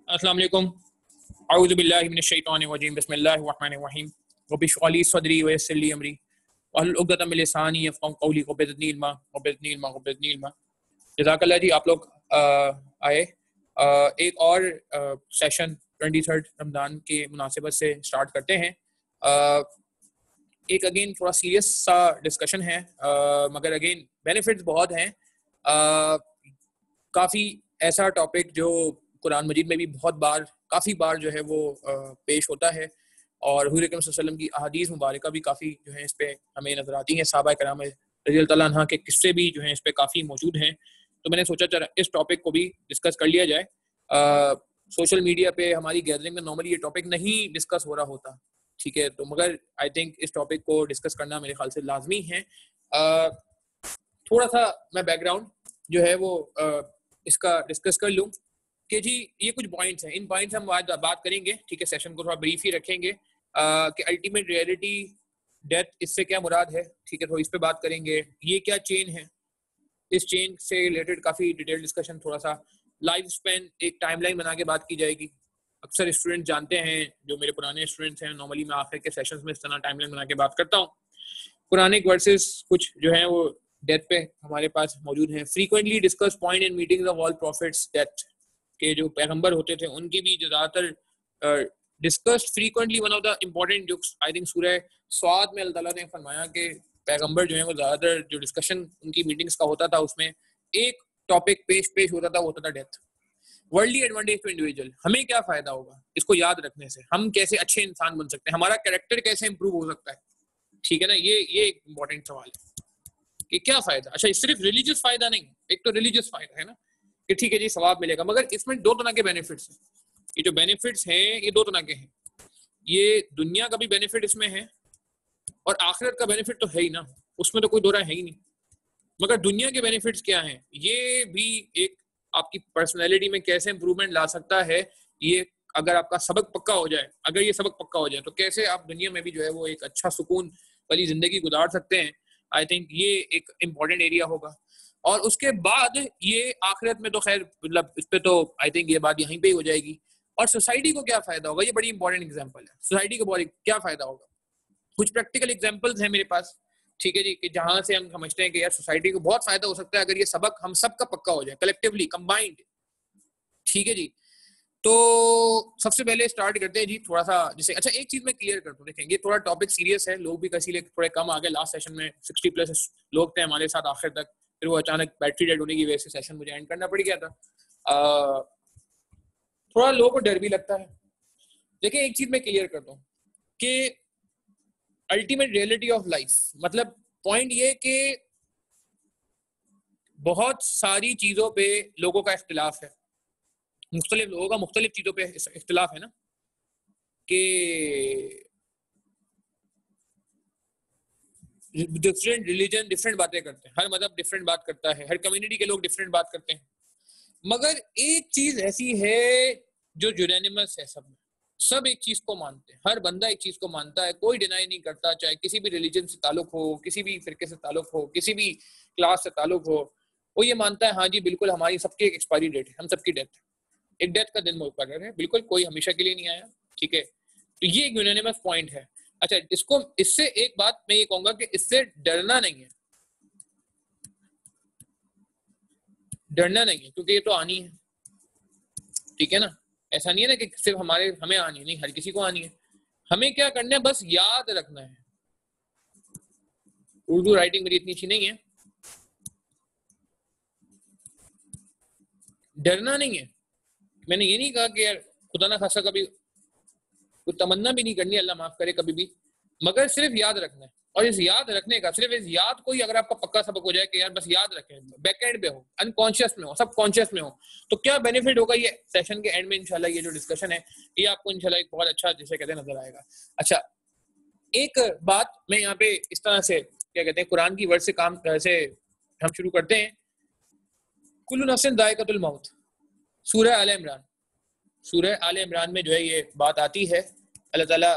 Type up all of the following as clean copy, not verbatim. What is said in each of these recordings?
अस्सलाम वालेकुम। अऊज़ु बिल्लाहि मिनश शैतानिर रजीम। बिस्मिल्लाहिर रहमानिर रहीम। रब्बि इश्रह ली सदरी व यस्सिर ली अमरी वहलुल उक़दतम मिन लिसानी यफ़क़हू क़ौली। रब्बि ज़िदनी इल्मा। जज़ाकल्लाह जी। आप लोग आए एक और सेशन 23 रमज़ान के मुनासिबत से स्टार्ट करते हैं। एक अगेन थोड़ा सीरियस सा डिस्कशन है, मगर अगेन बेनिफिट्स बहुत हैं। काफ़ी ऐसा टॉपिक जो कुरान मजीद में भी काफ़ी बार जो है वो पेश होता है, और हुज़ूर अकरम सल्लल्लाहु अलैहि वसल्लम की अहादीस मुबारका भी काफ़ी जो है इस पे हमें नज़र आती हैं। सहाबा कराम रज़ियल्लाहु तआला अन्हा के किस्से भी जो हैं इस पे काफ़ी मौजूद हैं। तो मैंने सोचा चला इस टॉपिक को भी डिस्कस कर लिया जाए। सोशल मीडिया पे हमारी गैदरिंग में नॉर्मली ये टॉपिक नहीं डिस्कस हो रहा होता, ठीक है, तो मगर आई थिंक इस टॉपिक को डिस्कस करना मेरे ख्याल से लाजमी है। थोड़ा सा मैं बैकग्राउंड जो है वो इसका डिस्कस कर लूँ कि जी ये कुछ पॉइंट्स हैं, इन पॉइंट्स हम आज बात करेंगे, ठीक है। सेशन को थोड़ा ब्रीफ ही रखेंगे कि अल्टीमेट रियलिटी डेथ, इससे क्या मुराद है, ठीक है, तो इस पे बात करेंगे। ये क्या चेन है, इस चेन से रिलेटेड काफ़ी डिटेल डिस्कशन, थोड़ा सा लाइफ स्पेन, एक टाइमलाइन बना के बात की जाएगी। अक्सर स्टूडेंट जानते हैं, जो मेरे पुराने स्टूडेंट्स हैं, नॉर्मली मैं आखिर के सेशंस में इस तरह टाइमलाइन बना के बात करता हूँ। कुरानिक वर्सेस कुछ जो है वो डेथ पे हमारे पास मौजूद हैं। Frequently discuss point in meetings of all profits, death के जो पैगंबर होते थे उनकी भी ज़्यादातर discussed frequently. One of the important जो आई थिंक सूरह स्वाद में अल्लाह ताला ने फरमाया कि पैगंबर जो है वो ज़्यादातर जो डिस्कशन उनकी मीटिंग्स का होता था, उसमें एक टॉपिक पेश होता था, वो होता था death. Worldly advantage to individual, हमें क्या फ़ायदा होगा इसको याद रखने से, हम कैसे अच्छे इंसान बन सकते हैं, हमारा कैरेक्टर कैसे इंप्रूव हो सकता है, ठीक है ना। ये एक इम्पोर्टेंट सवाल है कि क्या फ़ायदा। अच्छा, सिर्फ रिलीजियस फ़ायदा नहीं, एक तो रिलीजियस फ़ायदा है ना कि ठीक है जी सवाब मिलेगा, मगर इसमें दो तरह के बेनिफिट्स हैं। ये जो बेनिफिट्स हैं ये दो तरह के हैं। ये दुनिया का भी बेनिफिट इसमें है और आखिरत का बेनिफिट तो है ही ना, उसमें तो कोई दो राय है ही नहीं। मगर दुनिया के बेनिफिट्स क्या हैं, ये भी एक आपकी पर्सनैलिटी में कैसे इंप्रूवमेंट ला सकता है। ये अगर आपका सबक पक्का हो जाए, अगर ये सबक पक्का हो जाए तो कैसे आप दुनिया में भी जो है वो एक अच्छा सुकून वाली जिंदगी गुजार सकते हैं। आई थिंक ये एक इम्पॉर्टेंट एरिया होगा। और उसके बाद ये आखिरत में तो खैर मतलब इस पे तो आई थिंक ये बात यहीं पे ही हो जाएगी। और सोसाइटी को क्या फायदा होगा, ये बड़ी इंपॉर्टेंट एग्जांपल है। सोसाइटी को क्या फायदा होगा, कुछ प्रैक्टिकल एग्जांपल्स हैं मेरे पास, ठीक है जी, कि जहां से हम समझते हैं कि यार सोसाइटी को बहुत फायदा हो सकता है अगर ये सबक हम सबका पक्का हो जाए, कलेक्टिवली कंबाइंड, ठीक है जी। तो सबसे पहले स्टार्ट करते हैं जी थोड़ा सा जैसे, अच्छा एक चीज मैं क्लियर कर दूं, देखें ये थोड़ा टॉपिक सीरियस है, लोग भी इसीलिए थोड़े कम आ गए। लास्ट सेशन में 60+ लोग थे हमारे साथ आखिर तक, फिर वो अचानक बैटरी डेड होने की वजह से सेशन मुझे एंड करना पड़ गया था। थोड़ा लोगों को डर भी लगता है। देखिए एक चीज मैं क्लियर कर दूं कि अल्टीमेट रियलिटी ऑफ लाइफ, मतलब पॉइंट ये कि बहुत सारी चीजों पे लोगों का इख्तिलाफ है, मुख्तलिफ लोगों का मुख्तलिफ चीजों पे इख्तिलाफ है ना, कि डिफरेंट रिलीजन डिफरेंट बातें करते हैं, हर मजहब डिफरेंट बात करता है, हर कम्युनिटी के लोग डिफरेंट बात करते हैं। मगर एक चीज ऐसी है जो यूनानिमस है, सब एक चीज को मानते हैं, हर बंदा एक चीज को मानता है, कोई डिनाई नहीं करता, चाहे किसी भी रिलीजन से ताल्लुक हो, किसी भी फिरके से ताल्लुक हो, किसी भी क्लास से ताल्लुक हो, वो ये मानता है हाँ जी बिल्कुल हमारी सबकी एक एक्सपायरी डेट है, हम सबकी डेथ है, एक डेथ का दिन मुकर्रर है, बिल्कुल कोई हमेशा के लिए नहीं आया, ठीक है। तो ये एक यूनानिमस पॉइंट है। अच्छा, इससे एक बात मैं ये कहूंगा कि इससे डरना नहीं है, क्योंकि ये तो आनी है, ठीक है ना। ऐसा नहीं है ना कि सिर्फ हमें आनी है, नहीं, हर किसी को आनी है। हमें क्या करना है, बस याद रखना है। उर्दू राइटिंग मेरी इतनी अच्छी नहीं है, डरना नहीं है। मैंने ये नहीं कहा कि यार खुदा ना खासा कभी कोई तमन्ना भी नहीं करनी, अल्लाह माफ करे कभी भी, मगर सिर्फ याद रखना है। और इस याद रखने का, सिर्फ इस याद को ही अगर आपका पक्का सबक हो जाए कि यार बस याद रखें, बैक एंड पे हो, अनकॉन्शियस में हो, सब कॉन्शियस में हो, तो क्या बेनिफिट होगा, ये सेशन के एंड में इंशाल्लाह ये जो डिस्कशन है ये आपको इंशाल्लाह एक बहुत अच्छा जिसे कहते हैं नजर आएगा। अच्छा, एक बात मैं यहाँ पे इस तरह से क्या कहते हैं कुरान की वर्ड से काम से हम शुरू करते हैं। कुल्लु नफ्सिन जायकातुल मौत, सूरह आले इमरान में जो है ये बात आती है। अल्लाह ताला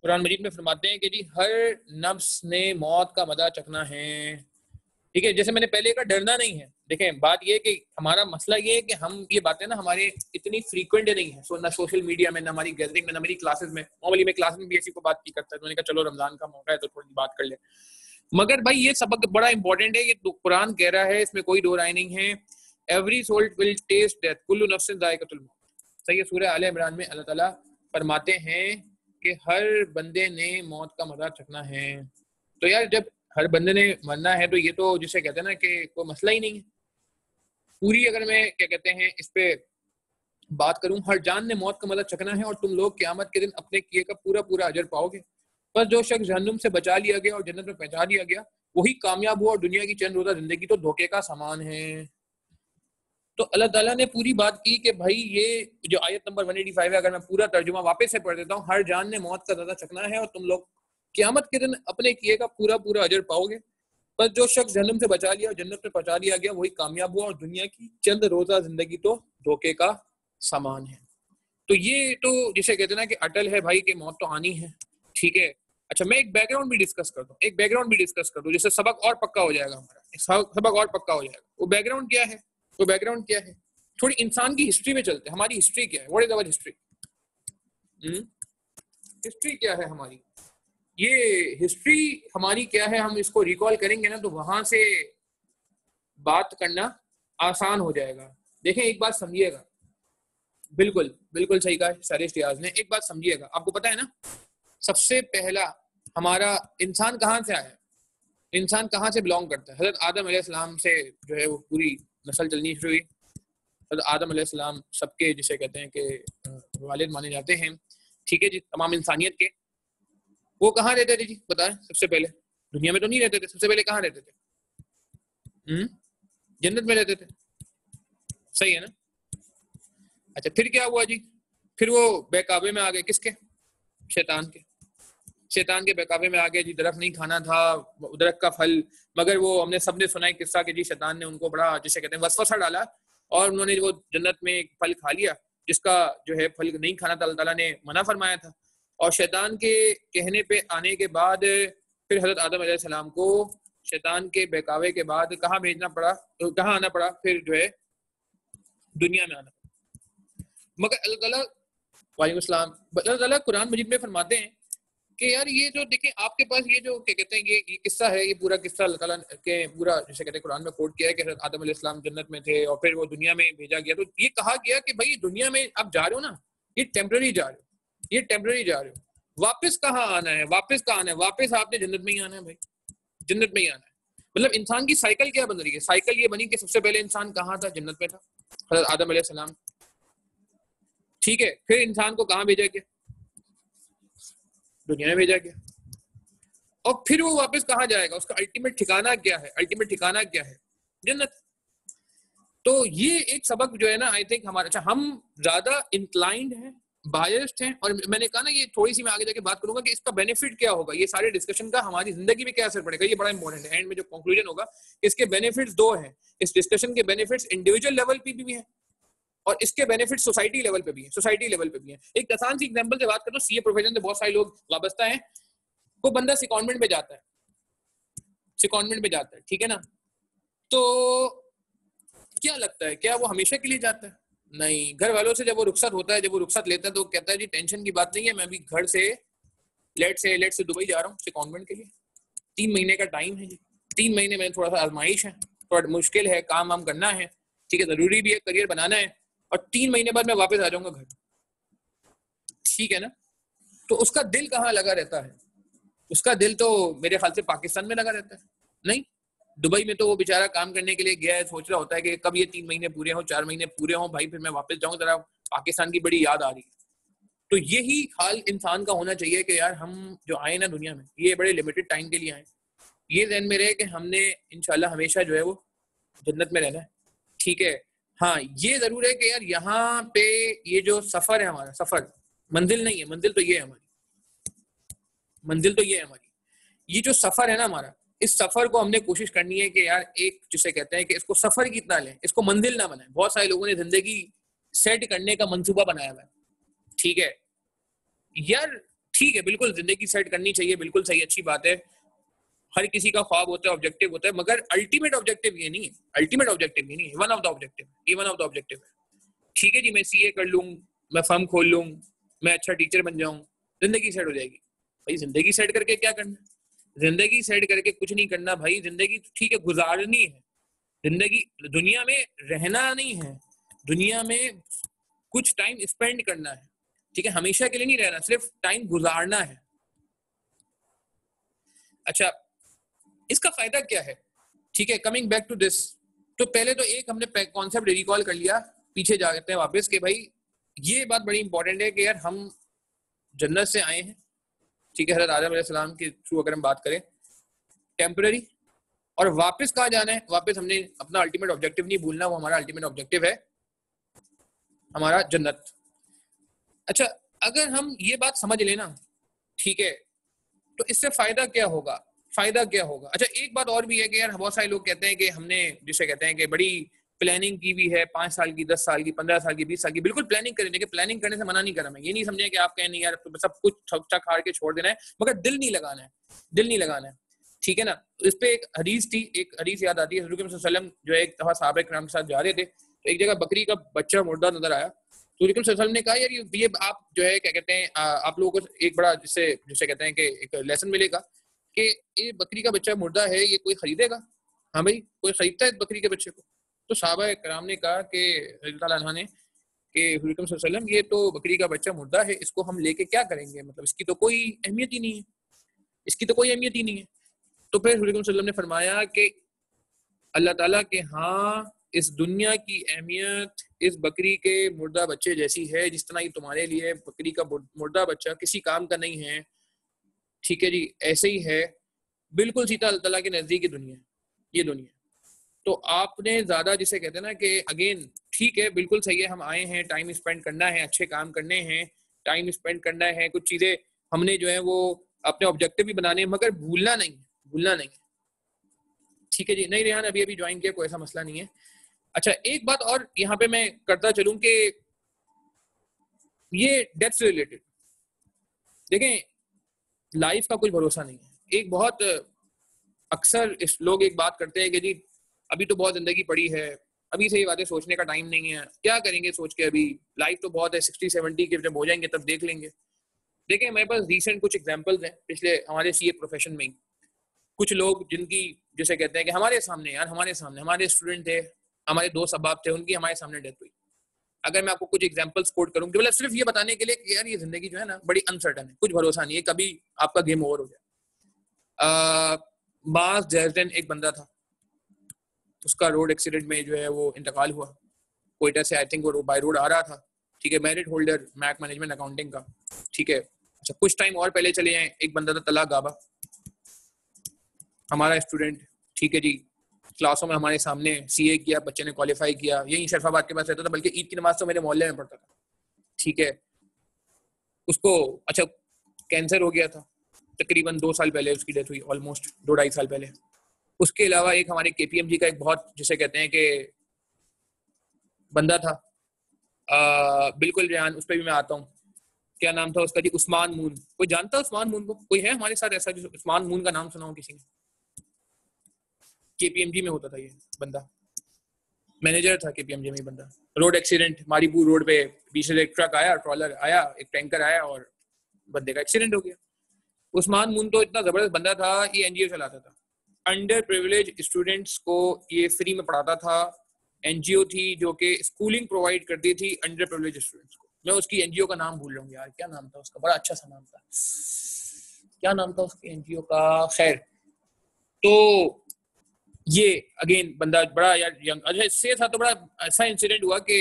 कुरान मजीद में फरमाते हैं कि जी हर नफ्स ने मौत का मजा चखना है, ठीक है, जैसे मैंने पहले कहा डरना नहीं है। देखें बात ये है कि हमारा मसला ये है कि हम ये बातें ना हमारे इतनी फ्रीक्वेंट नहीं है, ना सोशल मीडिया में, ना हमारी गैदरिंग में, ना मेरी क्लासेस में। नॉर्मली मैं क्लास में भी ऐसी को बात की करता है, तो मैंने कहा चलो रमजान का मौका है तो थोड़ी बात कर ले। मगर भाई ये सबक बड़ा इंपॉर्टेंट है, ये तो कुरान कह रहा है, इसमें कोई दो राय नहीं है। Every soul will taste death, कुल्लु नफ्सिन जायकातुल मौत। सही है, सूरह आले इमरान में अल्लाह ताला फरमाते हैं कि हर बंदे ने मौत का मजा चखना है। तो यार जब हर बंदे ने मरना है तो ये तो जिसे कहते हैं ना कि कोई मसला ही नहीं है। पूरी अगर मैं क्या कहते हैं इस पे बात करूं, हर जान ने मौत का मजा चखना है और तुम लोग क़यामत के दिन अपने किए का पूरा पूरा अजर पाओगे। पर जो शख्स जहन्नुम से बचा लिया गया और जन्नत में पहुंचा दिया गया वही कामयाब हुआ, और दुनिया की चंद रोजा जिंदगी तो धोखे का सामान है। तो अल्लाह ताला ने पूरी बात की कि भाई ये जो आयत नंबर 185 है, अगर मैं पूरा तर्जुमा वापस से पढ़ देता हूँ, हर जान ने मौत का मजा चखना है और तुम लोग क़यामत के दिन अपने किए का पूरा पूरा अजर पाओगे। पर जो शख्स जहन्नुम से बचा लिया और जन्नत में पहुंचा दिया गया वही कामयाब हुआ, और दुनिया की चंद रोजा जिंदगी तो धोखे का सामान है। तो ये तो जिसे कहते हैं ना कि अटल है भाई कि मौत तो आनी है। ठीक है, अच्छा मैं एक बैकग्राउंड भी डिस्कस कर दूं, जिससे सबक और पक्का हो जाएगा हमारा, सबक और पक्का हो जाएगा। वो बैकग्राउंड क्या है? वो बैकग्राउंड क्या है? थोड़ी इंसान की हिस्ट्री में चलते हैं। हमारी हिस्ट्री क्या है? What is our history? History क्या है हमारी? ये हिस्ट्री हमारी क्या है, हम इसको रिकॉल करेंगे ना तो वहां से बात करना आसान हो जाएगा। देखें एक बात समझिएगा, बिल्कुल बिल्कुल सही कहा सारिश रियाज ने। एक बात समझिएगा, आपको पता है ना सबसे पहला हमारा इंसान कहाँ से आया, इंसान कहाँ से बिलोंग करता है? हजरत आदम अलैहिस्सलाम से जो है वो पूरी नस्ल चलनी शुरू हुई। हजरत आदम अलैहिस्सलाम सबके जिसे कहते हैं कि वालिद माने जाते हैं, ठीक है जी, तमाम इंसानियत के। वो कहाँ रहते थे जी बताएं? सबसे पहले दुनिया में तो नहीं रहते थे, सबसे पहले कहाँ रहते थे? जन्नत में रहते थे, सही है ना? अच्छा फिर क्या हुआ जी? फिर वो बहकावे में आ गए, किसके? शैतान के। शैतान के बहकावे में आ गए जी, दरख्त नहीं खाना था, दरख्त का फल। मगर वो हमने सबने सुना है किस्सा कि जी शैतान ने उनको बड़ा जिसे कहते हैं वसवसा डाला और उन्होंने वो जन्नत में एक फल खा लिया जिसका जो है फल नहीं खाना था, अल्लाह ताला ने मना फरमाया था। और शैतान के कहने पे आने के बाद फिर हजरत आदम अलैहिस्सलाम को शैतान के बहकावे के बाद कहाँ भेजना पड़ा, तो कहाँ आना पड़ा? फिर जो है दुनिया में आना। मगर अल्लाह ताला वालेकुम सलाम, अल्लाह ताला कुरान मजीद में फरमाते हैं कि यार ये जो देखें आपके पास ये जो क्या कहते हैं ये किस्सा है, ये पूरा किस्सा अल्लाह ताला के पूरा जैसे कहते हैं कुरान में कोट किया है कि हज़रत आदम अलैहिस्सलाम जन्नत में थे और फिर वो दुनिया में भेजा गया। तो ये कहा गया कि भाई दुनिया में आप जा रहे हो ना, ये टेम्पररी जा रहे हो, ये टेम्पररी जा रहे हो, वापस कहाँ आना है? वापस कहाँ आना है? वापस आपने जन्नत में ही आना है भाई, जन्नत में ही आना है। मतलब इंसान की साइकिल क्या बन रही है? साइकिल ये बनी कि सबसे पहले इंसान कहाँ था? जन्नत में था, हज़रत आदम अलैहिस्सलाम। ठीक है, फिर इंसान को कहाँ भेजा गया? दुनिया में भेजा गया। और फिर वो वापस कहाँ जाएगा? उसका अल्टीमेट ठिकाना क्या है? अल्टीमेट ठिकाना क्या है? जन्नत। तो ये एक सबक जो है ना आई थिंक हमारा, अच्छा हम ज्यादा इंक्लाइंड हैं, बायस्ड हैं, और मैंने कहा ना ये थोड़ी सी मैं आगे जाके बात करूंगा कि इसका बेनिफिट क्या होगा, ये सारे डिस्कशन का हमारी जिंदगी में क्या असर पड़ेगा, ये बड़ा इंपॉर्टेंट है। एंड में जो कंक्लूजन होगा इसके बेनिफिट्स दो हैं। इस डिस्कशन के बेनिफिट्स इंडिविजुअल लेवल पे भी हैं और इसके बेनिफिट सोसाइटी लेवल पे भी है, सोसाइटी लेवल पे भी है। एक आसान सी एग्जांपल से बात करूं, सीए प्रोफेशन से बहुत सारे लोग वाबस्ता हैं। वो बंदा सिकॉन्वेंट में जाता है, सिकॉन्वेंट में जाता है, ठीक है ना? तो क्या लगता है क्या वो हमेशा के लिए जाता है? नहीं। घर वालों से जब वो रुखसत होता है, जब वो रुखसत लेता है तो कहता है जी टेंशन की बात नहीं है, मैं अभी घर से लेट से दुबई जा रहा हूँ सिकॉन्वेंट के लिए, 3 महीने का टाइम है जी, 3 महीने में थोड़ा सा आजमाइश है, थोड़ा मुश्किल है, काम वाम करना है, ठीक है, जरूरी भी है, करियर बनाना है, और 3 महीने बाद मैं वापस आ जाऊंगा घर, ठीक है ना? तो उसका दिल कहाँ लगा रहता है? उसका दिल तो मेरे ख्याल से पाकिस्तान में लगा रहता है। नहीं, दुबई में तो वो बेचारा काम करने के लिए गया है, सोच रहा होता है कि कब ये 3 महीने पूरे हों, 4 महीने पूरे हों भाई, फिर मैं वापस जाऊं, जरा पाकिस्तान की बड़ी याद आ रही है। तो यही हाल इंसान का होना चाहिए कि यार हम जो आए ना दुनिया में, ये बड़े लिमिटेड टाइम के लिए आए, ये ध्यान में रहे कि हमने इंशाल्लाह हमेशा जो है वो जन्नत में रहना है, ठीक है? हाँ ये जरूर है कि यार यहाँ पे ये जो सफर है हमारा, सफर मंजिल नहीं है, मंजिल तो ये है हमारी, मंजिल तो ये है हमारी, ये जो सफर है ना हमारा, इस सफर को हमने कोशिश करनी है कि यार एक जिसे कहते हैं कि इसको सफर की तरह लें, इसको मंजिल ना बनाएं। बहुत सारे लोगों ने जिंदगी सेट करने का मंसूबा बनाया हुआ है, ठीक है यार, ठीक है, बिल्कुल जिंदगी सेट करनी चाहिए, बिल्कुल सही, अच्छी बात है। हर किसी का ख्वाब होता है, ऑब्जेक्टिव होता है, मगर अल्टीमेट ऑब्जेक्टिव ये नहीं है, अल्टीमेट ऑब्जेक्टिव ये नहीं है, वन ऑफ द ऑब्जेक्टिव, ये वन ऑफ द ऑब्जेक्टिव है। ठीक है जी, मैं सीए कर लूँ, मैं फर्म खोल लूँ, मैं अच्छा टीचर बन जाऊँ, जिंदगी सेट हो जाएगी। भाई जिंदगी सेट करके क्या करना, जिंदगी सेट करके कुछ नहीं करना भाई। जिंदगी ठीक है गुजारनी है, जिंदगी दुनिया में रहना नहीं है, दुनिया में कुछ टाइम स्पेंड करना है, ठीक है, हमेशा के लिए नहीं रहना, सिर्फ टाइम गुजारना है। अच्छा, इसका फायदा क्या है, ठीक है, कमिंग बैक टू दिस। तो पहले तो एक हमने कॉन्सेप्ट रिकॉल कर लिया, पीछे जाते हैं वापस कि भाई ये बात बड़ी इंपॉर्टेंट है कि यार हम जन्नत से आए हैं, ठीक है, हज़रत आदम अलैहिस्सलाम के थ्रू अगर हम बात करें, टेम्पररी, और वापस कहाँ जाना है, वापस हमने अपना अल्टीमेट ऑब्जेक्टिव नहीं भूलना, वो हमारा अल्टीमेट ऑब्जेक्टिव है हमारा जन्नत। अच्छा, अगर हम ये बात समझ लेना, ठीक है, तो इससे फायदा क्या होगा, फायदा क्या होगा। अच्छा, एक बात और भी है कि यार बहुत सारे लोग कहते हैं कि हमने, जिसे कहते हैं कि बड़ी प्लानिंग की भी है, 5 साल की, 10 साल की, 15 साल की, 20 साल की, बिल्कुल प्लानिंग करें। देखिए प्लानिंग करने से मना नहीं करा मैं, ये नहीं समझे कि आप कहें नहीं यार सब कुछ ठक हार के छोड़ देना है, मगर दिल नहीं लगाना है, दिल नहीं लगाना है, ठीक है ना। इस पे एक हदीस थी, एक हदीस याद आती है, हुज़ूर सल्लल्लाहु अलैहि वसल्लम जो है एक दफा सहाबा किराम के साथ जा रहे थे, तो एक जगह बकरी का बच्चा मुर्दा नजर आया, तो हुज़ूर सल्लल्लाहु अलैहि वसल्लम ने कहा यार ये आप जो है क्या कहते हैं, आप लोगों को एक बड़ा जिसे कहते हैं कि एक लेसन मिलेगा कि ये बकरी का बच्चा मुर्दा है, ये कोई खरीदेगा? हाँ भाई, कोई खरीदता है बकरी के बच्चे को? तो सहाबा किराम ने कहा कि रज़ियल्लाहु अन्हु ने कि हुज़ूर सल्लल्लाहु अलैहि वसल्लम ये तो बकरी का बच्चा मुर्दा है, इसको हम लेके क्या करेंगे, मतलब इसकी तो कोई अहमियत ही नहीं है, इसकी तो कोई अहमियत ही नहीं है। तो फिर हुज़ूर सल्लल्लाहु अलैहि वसल्लम ने फरमाया कि अल्लाह ताला के हाँ, इस दुनिया की अहमियत इस बकरी के मुर्दा बच्चे जैसी है, जिस तरह ये तुम्हारे लिए बकरी का मुर्दा बच्चा किसी काम का नहीं है, ठीक है जी, ऐसे ही है बिल्कुल सीधा अल्लाह ताला के नजदीक की दुनिया, ये दुनिया। तो आपने ज्यादा जिसे कहते हैं ना कि अगेन ठीक है, बिल्कुल सही है, हम आए हैं, टाइम स्पेंड करना है, अच्छे काम करने हैं, टाइम स्पेंड करना है, कुछ चीजें हमने जो है वो अपने ऑब्जेक्टिव भी बनाने हैं, मगर भूलना नहीं, भूलना नहीं, ठीक है जी। नहीं रेहान अभी ज्वाइन किया, कोई ऐसा मसला नहीं है। अच्छा, एक बात और यहाँ पे मैं करता चलूं कि ये डेथ से रिलेटेड देखें, लाइफ का कुछ भरोसा नहीं है। एक बहुत अक्सर इस लोग एक बात करते हैं कि जी अभी तो बहुत जिंदगी पड़ी है, अभी से ये बातें सोचने का टाइम नहीं है, क्या करेंगे सोच के, अभी लाइफ तो बहुत है, 60-70 के जब हो जाएंगे तब देख लेंगे। देखें, मेरे पास रिसेंट कुछ एग्जांपल्स हैं पिछले हमारे सीए प्रोफेशन में ही, कुछ लोग जिनकी जिसे कहते हैं कि हमारे सामने यार, हमारे सामने हमारे स्टूडेंट थे, हमारे दोस्त अहबाब थे, उनकी हमारे सामने डेथ हुई। अगर मैं आपको कुछ एग्जांपल्स कोट करूं, मतलब सिर्फ ये बताने के लिए कि यार ये जिंदगी जो है ना बड़ी अनसर्टन है, कुछ भरोसा नहीं है, कभी आपका गेम ओवर हो जाए। मास जैजन एक बंदा था, उसका रोड एक्सीडेंट में जो है वो इंतकाल हुआ, कोयटा से आई थिंक वो बाय रोड आ रहा था, ठीक है, merit holder mac management accounting का, ठीक है। अच्छा, कुछ टाइम और पहले चले जाएं, एक बंदा था तला गाबा, हमारा स्टूडेंट, ठीक है जी, क्लासों में हमारे सामने सीए किया, बच्चे ने क्वालिफाई किया, यही शरफाबाद के पास रहता था, बल्कि ईद की नमाज तो मेरे मोहल्ले में पढ़ता था, ठीक है। उसको अच्छा कैंसर हो गया था, तकरीबन 2 साल पहले उसकी डेथ हुई, ऑलमोस्ट 2-2.5 साल पहले। उसके अलावा एक हमारे केपीएमजी का एक बहुत जिसे कहते हैं कि बंदा था, बिल्कुल रेहान, उस पर भी मैं आता हूँ, क्या नाम था उसका जी, उस्मान मून। कोई जानता है उस्मान मून को? कोई है हमारे साथ ऐसा जो उस्मान मून का नाम सुना हो किसी ने? केपीएमजी में होता था ये बंदा, मैनेजर था केपीएमजी में बंदा। रोड एक्सीडेंट, मारीपुर रोड पे बीच से एक ट्रक आया, ट्रॉलर आया, एक टैंकर आया और बंदे का एक्सीडेंट हो गया। उस्मान मून तो इतना जबरदस्त बंदा था, ये एनजीओ चलाता था, अंडर प्रिविलेज स्टूडेंट्स को ये फ्री में पढ़ाता था। एनजीओ थी जो कि स्कूलिंग प्रोवाइड करती थी अंडर प्रिविलेज स्टूडेंट्स को। मैं उसकी एनजीओ का नाम भूल रहा हूँ यार, क्या नाम था उसका, बड़ा अच्छा सा नाम था, क्या नाम था उसके एनजीओ का, खैर। तो ये अगेन बंदा बड़ा यार यंग, अच्छा इससे था तो बड़ा ऐसा इंसिडेंट हुआ कि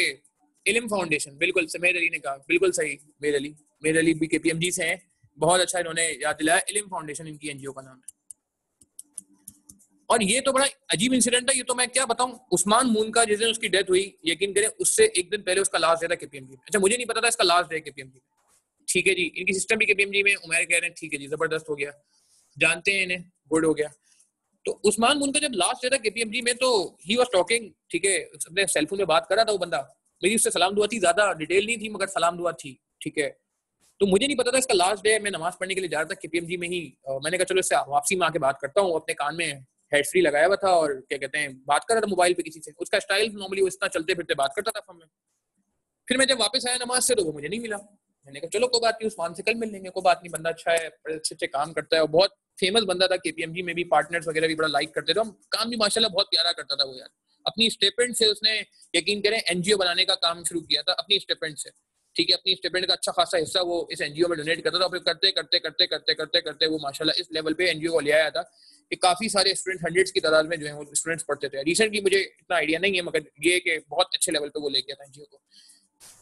इल्म फाउंडेशन, बिल्कुल मेहर अली ने कहा, बिल्कुल सही, मेहर अली भी केपीएमजी से हैं, बहुत अच्छा इन्होंने याद दिलाया, इल्म फाउंडेशन इनकी एनजीओ का नाम है। और ये तो बड़ा अजीब इंसिडेंट है, ये तो मैं क्या बताऊं। उस्मान मून का जिस दिन उसकी डेथ हुई, यकीन करें उससे एक दिन पहले उसका लास्ट डे था केपीएमजी में। अच्छा, मुझे नहीं पता था इसका लास्ट डे केपीएमजी में, ठीक है जी। इनकी सिस्टम भी केपीएमजी में, उमर कह रहे हैं ठीक है जी जबरदस्त हो गया, जानते हैं इन्हें, गुड हो गया। तो उस्मान मून का जब लास्ट डे था केपीएमजी में, तो ही वाज टॉकिंग, ठीक है, अपने सेलफोन में बात कर रहा था वो बंदा, मेरी उससे सलाम दुआ थी, ज्यादा डिटेल नहीं थी मगर सलाम दुआ थी, ठीक है। तो मुझे नहीं पता था इसका लास्ट डे, मैं नमाज पढ़ने के लिए जा रहा था KPMG में ही। मैंने कहा चलो इससे वापसी में आके बात करता हूँ। अपने कान में हेड फ्री लगाया हुआ था और क्या कहते हैं बात कर रहा था मोबाइल पे किसी से। उसका स्टाइल नॉर्मली वो इतना चलते फिरते बात करता था फॉर्म में। फिर मैं जब वापस आया नमाज से तो वो मुझे नहीं मिला। मैंने कहा चलो कोई बात नहीं, उस्मान से कल मिल लेंगे, कोई बात नहीं, बंदा अच्छा है, बड़े अच्छे अच्छे काम करता है और बहुत फेमस बंदा था। KPMG में भी पार्टनर्स वगैरह भी बड़ा लाइक करते थे, काम भी माशाल्लाह बहुत प्यारा करता था वो यार। अपनी स्टेपेंट से उसने यकीन करें NGO बनाने का काम शुरू किया था अपनी स्टेपेंट से, ठीक है। अपनी स्टेपेंट का अच्छा खासा हिस्सा वो इस NGO में डोनेट करता था। फिर करते करते करते करते करते करते वो माशाल्लाह इस लेवल पे NGO को ले आया था कि काफी सारे स्टूडेंट, हंड्रेड्स की तादाद में जो है वो स्टूडेंट्स पढ़ते थे। रिसेंटली मुझे इतना आइडिया नहीं है, मगर ये कि बहुत अच्छे लेवल पे वो ले गया था NGO को।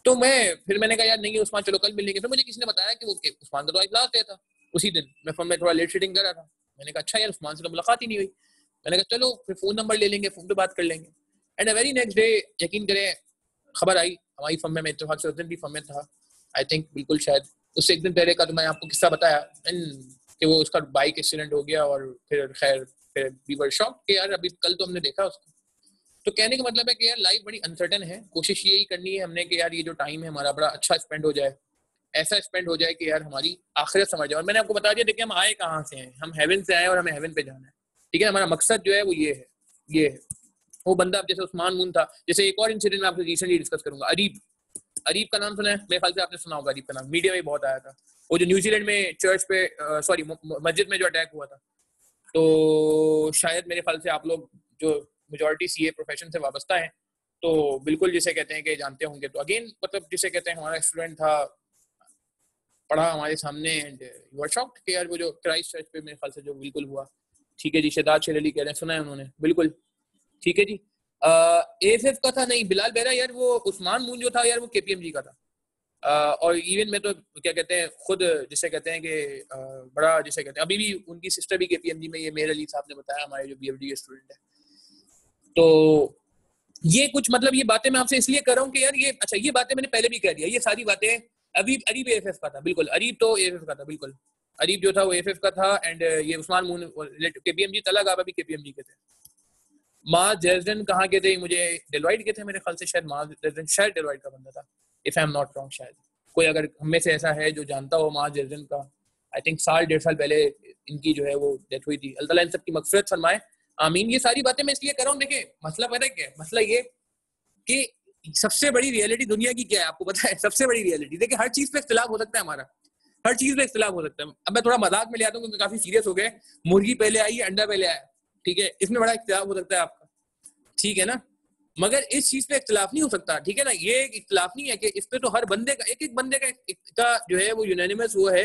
तो मैंने कहा यार नहीं उस्मान चलो कल मिल लेंगे। तो मुझे किसी ने बताया कि वो उस्मान का तो आज लास्ट डे था उसी दिन। मैं फॉर्म में थोड़ा लेट शीटिंग कर रहा था। मैंने कहा अच्छा यार उस्मान से तो मुलाकात ही नहीं हुई। मैंने कहा चलो फिर फोन नंबर ले लेंगे, फोन पे बात कर लेंगे। एंड वेरी नेक्स्ट डे यकीन करें खबर आई हमारी फर्म में, मैं इत्तेफाक से उस दिन भी फर्म में था आई थिंक, बिल्कुल शायद उससे एक दिन पहले का। तो मैं आपको किस्सा बताया कि वो उसका बाइक एक्सीडेंट हो गया और फिर खैर फिर वी वर शॉक्ड कि यार अभी कल तो हमने देखा उसको। तो कहने का मतलब है कि यार लाइफ बड़ी अनसर्टन है। कोशिश यही करनी है हमने कि यार ये जो टाइम है हमारा बड़ा अच्छा स्पेंड हो जाए, ऐसा स्पेंड हो जाए कि यार हमारी आखिरत समझ जाए। और मैंने आपको बता दिया देखिए हम आए कहाँ से हैं, हम हेवन से आए और हमें हेवन पे जाना है, ठीक है। हमारा मकसद जो है वो ये है। वो बंदा जैसे उस्मान मून था, जैसे एक और इंसिडेंट मैं आपसे रिसेंटली डिस्कस करूंगा। अरीब का नाम सुना है? मेरे ख्याल से आपने सुना होगा, अरीब का नाम मीडिया में बहुत आया था। वो जो न्यूजीलैंड में चर्च पे सॉरी मस्जिद में जो अटैक हुआ था। तो शायद मेरे ख्याल से आप लोग जो मेजॉरिटी CA प्रोफेशन से वाबस्ता है तो बिल्कुल जिसे कहते हैं कि जानते होंगे। तो अगेन मतलब जिसे कहते हैं हमारा स्टूडेंट था, पढ़ा हमारे सामने एंड यू आर शॉक्ड कि यार वो जो क्राइस्ट चर्च पे मेरे ख्याल से जो बिल्कुल हुआ, ठीक है जी। शहजाद शेर अली कह रहे हैं, सुना है उन्होंने, बिल्कुल ठीक है जी। AFF का था नहीं, बिलाल बेरा यार वो उस्मान मून जो था यार वो KPMG का था। और इवन में तो क्या कहते हैं खुद जिसे कहते हैं कि बड़ा जिसे कहते हैं अभी भी उनकी सिस्टर भी KPMG में, ये मेहर अली साहब ने बताया हमारे जो BFD के स्टूडेंट है। तो ये कुछ मतलब ये बातें मैं आपसे इसलिए कर रहा हूँ कि यार ये अच्छा ये बातें मैंने पहले भी कह दिया, ये सारी बातें अरीब AFF का था, बिल्कुल अरीब तो AFF का था, बिल्कुल अरीब जो था वो AFF का था। एंड ये उस्मान मून KPMG तलग आप अभी KPMG के थे। माज जैजन कहाँ के थे? मुझे डेलॉइट के थे मेरे ख्याल से, शायद माज जैजन शायद डेलॉइट का बंदा था if I am not wrong. शायद कोई अगर हम में से ऐसा है जो जानता हो माज जैजन का, आई थिंक साल 1.5 साल पहले इनकी जो है वो डेथ हुई थी। अल्लाह ताला इन सबकी मगफिरत फरमाए, आमीन। ये सारी बातें मैं इसलिए कर रहा हूँ, देखिए मसला पता है क्या है? मसला ये कि सबसे बड़ी रियलिटी दुनिया की क्या है आपको पता है? सबसे बड़ी रियलिटी देखिए हर चीज पे इख्तिलाफ हो सकता है हमारा, हर चीज पे इख्तिलाफ हो सकता है। अब मैं थोड़ा मजाक में ले आता हूँ क्योंकि काफी सीरियस हो गए। मुर्गी पहले आई अंडा पहले आया, ठीक है, इसमें बड़ा इख्तिलाफ हो सकता है आपका, ठीक है ना, मगर इस चीज पे इख्तिलाफ नहीं हो सकता, ठीक है ना। ये इख्तिलाफ नहीं है कि इस पे तो हर बंदे का एक बंदे का जो है वो यूनानिमस वो है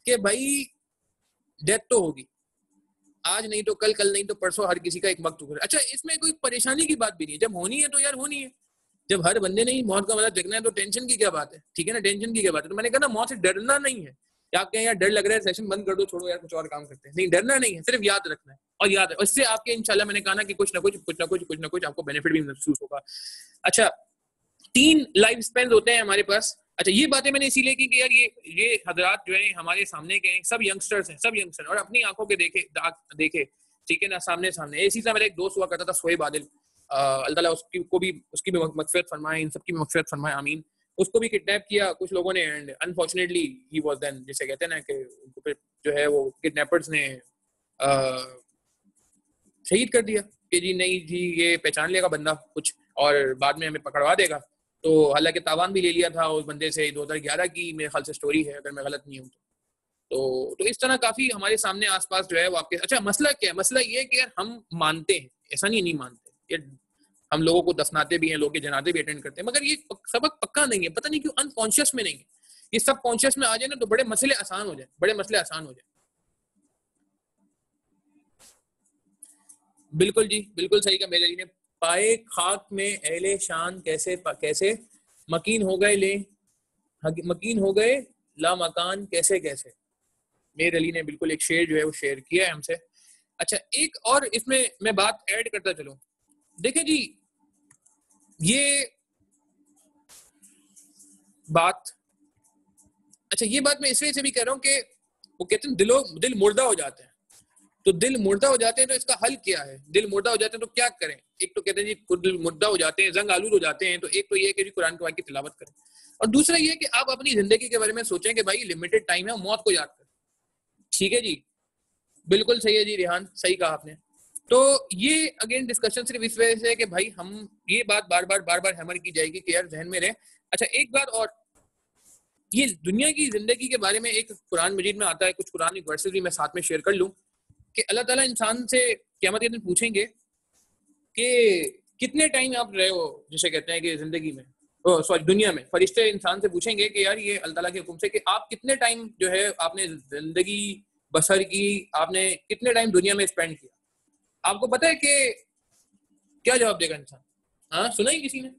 कि भाई डेथ तो होगी, आज नहीं तो कल, कल नहीं तो परसों, हर किसी का एक वक्त होगा। अच्छा इसमें कोई परेशानी की बात भी नहीं है, जब होनी है तो यार होनी है। जब हर बंदे ने ही मौत का मतलब देखना है तो टेंशन की क्या बात है, ठीक है ना, टेंशन की क्या बात है। तो मैंने कहा ना मौत से डरना नहीं है। आप कहें यार डर लग रहा है सेशन बंद कर दो, छोड़ो यार कुछ और काम करते हैं, नहीं डरना नहीं है, सिर्फ याद रखना है। और याद है इससे आपके इंशाल्लाह मैंने कहा ना कि कुछ ना कुछ आपको बेनिफिट भी महसूस होगा। अच्छा 3 लाइफ स्पेन होते हैं हमारे पास। अच्छा ये बातें मैंने इसीलिए की कि यार ये हजरात जो है हमारे सामने के हैं, सब यंगस्टर्स हैं, सब यंगस्टर और अपनी आंखों के देखे ठीक है ना, सामने इसी तरह मेरा एक दोस्त हुआ करता था सोहेब आदिल, अल्लाह ताला उसकी भी मगफिरत फरमाए, इन सबकी भी मगफिरत फरमाए, आमीन। उसको भी किडनैप किया कुछ लोगों ने and unfortunately he was then, जिसे कहते हैं ना कि उनको फिर जो है वो किडनैपर्स ने शहीद कर दिया कि जी नहीं जी ये पहचान लेगा बंदा कुछ और बाद में हमें पकड़वा देगा। तो हालांकि तावान भी ले लिया था उस बंदे से, 2011 की मेरे ख्याल से स्टोरी है अगर मैं गलत नहीं हूँ तो इस तरह काफी हमारे सामने आसपास जो है वो आपके। अच्छा मसला क्या है? मसला ये है कि यार हम मानते हैं, ऐसा नहीं मानते, ये हम लोगों को दफनाते भी हैं, लोगों के जनाजे भी अटेंड करते हैं, मगर ये सबक पक्का नहीं है, पता नहीं क्यों अनकॉन्शियस में नहीं है। ये सब कॉन्शियस में आ जाए ना तो बड़े मसले आसान हो जाए, बिल्कुल जी, बिल्कुल सही कहा मेरे ने। पाए खाक में अहले शान कैसे मकीन हो गए ला मकान कैसे। मेरे अली ने बिल्कुल एक शेर जो है वो शेयर किया है हमसे। अच्छा एक और इसमें मैं बात ऐड करता चलूं, देखिए जी ये बात मैं इसलिए से भी कह रहा हूं कि वो कहते हैं दिल मुर्दा हो जाते हैं। तो दिल मुर्दा हो जाते हैं तो इसका हल क्या है? दिल मुर्दा हो जाते हैं तो क्या करें? एक तो कहते हैं जी दिल मुर्दा हो जाते हैं, जंग आलूद हो जाते हैं, तो एक तो ये है कि जी कुरान की तिलावत करें। और दूसरा ये कि आप अपनी जिंदगी के बारे में सोचें कि भाई लिमिटेड टाइम है, मौत को याद करें। ठीक है जी, बिल्कुल सही है जी रिहान, सही कहा आपने। तो ये अगेन डिस्कशन सिर्फ इस वजह से है कि भाई हम ये बात बार बार हैमर की जाएगी कि यार जहन में रहे। अच्छा एक बात और, ये दुनिया की जिंदगी के बारे में एक कुरान मजीद में आता है, कुछ कुरान वर्सेस भी मैं साथ में शेयर कर लूं कि अल्लाह ताला इंसान से क़यामत के दिन पूछेंगे कि कितने टाइम आप रहे हो, जिसे कहते हैं कि जिंदगी में, सॉरी दुनिया में। फरिश्ते इंसान से पूछेंगे कि यार ये अल्लाह ताला के हुक्म से कि आप कितने टाइम जो है आपने जिंदगी बसर की, आपने कितने टाइम दुनिया में स्पेंड किया। आपको पता है कि क्या जवाब देगा इंसान? हाँ सुना ही किसी ने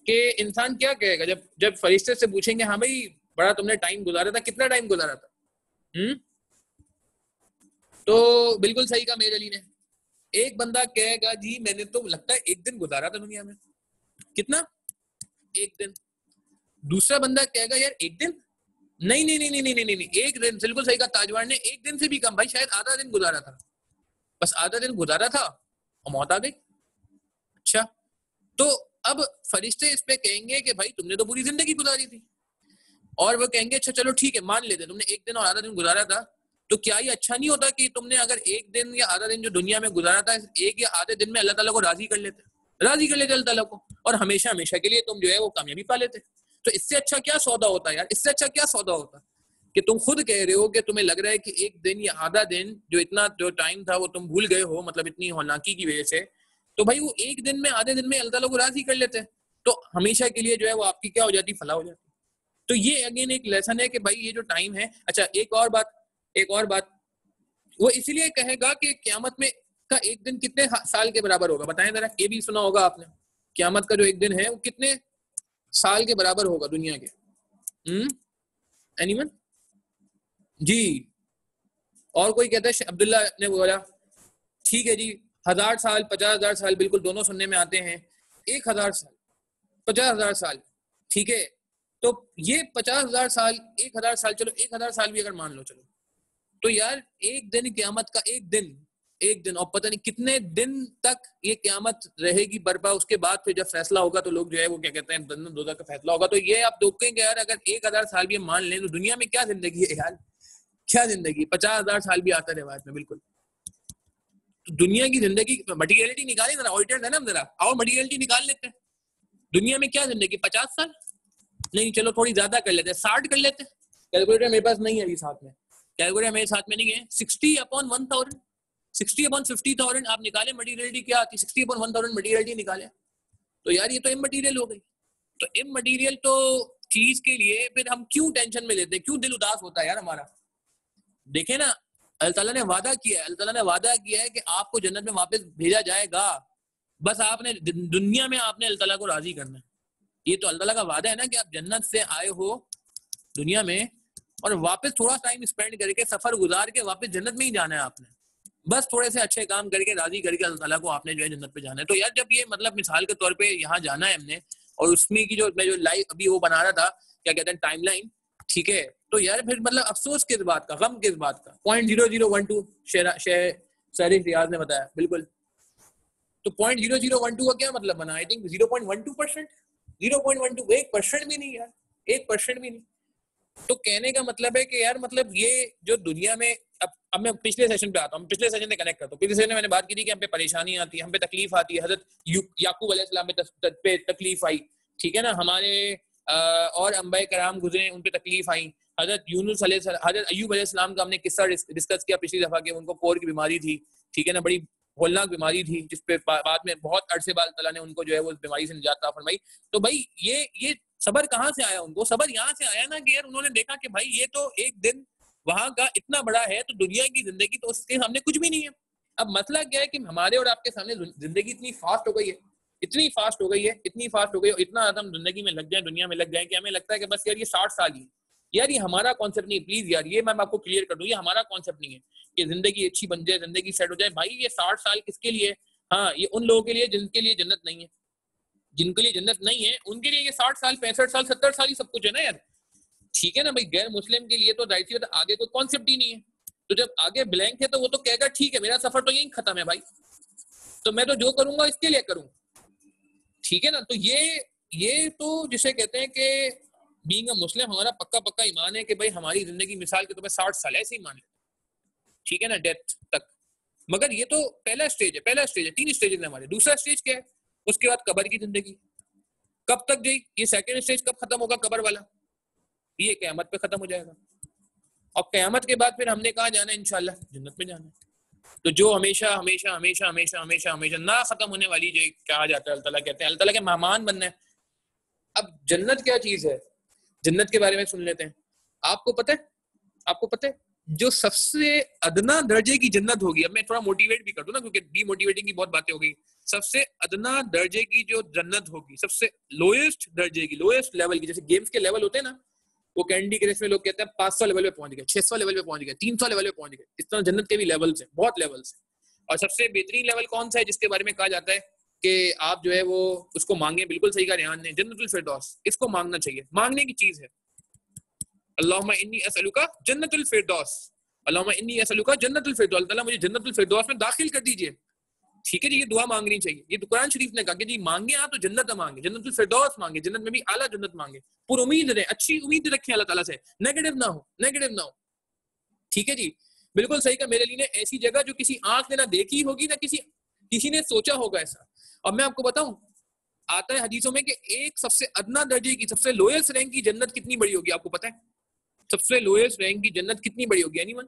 कि इंसान क्या कहेगा जब जब फरिश्ते से पूछेंगे हाँ भाई बड़ा तुमने टाइम गुजारा था, कितना टाइम गुजारा था? तो बिल्कुल सही कहा मेर अली ने। एक बंदा कहेगा जी मैंने तो लगता है एक दिन गुजारा था दुनिया में। कितना? एक दिन। दूसरा बंदा कहेगा यार एक दिन नहीं नहीं नहीं नहीं नहीं नहीं, नहीं। एक दिन, बिल्कुल सही कहा ताजवार ने, एक दिन से भी कम भाई, शायद आधा दिन गुजारा था, बस आधा दिन गुजारा था और मौत आ गई। अच्छा तो अब फरिश्ते इस पे कहेंगे कि भाई तुमने तो पूरी जिंदगी गुजारी थी, और वो कहेंगे अच्छा चलो ठीक है मान लेते तुमने एक दिन और आधा दिन गुजारा था, तो क्या ये अच्छा नहीं होता कि तुमने अगर एक दिन या आधा दिन जो दुनिया में गुजारा था, एक या आधे दिन में अल्लाह ताला को राजी कर लेते अल्लाह ताला को, और हमेशा हमेशा के लिए तुम जो है वो कामयाबी पा लेते। तो इससे अच्छा क्या सौदा होता यार, इससे अच्छा क्या सौदा होता कि तुम खुद कह रहे हो कि तुम्हें लग रहा है कि एक दिन या आधा दिन जो इतना जो टाइम था वो तुम भूल गए हो, मतलब इतनी हौलनाकी की वजह से, तो भाई वो एक दिन में आधे दिन में अल्लाह ताला को राजी कर लेते, तो हमेशा के लिए जो है वो आपकी क्या हो जाती, फलाह हो जाती। तो ये अगेन एक लेसन है कि भाई ये जो टाइम है। अच्छा एक और बात वो इसीलिए कहेगा कि क़यामत में का एक दिन कितने साल के बराबर होगा, बताएं जरा। ये भी सुना होगा आपने, क़यामत का जो एक दिन है वो कितने साल के बराबर होगा दुनिया के। एनीवन जी? और कोई कहता है, अब्दुल्ला ने बोला ठीक है जी 1000 साल 50,000 साल, बिल्कुल दोनों सुनने में आते हैं। 1000 साल 50,000 साल, ठीक है, तो ये 50,000 साल 1000 साल, चलो 1000 साल भी अगर मान लो चलो, तो यार एक दिन क़यामत का, एक दिन और पता नहीं कितने दिन तक ये क़यामत रहेगी बर्पा। उसके बाद फिर जब फैसला होगा तो लोग जो है वो क्या कहते हैं जन्नत दोज़ख का फैसला होगा। तो ये आप देखेंगे यार अगर 1000 साल भी मान लें तो दुनिया में क्या जिंदगी है यार, क्या जिंदगी। 50,000 साल भी आता है रिवायत में, बिल्कुल। तो दुनिया की जिंदगी मटीरियलिटी निकालें जरा, ऑडिटर्स है ना, जरा और मटीरियलिटी निकाल लेते हैं। दुनिया में क्या जिंदगी, 50 साल नहीं, चलो थोड़ी ज्यादा कर लेते हैं, 60 कर लेते हैं। कैलकुलेटर मेरे पास नहीं है अभी साथ में, कैलकुलेटर मेरे साथ में नहीं है। 60/1000, 60/50,000 आप निकाले मटीरियलिटी क्या आती, 60/1000 मटीरियलिटी निकाले, तो यार ये तो इमटीरियल हो गई। तो इमटीरियल तो चीज के लिए फिर हम क्यों टेंशन में लेते हैं, क्यों दिल उदास होता है यार हमारा। देखे ना अल्लाह ताला ने वादा किया है, अल्लाह ताला ने वादा किया है कि आपको जन्नत में वापस भेजा जाएगा, बस आपने दुनिया में आपने अल्लाह ताला को राजी करना है। ये तो अल्लाह ताला का वादा है ना कि आप जन्नत से आए हो दुनिया में और वापस थोड़ा टाइम स्पेंड करके सफर गुजार के वापस जन्नत में ही जाना है आपने, बस थोड़े से अच्छे काम करके राजी करके अल्लाह ताला को आपने जो है जन्नत पे जाना है। तो यार जब ये मतलब मिसाल के तौर पे यहाँ जाना है हमने, और उसमें की जो मैं जो लाइव अभी वो बना रहा था क्या कहते हैं टाइमलाइन, ठीक है, तो यार फिर मतलब अफसोस किस बात का, गम किस बात का। 0.0012 शरीफ रियाज ने बताया, बिल्कुल। तो 0.0012 का क्या मतलब बना, आई थिंक 0.12%, 0.12, 1% भी नहीं यार, 1% भी नहीं। तो कहने का मतलब है कि यार मतलब ये जो दुनिया में अब मैं पिछले सेशन पे आता हूँ, पिछले सेशन से कनेक्ट करता हूँ। पिछले सेशन में मैंने बात की थी कि हम पे परेशानी आती है, हम पे तकलीफ आती है। हजरत याकूब अलैहिस्सलाम पे तकलीफ आई, ठीक है ना, हमारे और अंबिया कराम गुजरे उन पे तकलीफ आई। हजरत यूनुस हजरत अय्यूब अलैहिस्सलाम का हमने किस्सा डिस्कस किया पिछली दफा कि उनको कोर की बीमारी थी, ठीक है ना, बड़ी होलनाक बीमारी थी, जिसपे बाद में बहुत अरसे बाद अल्लाह ने उनको जो है वो बीमारी से निजात अता फरमाई। तो भाई ये सबर कहाँ से आया उनको, सबर यहाँ से आया ना कि यार उन्होंने देखा कि भाई ये तो एक दिन वहां का इतना बड़ा है, तो दुनिया की जिंदगी तो उसके सामने कुछ भी नहीं है। अब मसला क्या है कि हमारे और आपके सामने जिंदगी इतनी फास्ट हो गई है, इतनी फास्ट हो गई है, इतनी फास्ट हो गई और इतना ज्यादा हम जिंदगी में लग जाए, दुनिया में लग जाए कि हमें लगता है कि बस यार ये 60 साल ही। यार ये हमारा कॉन्सेप्ट नहीं, प्लीज यार ये मैं आपको क्लियर कर दूं, ये हमारा कॉन्सेप्ट नहीं है कि जिंदगी अच्छी बन जाए, जिंदगी सेट हो जाए। भाई ये 60 साल किसके लिए? हाँ ये उन लोगों के लिए जिनके लिए जन्नत नहीं है, जिनके लिए जन्नत नहीं है उनके लिए ये 60 साल 65 साल 70 साल ही सब कुछ है ना यार, ठीक है ना भाई। गैर मुस्लिम के लिए तो जाहिर सी बात है आगे कोई कॉन्सेप्ट ही नहीं है। तो जब आगे ब्लैंक है तो वो तो कहेगा ठीक है मेरा सफर तो यहीं खत्म है भाई, तो मैं तो जो करूंगा इसके लिए करूंगा। ठीक है ना। तो ये तो जिसे कहते हैं कि बीइंग अ मुस्लिम हमारा पक्का पक्का ईमान है कि भाई हमारी जिंदगी मिसाल के तौर पे 60 साल ऐसे ही मान लें, ठीक है ना, डेथ तक। मगर ये तो पहला स्टेज है, 3 स्टेज है हमारे। दूसरा स्टेज क्या है? उसके बाद कब्र की जिंदगी कब तक गई, ये सेकंड स्टेज कब खत्म होगा कब्र वाला, ये क़यामत पे खत्म हो जाएगा। और क़यामत के बाद फिर हमने कहाँ जाना है? इंशाल्लाह जन्नत में जाना है। तो जो हमेशा हमेशा हमेशा हमेशा हमेशा हमेशा ना खत्म होने वाली, जो कहा जाता है, अल्लाह ताला कहते हैं अल्लाह ताला के मेहमान बनना है। अब जन्नत क्या चीज है, जन्नत के बारे में सुन लेते हैं। आपको पता है जो सबसे अदना दर्जे की जन्नत होगी, अब मैं थोड़ा मोटिवेट भी कर दूं ना, क्योंकि डीमोटिवेटिंग की बहुत बातें हो गई। सबसे अदना दर्जे की जो जन्नत होगी, सबसे लोएस्ट दर्जे की, लोएस्ट लेवल की, जैसे गेम्स के लेवल होते हैं ना, वो कैंडी क्रश में लोग कहते हैं 500 लेवल पे पहुंच गए, 600 लेवल पे पहुंच गए, 300 लेवल पे पहुंच गए। इस तरह जन्नत के भी लेवल्स हैं, बहुत लेवल्स हैं। और सबसे बेहतरीन लेवल कौन सा है, जिसके बारे में कहा जाता है कि आप जो है वो उसको मांगे, बिल्कुल सही का ध्यान दें, जन्नतुल फिरदौस। इसको मांगना चाहिए, मांगने की चीज है। अल्लाहुम्मा इन्नी असअलुका जन्नतुल फिरदौस, अल्लाहुम्मा इन्नी असअलुका जन्नतुल फिरदौस, अल्लाह मुझे जन्नतुल फिरदौस में दाखिल कर दीजिए। ठीक है जी, ये दुआ मांगनी चाहिए। ये तो कुरान शरीफ ने कहा कि जी मांगे आप तो जन्नत मांगे, जन्नतुल फिरदौस मांगे, जन्नत में भी आला जन्नत मांगे, पूरी उम्मीद रहे, अच्छी उम्मीद रखें अल्लाह ताला से, नेगेटिव ना हो। ठीक है जी, बिल्कुल सही का। मेरे लिए ऐसी जगह जो किसी आंख ने ना देखी होगी ना किसी ने सोचा होगा ऐसा। अब मैं आपको बताऊं, आता है हदीसों में कि एक सबसे अदना दर्जे की, सबसे लोएस्ट रैंक की जन्नत कितनी बड़ी होगी, आपको पता है? सबसे लोएस्ट रैंक की जन्नत कितनी बड़ी होगी? एनीवन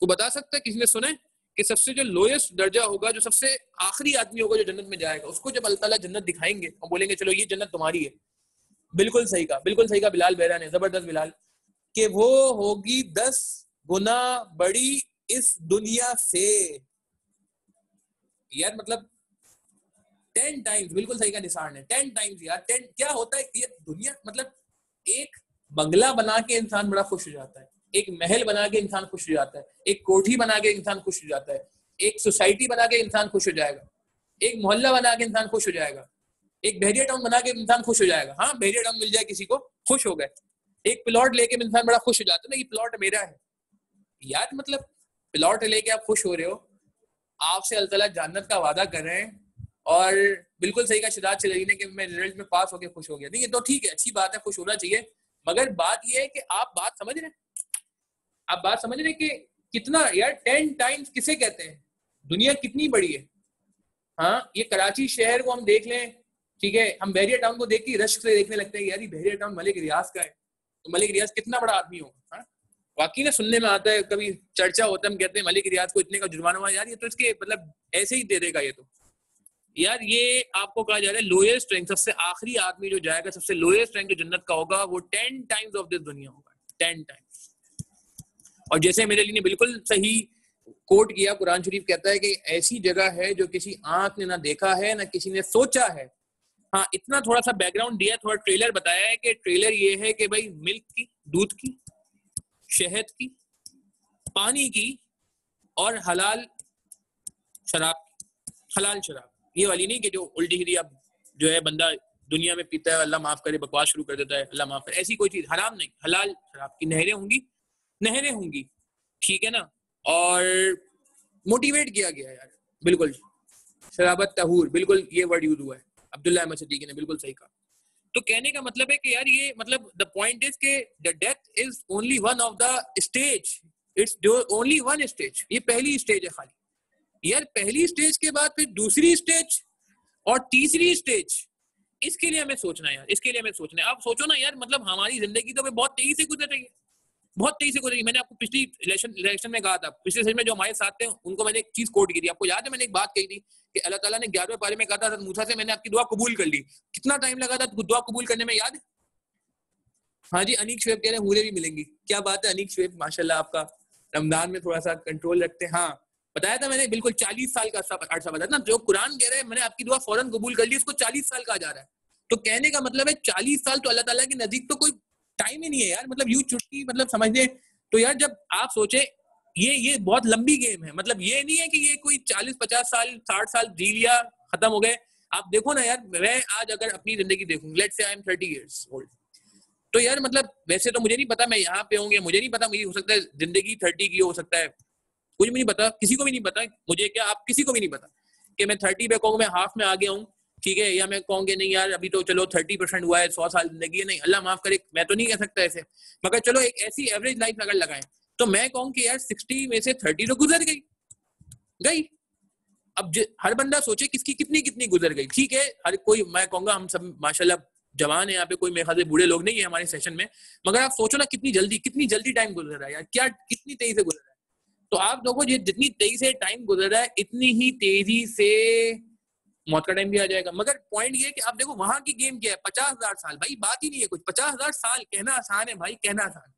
को बता सकता है? किसी ने सुना है कि सबसे जो लोएस्ट दर्जा होगा, जो सबसे आखिरी आदमी होगा जो जन्नत में जाएगा, उसको जब अल्लाह ताला जन्नत दिखाएंगे और बोलेंगे चलो ये जन्नत तुम्हारी है, बिल्कुल सही का बिलाल बहरा ने, जबरदस्त बिलाल, कि वो होगी 10 गुना बड़ी इस दुनिया से। यार मतलब 10 टाइम्स, बिल्कुल सही का निशान है, 10 टाइम्स यार। 10 क्या होता है ये दुनिया, मतलब एक बंगला बना के इंसान बड़ा खुश हो जाता है, एक महल बना के इंसान खुश हो जाता है, एक कोठी बना के इंसान खुश हो जाता है, एक सोसाइटी बना के इंसान खुश हो जाएगा, एक मोहल्ला बना के इंसान खुश हो जाएगा, एक बहरिया टाउन बना के इंसान खुश हो जाएगा। हाँ, बहरिया टाउन मिल जाए किसी को, खुश हो गए। एक प्लॉट लेके इंसान बड़ा खुश हो जाता है ना, ये प्लॉट मेरा है यार। मतलब प्लॉट लेके आप खुश हो रहे हो, आपसे अल्लाह ताला जन्नत का वादा कर रहे हैं, और बिल्कुल सही का शिदात से रही ने कि मैं रिजल्ट में पास होके खुश हो गया। नहीं, ये तो ठीक है, अच्छी बात है, खुश होना चाहिए। मगर बात ये है कि आप बात समझ रहे हैं कि कितना यार 10 टाइम्स किसे कहते हैं, दुनिया कितनी बड़ी है। हाँ, ये कराची शहर को हम देख लें, ठीक है, हम बहरिया टाउन को देख के रश्क से देखने लगते हैं यार ये बहरिया टाउन मलिक रियाज का है, तो मलिक रियाज कितना बड़ा आदमी होगा। हाँ, वाकई ना सुनने में आता है, कभी चर्चा होता है, हम कहते हैं मलिक रियाज को इतने का जुर्माना हुआ, यार ये तो इसके मतलब ऐसे ही दे देगा ये तो। यार ये आपको कहा जा रहा है लोएस्ट रैंक, सबसे आखिरी आदमी जो जाएगा, सबसे लोएस्ट रैंक जो जन्नत का होगा, वो 10 टाइम्स ऑफ दिस दुनिया होगा, 10 टाइम्स। और जैसे मेरे लिए बिल्कुल सही कोट किया, कुरान शरीफ कहता है कि ऐसी जगह है जो किसी आंख ने ना देखा है ना किसी ने सोचा है। हाँ, इतना थोड़ा सा बैकग्राउंड दिया, थोड़ा ट्रेलर बताया है कि ट्रेलर ये है कि भाई मिल्क की, दूध की, शहद की, पानी की, और हलाल शराब, हलाल शराब, ये वाली नहीं कि जो उल्टी सीधी अब जो है बंदा दुनिया में पीता है, अल्लाह माफ करे, बकवास शुरू कर देता है, अल्लाह माफ करे, ऐसी कोई चीज हराम नहीं, हलाल शराब की नहरें होंगी, ठीक है ना। और मोटिवेट किया गया यार, बिल्कुल शराबत तहूर, बिल्कुल ये वर्ड यूज हुआ है, अब्दुल्लाह अहमद सिद्दीकी ने बिल्कुल सही कहा। तो कहने का मतलब है कि यार ये मतलब द पॉइंट इज के the death is only one of the stage, it's only one stage, ये पहली स्टेज है खाली। यार पहली स्टेज के बाद फिर दूसरी स्टेज और तीसरी स्टेज, इसके लिए हमें सोचना है यार, इसके लिए हमें सोचना है। आप सोचो ना यार, मतलब हमारी जिंदगी तो बहुत तेजी से गुजर रही है, बहुत तेजी से गुजरी। मैंने आपको पिछली इलेक्शन में कहा था, पिछले सेशन में जो हमारे साथ थे उनको मैंने एक चीज कोट की थी, आपको याद है? मैंने एक बात कही थी कि अल्लाह ताला ने 11वें पारे में कहा था मूसा से, मैंने आपकी दुआ कबूल कर ली। कितना टाइम लगा था दुआ कबूल करने में, याद है? हाँ जी, अनीक शुएब कह रहे हैं हूरें भी मिलेंगी। क्या बात है अनीक शुएब, माशाल्लाह आपका रमजान में थोड़ा सा कंट्रोल रखते हैं। हाँ, बताया था मैंने, बिल्कुल 40 साल का अर्सा बताया ना, जो कुरान कह रहे हैं मैंने आपकी दुआ फौरन कबूल कर ली, उसको 40 साल कहा जा रहा है। तो कहने का मतलब है 40 साल तो अल्लाह ताला के नजदीक तो कोई टाइम ही नहीं है यार, मतलब यूं चुटकी, मतलब समझने। तो यार जब आप सोचे ये बहुत लंबी गेम है, मतलब ये नहीं है कि ये कोई 40-50 साल 60 साल जी लिया खत्म हो गए। आप देखो ना यार, मैं आज अगर अपनी जिंदगी देखूं, let's say I am 30 years old, तो यार मतलब वैसे तो मुझे नहीं पता मैं यहाँ पे होंगे, मुझे नहीं पता, मुझे हो सकता है जिंदगी 30 की हो सकता है कुछ भी नहीं पता, किसी को भी नहीं पता, मुझे क्या आप किसी को भी नहीं पता कि मैं 30 पे कहूँ मैं हाफ में आ गया हूँ, ठीक है, या मैं कहूँगी नहीं यार अभी तो चलो 30% हुआ है, 100 साल जिंदगी है, नहीं अल्लाह माफ करे, मैं तो नहीं कह सकता ऐसे, मगर चलो एक ऐसी एवरेज लाइफ अगर लगाएं तो मैं कहूँ कि यार 60 में से 30 तो गुजर गई। अब हर बंदा सोचे किसकी कितनी कितनी गुजर गई, ठीक है, हर कोई, मैं कहूँगा हम सब माशाल्लाह जवान है यहाँ पे, कोई मेरे ख्याल से बूढ़े लोग नहीं है हमारे सेशन में, मगर आप सोचो ना कितनी जल्दी टाइम गुजर रहा है यार, क्या कितनी तेजी से गुजर रहा है। तो आप देखो ये जितनी तेजी से टाइम गुजर रहा है इतनी ही तेजी से मौत का टाइम भी आ जाएगा। मगर पॉइंट ये है कि आप देखो वहां की गेम क्या है, 50,000 साल, भाई बात ही नहीं है कुछ, 50,000 साल कहना आसान है भाई, कहना आसान,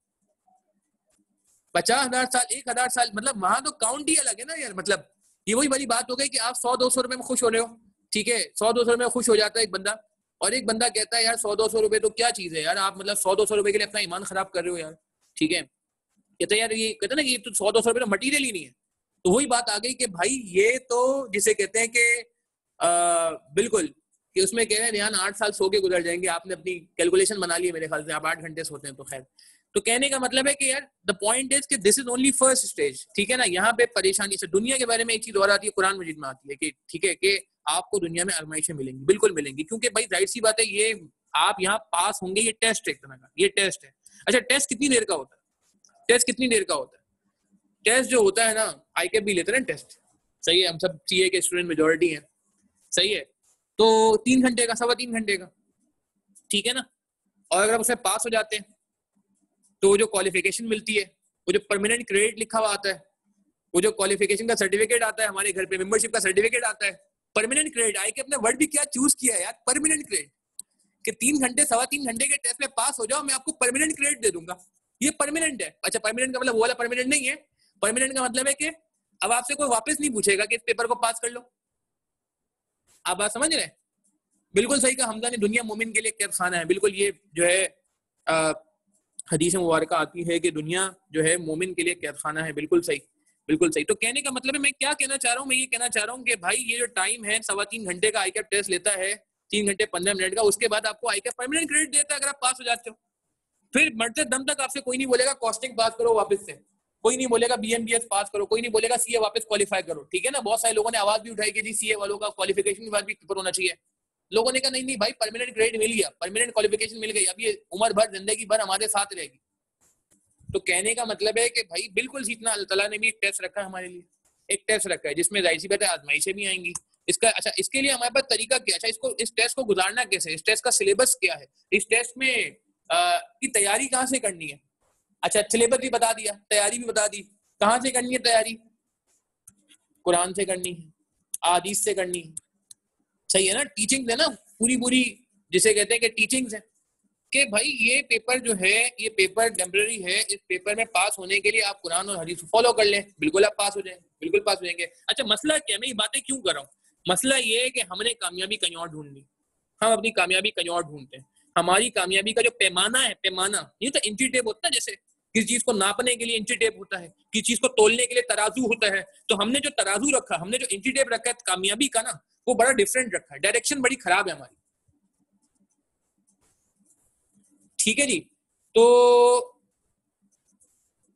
50,000 साल, 1,000 साल, मतलब वहां तो काउंट ही अलग है ना यार। मतलब ये वही वाली बात हो गई कि आप 100-200 रुपए में खुश हो रहे हो, ठीक है, 100-200 रुपए में खुश हो जाता है एक बंदा, और एक बंदा कहता है यार 100-200 रुपए तो क्या चीज है यार, आप मतलब 100-200 रुपए के लिए अपना ईमान खराब कर रहे हो यार, ठीक है, कहते यार ये कहते ना कि तो 100-200 रुपए तो मटीरियल ही नहीं है। तो वही बात आ गई कि भाई ये तो जिसे कहते हैं कि बिल्कुल कि उसमें कह रहे हैं ध्यान 8 साल सो के गुजर जाएंगे, आपने अपनी कैलकुलेशन बना ली है मेरे ख्याल से, आप 8 घंटे सोते हैं तो खैर। तो कहने का मतलब है कि यार द पॉइंट इज कि this is only first stage, ठीक है ना। यहाँ पे परेशानी से दुनिया के बारे में एक चीज और आती है, कुरान मजीद में आती है कि ठीक है कि आपको दुनिया में आजमाइशें मिलेंगी, बिल्कुल मिलेंगी, क्योंकि भाई जाहिर सी बात है ये आप यहाँ पास होंगे, ये टेस्ट एक तरह का, ये टेस्ट है। अच्छा टेस्ट कितनी देर का होता है, टेस्ट कितनी देर का होता है, टेस्ट जो होता है ना, आईकेप भी लेते हैं ना टेस्ट, सही है, हम सब सीए के स्टूडेंट मेजोरिटी हैं, सही है, तो 3 घंटे का, 3.25 घंटे का, ठीक है ना। और अगर उसमें पास हो जाते हैं तो जो क्वालिफिकेशन मिलती है, वो जो परमानेंट क्रेडिट लिखा हुआ आता है, वो जो क्वालिफिकेशन का सर्टिफिकेट आता है हमारे घर पे, मेंबरशिप का सर्टिफिकेट आता है, परमानेंट क्रेडिट, आई के अपने वर्ड भी क्या चूज किया है यार, परमानेंट क्रेडिट, कि 3 घंटे 3.25 घंटे के टेस्ट में पास हो जाओ, मैं आपको परमानेंट क्रेडिट दे दूंगा, ये परमानेंट है। अच्छा परमानेंट का मतलब वो वाला परमानेंट नहीं है, परमानेंट का मतलब है कि अब आपसे कोई वापस नहीं पूछेगा कि इस पेपर को पास कर लो, आप बात समझ रहे हैं। बिल्कुल सही कहा हमजा ने, दुनिया मोमिन के लिए कैद खाना है, बिल्कुल ये जो है हदीस मुबारक आती है कि दुनिया जो है मोमिन के लिए कैद खाना है, बिल्कुल सही, बिल्कुल सही। तो कहने का मतलब है, मैं क्या कहना चाह रहा हूँ, मैं ये कहना चाह रहा हूँ कि भाई ये जो टाइम है 3.25 घंटे का आईकेप टेस्ट लेता है, 3 घंटे 15 मिनट का, उसके बाद आपको आईकेप परमानेंट क्रेडिट देता है अगर आप पास हो जाते हो, फिर मरते दम तक आपसे कोई नहीं बोलेगा कॉस्टिंग पास करो वापस से, कोई नहीं बोलेगा बीएमबीएस पास करो, कोई नहीं बोलेगा सीए वापस क्वालिफाई करो, ठीक है ना। बहुत सारे लोगों ने आवाज भी उठाई कि जी सीए वालों का क्वालिफिकेशन के बाद भी पेपर होना चाहिए, लोगों ने कहा नहीं नहीं भाई परमानेंट ग्रेड मिल गया, परमानेंट क्वालिफिकेशन मिल गई, अब ये उम्र भर जिंदगी भर हमारे साथ रहेगी। तो कहने का मतलब है कि भाई बिल्कुल सीखना, अल्लाह ताला ने भी एक टेस्ट रखा है हमारे लिए, एक टेस्ट रखा है जिसमें जाहिर सी बात है आजमाइशें भी आएंगी। इसका अच्छा इसके लिए हमारे पास तरीका क्या, अच्छा इसको इस टेस्ट को गुजारना कैसे, इस टेस्ट का सिलेबस क्या है, इस टेस्ट में की तैयारी कहाँ से करनी है। अच्छा सिलेबस भी बता दिया, तैयारी भी बता दी, कहाँ से करनी है तैयारी, कुरान से करनी है, अहादीस से करनी है, सही है ना, टीचिंग है ना, पूरी पूरी जिसे कहते हैं कि टीचिंग्स है कि भाई ये पेपर जो है ये पेपर टेम्पररी है, इस पेपर में पास होने के लिए आप कुरान और हदीस फॉलो कर लें, बिल्कुल आप पास हो जाएंगे, बिल्कुल पास हो जाएंगे। अच्छा मसला क्या, मैं ये बातें क्यों कर रहा हूँ, मसला ये है कि हमने कामयाबी कहीं और ढूंढनी, हम अपनी कामयाबी कहीं और ढूंढते हैं। हमारी कामयाबी का जो पैमाना है, पैमाना ये तो इंची टेप होता है, जैसे किसी चीज को नापने के लिए इंची टेप होता है, किसी चीज को तोलने के लिए तराजू होता है, तो हमने जो तराजू रखा, हमने जो इंची टेप रखा है कामयाबी का ना, वो बड़ा डिफरेंट रखा है, डायरेक्शन बड़ी खराब है हमारी, ठीक है जी। तो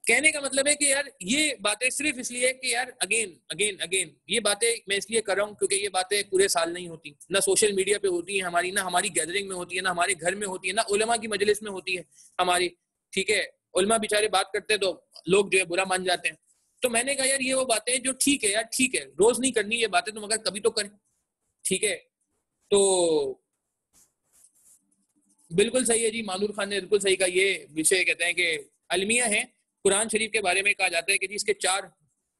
कहने का मतलब है कि यार ये बातें सिर्फ इसलिए कि यार अगेन अगेन अगेन ये बातें मैं इसलिए कर रहा हूँ क्योंकि ये बातें पूरे साल नहीं होती, ना सोशल मीडिया पे होती है हमारी, ना हमारी गैदरिंग में होती है, ना हमारे घर में होती है, ना उलमा की मजलिस में होती है हमारी, ठीक है। उलमा बेचारे बात करते हैं तो लोग जो है बुरा मान जाते हैं। तो मैंने कहा यार ये वो बातें जो ठीक है यार, ठीक है रोज नहीं करनी ये बातें, तो मगर कभी तो करें, ठीक है। तो बिल्कुल सही है जी, मानूर खान ने बिल्कुल सही कहा, ये विषय कहते हैं कि अलमिया है। कुरान शरीफ के बारे में कहा जाता है कि जी इसके 4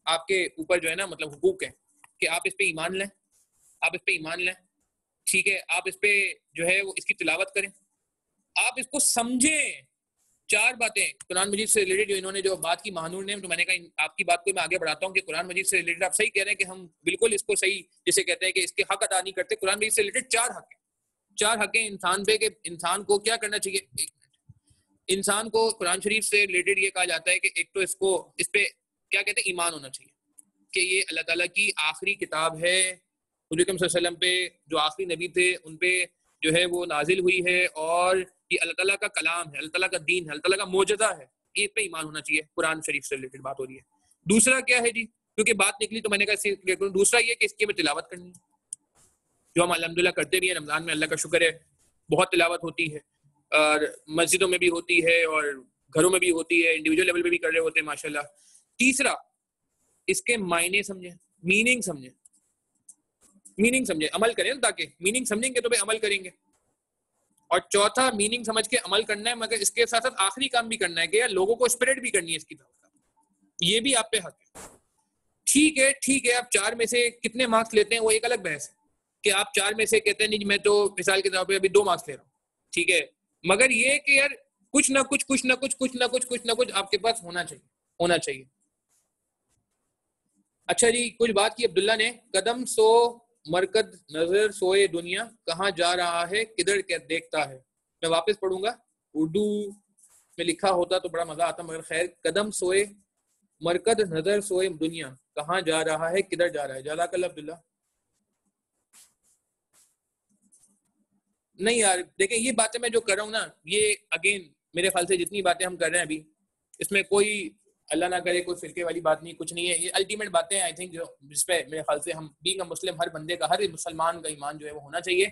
आपके ऊपर जो है ना मतलब हुकूक है कि आप इस पे ईमान लें, आप इस पे ईमान लें, ठीक है, आप इस पे जो है वो इसकी तिलावत करें, आप इसको समझें। 4 बातें कुरान मजीद से रिलेटेड जो इन्होंने जो बात की महानूर ने, तो मैंने कहा आपकी बात को मैं आगे बढ़ाता हूँ कि कुरान मजीद से रिलेटेड आप सही कह रहे हैं कि हम बिल्कुल इसको सही जिसे कहते हैं कि इसके हक अदा नहीं करते। कुरान मजीद से रिलेटेड 4 हक है, 4 हक है इंसान पे कि इंसान को क्या करना चाहिए। इंसान को कुरान शरीफ से रिलेटेड ये कहा जाता है कि एक तो इसको इस पे क्या कहते हैं ईमान होना चाहिए कि ये अल्लाह ताला की आखिरी किताब है, हुज़ूर सल्लल्लाहु अलैहि वसल्लम पे जो आखिरी नबी थे उन पे जो है वो नाजिल हुई है, और ये अल्लाह ताला का कलाम है, अल्लाह ताला का दीन है, अल्लाह ताला का मोजज़ा है, ये पे ईमान होना चाहिए। कुरान शरीफ से रिलेटेड बात हो रही है। दूसरा क्या है जी, क्योंकि बात निकली तो मैंने कहा। दूसरा ये कि इसकी हमें तिलावत करनी है, जो हम अल्हम्दुलिल्लाह करते भी हैं रमजान में, अल्लाह का शुक्र है बहुत तिलावत होती है, और मस्जिदों में भी होती है और घरों में भी होती है, इंडिविजुअल लेवल पे भी कर रहे होते हैं माशाल्लाह। तीसरा, इसके मायने समझे, मीनिंग समझे, मीनिंग समझे, अमल करें ना, ताकि मीनिंग समझेंगे तो भाई अमल करेंगे। और चौथा, मीनिंग समझ के अमल करना है, मगर इसके साथ साथ आखिरी काम भी करना है कि यार लोगों को स्प्रेड भी करनी है इसकी तरफ, ये भी आप पे हक है। ठीक है, ठीक है, आप 4 में से कितने मार्क्स लेते हैं वो एक अलग बहस है, कि आप 4 में से कहते हैं नहीं मैं तो मिसाल के तौर पे अभी 2 मार्क्स ले रहा हूँ, ठीक है, मगर ये कि यार कुछ ना कुछ आपके पास होना चाहिए। अच्छा जी, कुछ बात की अब्दुल्ला ने, कदम सो मरकद नजर सोए दुनिया, कहाँ जा रहा है किधर क्या देखता है। मैं वापस पढ़ूंगा, उर्दू में लिखा होता तो बड़ा मजा आता, मगर खैर, कदम सोए मरकद नजर सोए दुनिया, कहाँ जा रहा है किधर जा रहा है। जज़ाकल्लाह अब्दुल्ला। नहीं यार देखें, ये बातें मैं जो कर रहा हूँ ना, ये अगेन मेरे ख्याल से जितनी बातें हम कर रहे हैं अभी, इसमें कोई अल्लाह ना करे कोई फिरके वाली बात नहीं, कुछ नहीं है, ये अल्टीमेट बातें हैं आई थिंक, जो जिस पे मेरे ख्याल से हम बीइंग अ मुस्लिम, हर बंदे का, हर मुसलमान का ईमान जो है वो होना चाहिए।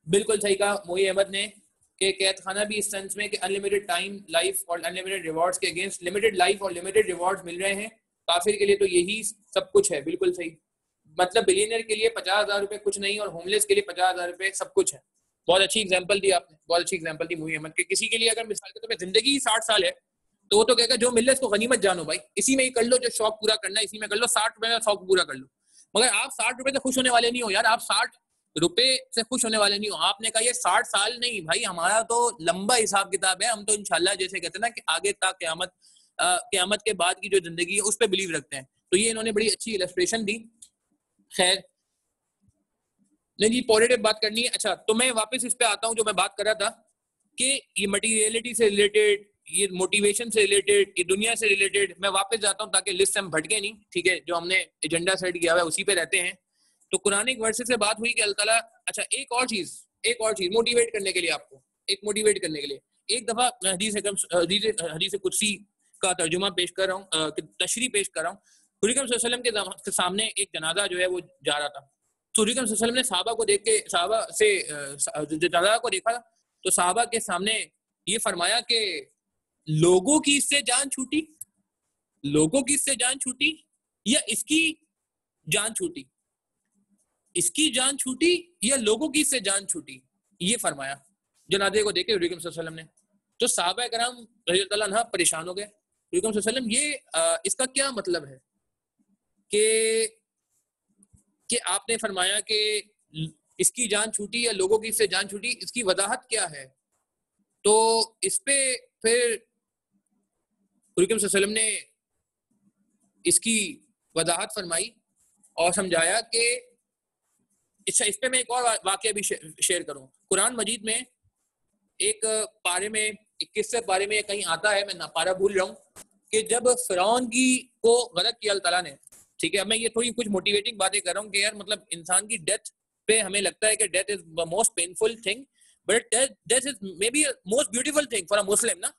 बिल्कुल सही कहा मोई अहमद ने कि कैद खाना भी इस सेंस में कि अनलिमिटेड टाइम लाइफ और अनलिमिटेड रिवॉर्ड्स के अगेंस्ट लिमिटेड लाइफ और लिमिटेड रिवॉर्ड्स मिल रहे हैं, काफिर के लिए तो यही सब कुछ है। बिल्कुल सही, मतलब बिलियनर के लिए 50,000 रुपए कुछ नहीं और होमलेस के लिए 50,000 रुपए सब कुछ है। बहुत अच्छी एग्जांपल दी आपने, बहुत अच्छी एग्जांपल दी मोई अहमद के। किसी के लिए अगर मिसाल के तौर पे जिंदगी ही 60 साल है तो वो तो कहेगा जो मिल रहा है इसको गनीमत जानो भाई, इसी में ही कर लो, जो शौक पूरा करना है इसी में कर लो, 60 रुपए में शौक पूरा कर लो। मगर आप 60 रुपए से खुश होने वाले नहीं हो यार, आप 60 रुपए से खुश होने वाले नहीं हो। आपने कहा ये 60 साल नहीं भाई, हमारा तो लंबा हिसाब किताब है, हम तो इंशाल्लाह जैसे कहते हैं ना कि आगे तक क़यामत के बाद की जो जिंदगी है उस पर बिलीव रखते हैं। तो ये इन्होंने बड़ी अच्छी इलस्ट्रेशन दी। खैर नहीं जी, पॉजिटिव बात करनी है। अच्छा, तो मैं वापस इस पे आता हूँ जो मैं बात कर रहा था कि ये मटीरियलिटी से रिलेटेड, ये मोटिवेशन से रिलेटेड, ये दुनिया से रिलेटेड, मैं वापस जाता हूँ ताकि लिस्ट से हम भटके नहीं, ठीक है, जो हमने एजेंडा सेट किया हुआ है उसी पे रहते हैं। तो कुरानिक वर्सेस से बात हुई कि अल्लाह ताला, अच्छा एक और चीज मोटिवेट करने के लिए, आपको एक मोटिवेट करने के लिए, एक दफा हदीस कुदसी का तर्जुमा पेश कर रहा हूँ, तशरीह पेश कर रहा हूँ। हुज़ूर सल्लल्लाहु अलैहि वसल्लम के सामने एक जनाजा जो है वो जा रहा था, तो हुज़ूर सल्लल्लाहु अलैहि वसल्लम ने सहाबा को देख के, सहाबा से जनाजा को देखा तो सहाबा के सामने ये फरमाया कि लोगों की इससे जान छूटी, लोगों की इससे जान छूटी या इसकी जान छूटी, इसकी जान छूटी या लोगों की इससे जान छूटी, ये फरमाया जनाजे को देखे हुज़ूर सल्लल्लाहु अलैहि वसल्लम ने। तो सहाबा कराम रज़ियल्लाहु अन्हुम परेशान हो गए, हुज़ूर सल्लल्लाहु अलैहि वसल्लम ये इसका क्या मतलब है कि आपने फरमाया कि इसकी जान छूटी या लोगों की इससे जान छूटी, इसकी वजाहत क्या है। तो इस पे फिर हुज़ूर सल्लल्लाहु अलैहि वसल्लम ने इसकी वजाहत फरमाई और समझाया कि अच्छा, इस पे मैं एक और वाकया भी शेयर करूं। कुरान मजीद में एक पारे में 21 पारे में कहीं आता है, मैं पारा भूल रहा हूँ, कि जब फिरौन को गरक किया अल्लाह ताला ने, ठीक है, अब मैं ये थोड़ी कुछ मोटिवेटिंग बातें कर रहा हूँ कि यार मतलब इंसान की डेथ पे हमें लगता है कि death is the most painful thing, but death is maybe most beautiful thing for a Muslim ना,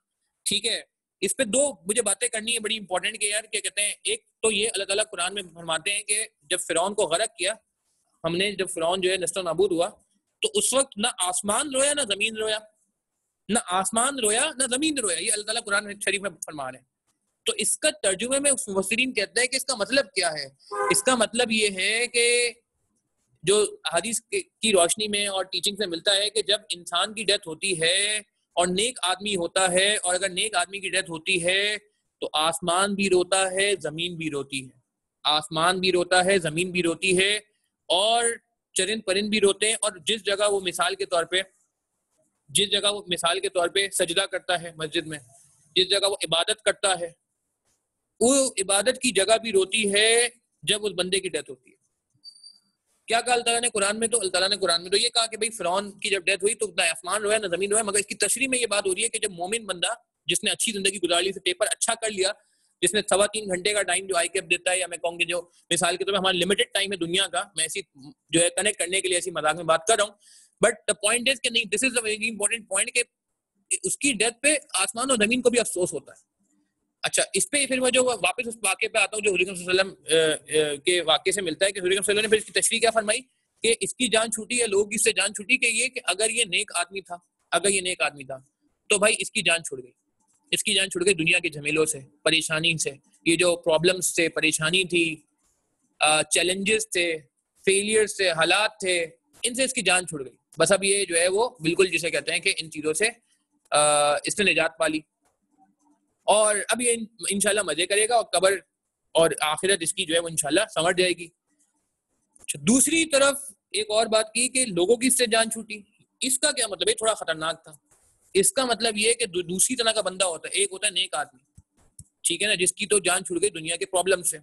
ठीक है। इस पे दो मुझे बातें करनी है बड़ी इंपॉर्टेंट कि यार क्या कहते हैं। एक तो ये अल्लाह ताला कुरान में फरमाते हैं कि जब फिरौन को गरक किया हमने, जब फिरौन जो है नस्तो नाबूद हुआ, तो उस वक्त ना आसमान रोया ना जमीन रोया, ना आसमान रोया ना जमीन रोया, ये अल्लाह ताला कुरान शरीफ में फरमा रहे हैं। तो इसका तर्जुमे में मुफस्सिरीन कहते हैं कि इसका मतलब क्या है। इसका मतलब ये है कि जो हदीस की रोशनी में और टीचिंग से मिलता है कि जब इंसान की डेथ होती है और नेक आदमी होता है, और अगर नेक आदमी की डेथ होती है तो आसमान भी रोता है, जमीन भी रोती है, आसमान भी रोता है, जमीन भी रोती है, और चरिंद परिंद भी रोते हैं। और जिस जगह वो मिसाल के तौर पे सजदा करता है मस्जिद में, जिस जगह वो इबादत करता है, वो इबादत की जगह भी रोती है जब उस बंदे की डेथ होती है। क्या कहा अल्लाह ताला ने कुरान में? तो अल्लाह ताला ने कुरान में तो ये कहा कि भाई फिरौन की जब डेथ हुई तो ना आसमान रोया ना जमीन रोया, मगर इसकी तशरीह में ये बात हो रही है कि जब मोमिन बंदा जिसने अच्छी जिंदगी गुजार ली, से पेपर अच्छा कर लिया, जिसने 3.25 घंटे का टाइम जो आईकेप देता है, या मैं कहूँगी जो मिसाल के तौर पर हमारा लिमिटेड टाइम है दुनिया का, मैं ऐसी जो है कनेक्ट करने के लिए ऐसी मजाक में बात कर रहा हूँ, बट द पॉइंट इज कि नहीं, this is a very important point कि उसकी डेथ पे आसमान और जमीन को भी अफसोस होता है। अच्छा, इस पे फिर मैं जो वापस उस वाक़े पे आता हूँ जो हुज़ूर सल्लल्लाहु अलैहि वसल्लम के वाक़े से मिलता है कि हुज़ूर सल्लल्लाहु अलैहि वसल्लम ने फिर इसकी तशरीह क्या फरमाई कि इसकी जान छूटी है, लोगों की इससे जान छूटी कि ये कि अगर ये नेक आदमी था तो भाई इसकी जान छूट गई, इसकी जान छूट गई दुनिया के झमेलों से, परेशानी से, ये जो प्रॉब्लम्स थे, परेशानी थी, चैलेंजेस थे, फेलियर्स थे, हालात थे, इनसे इसकी जान छूट गई। बस अब ये जो है वो बिल्कुल जिसे कहते हैं कि इन चीज़ों से इसने निजात पा ली और अब ये इंशाल्लाह मजे करेगा और कब्र और आखिरत इसकी जो है वो इंशाल्लाह संवर जाएगी। दूसरी तरफ एक और बात की कि लोगों की इससे जान छूटी, इसका क्या मतलब है? थोड़ा खतरनाक था। इसका मतलब ये है कि दूसरी तरह का बंदा होता है, एक होता है नेक आदमी, ठीक है ना, जिसकी तो जान छूट गई दुनिया के प्रॉब्लम से,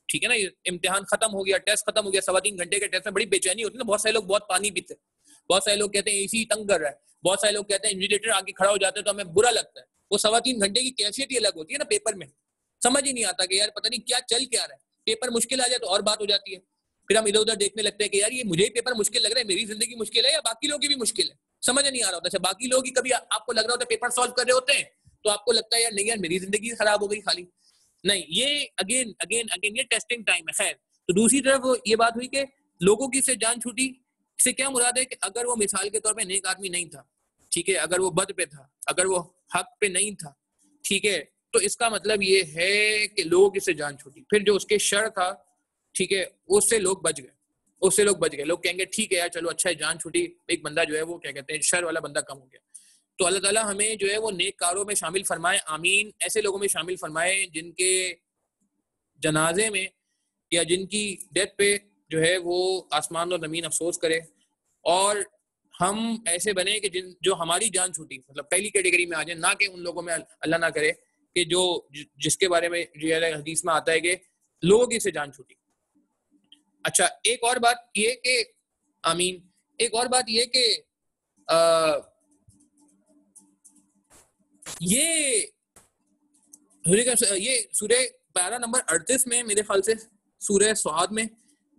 ठीक है ना, इम्तिहान खत्म हो गया, टेस्ट खत्म हो गया, 3.25 घंटे के टेस्ट में बड़ी बेचैनी होती है ना, बहुत सारे लोग बहुत पानी पीते हैं, बहुत सारे लोग कहते हैं एसी तंग कर रहा है, बहुत सारे लोग कहते हैं इन्विजिलेटर आगे खड़ा हो जाता है तो हमें बुरा लगता है। वो 3.25 घंटे की कैफियत ही अलग होती है ना, पेपर में समझ ही नहीं आता कि यार पता नहीं क्या चल क्या रहा है, पेपर मुश्किल आ जाए तो और बात हो जाती है, फिर हम इधर उधर देखने लगते हैं कि यार ये मुझे ही पेपर मुश्किल लग रहा है, मेरी जिंदगी मुश्किल है या बाकी लोगों की भी मुश्किल है, समझ नहीं आ रहा होता। बाकी लोग ही कभी आपको लग रहा होता है पेपर सॉल्व कर रहे होते हैं तो आपको लगता है यार नहीं यार मेरी जिंदगी खराब हो गई खाली, नहीं, ये अगेन अगेन अगेन ये टेस्टिंग टाइम है। खैर, तो दूसरी तरफ ये बात हुई कि लोगों की से जान छूटी, इससे क्या मुराद है कि अगर वो मिसाल के तौर पे नेक आदमी नहीं था, ठीक है, अगर वो बद पे था, अगर वो हक पे नहीं था, ठीक है, तो इसका मतलब ये है कि लोगों की से जान छूटी। फिर जो उसके शर था, ठीक है, उससे लोग बच गए, उससे लोग बच गए। लोग कहेंगे ठीक है यार चलो अच्छा है जान छूटी, एक बंदा जो है वो क्या कहते हैं शर वाला बंदा कम हो गया। तो अल्लाह ताला हमें जो है वो नेक कारों में शामिल फरमाए, आमीन। ऐसे लोगों में शामिल फरमाए जिनके जनाजे में या जिनकी डेथ पे जो है वो आसमान और ज़मीन अफसोस करे, और हम ऐसे बने कि जो हमारी जान छूटी मतलब पहली कैटेगरी में आ जाए, ना कि उन लोगों में अल्लाह ना करे कि जो जिसके बारे में हदीस में आता है कि लोगों की से जान छूटी। अच्छा, एक और बात ये कि आमीन, एक और बात ये कि ये सूरह पारा नंबर 38 में मेरे ख्याल से सूरह स्वाद में,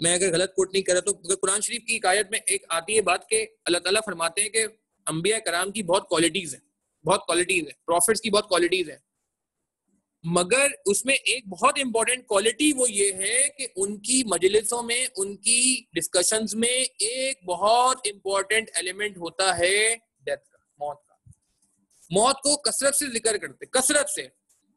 मैं अगर गलत कोट नहीं कर रहा तो कुरान शरीफ की एक आयत में एक आती है बात के अल्लाह ताला फरमाते हैं कि अंबिया कराम की बहुत क्वालिटीज है, बहुत क्वालिटीज है, प्रॉफिट्स की बहुत क्वालिटीज है, मगर उसमें एक बहुत इंपॉर्टेंट क्वालिटी वो ये है कि उनकी मजलिसों में, उनकी डिस्कशंस में एक बहुत इंपॉर्टेंट एलिमेंट होता है डेथ का, मौत का। मौत को कसरत से जिक्र करते, कसरत से।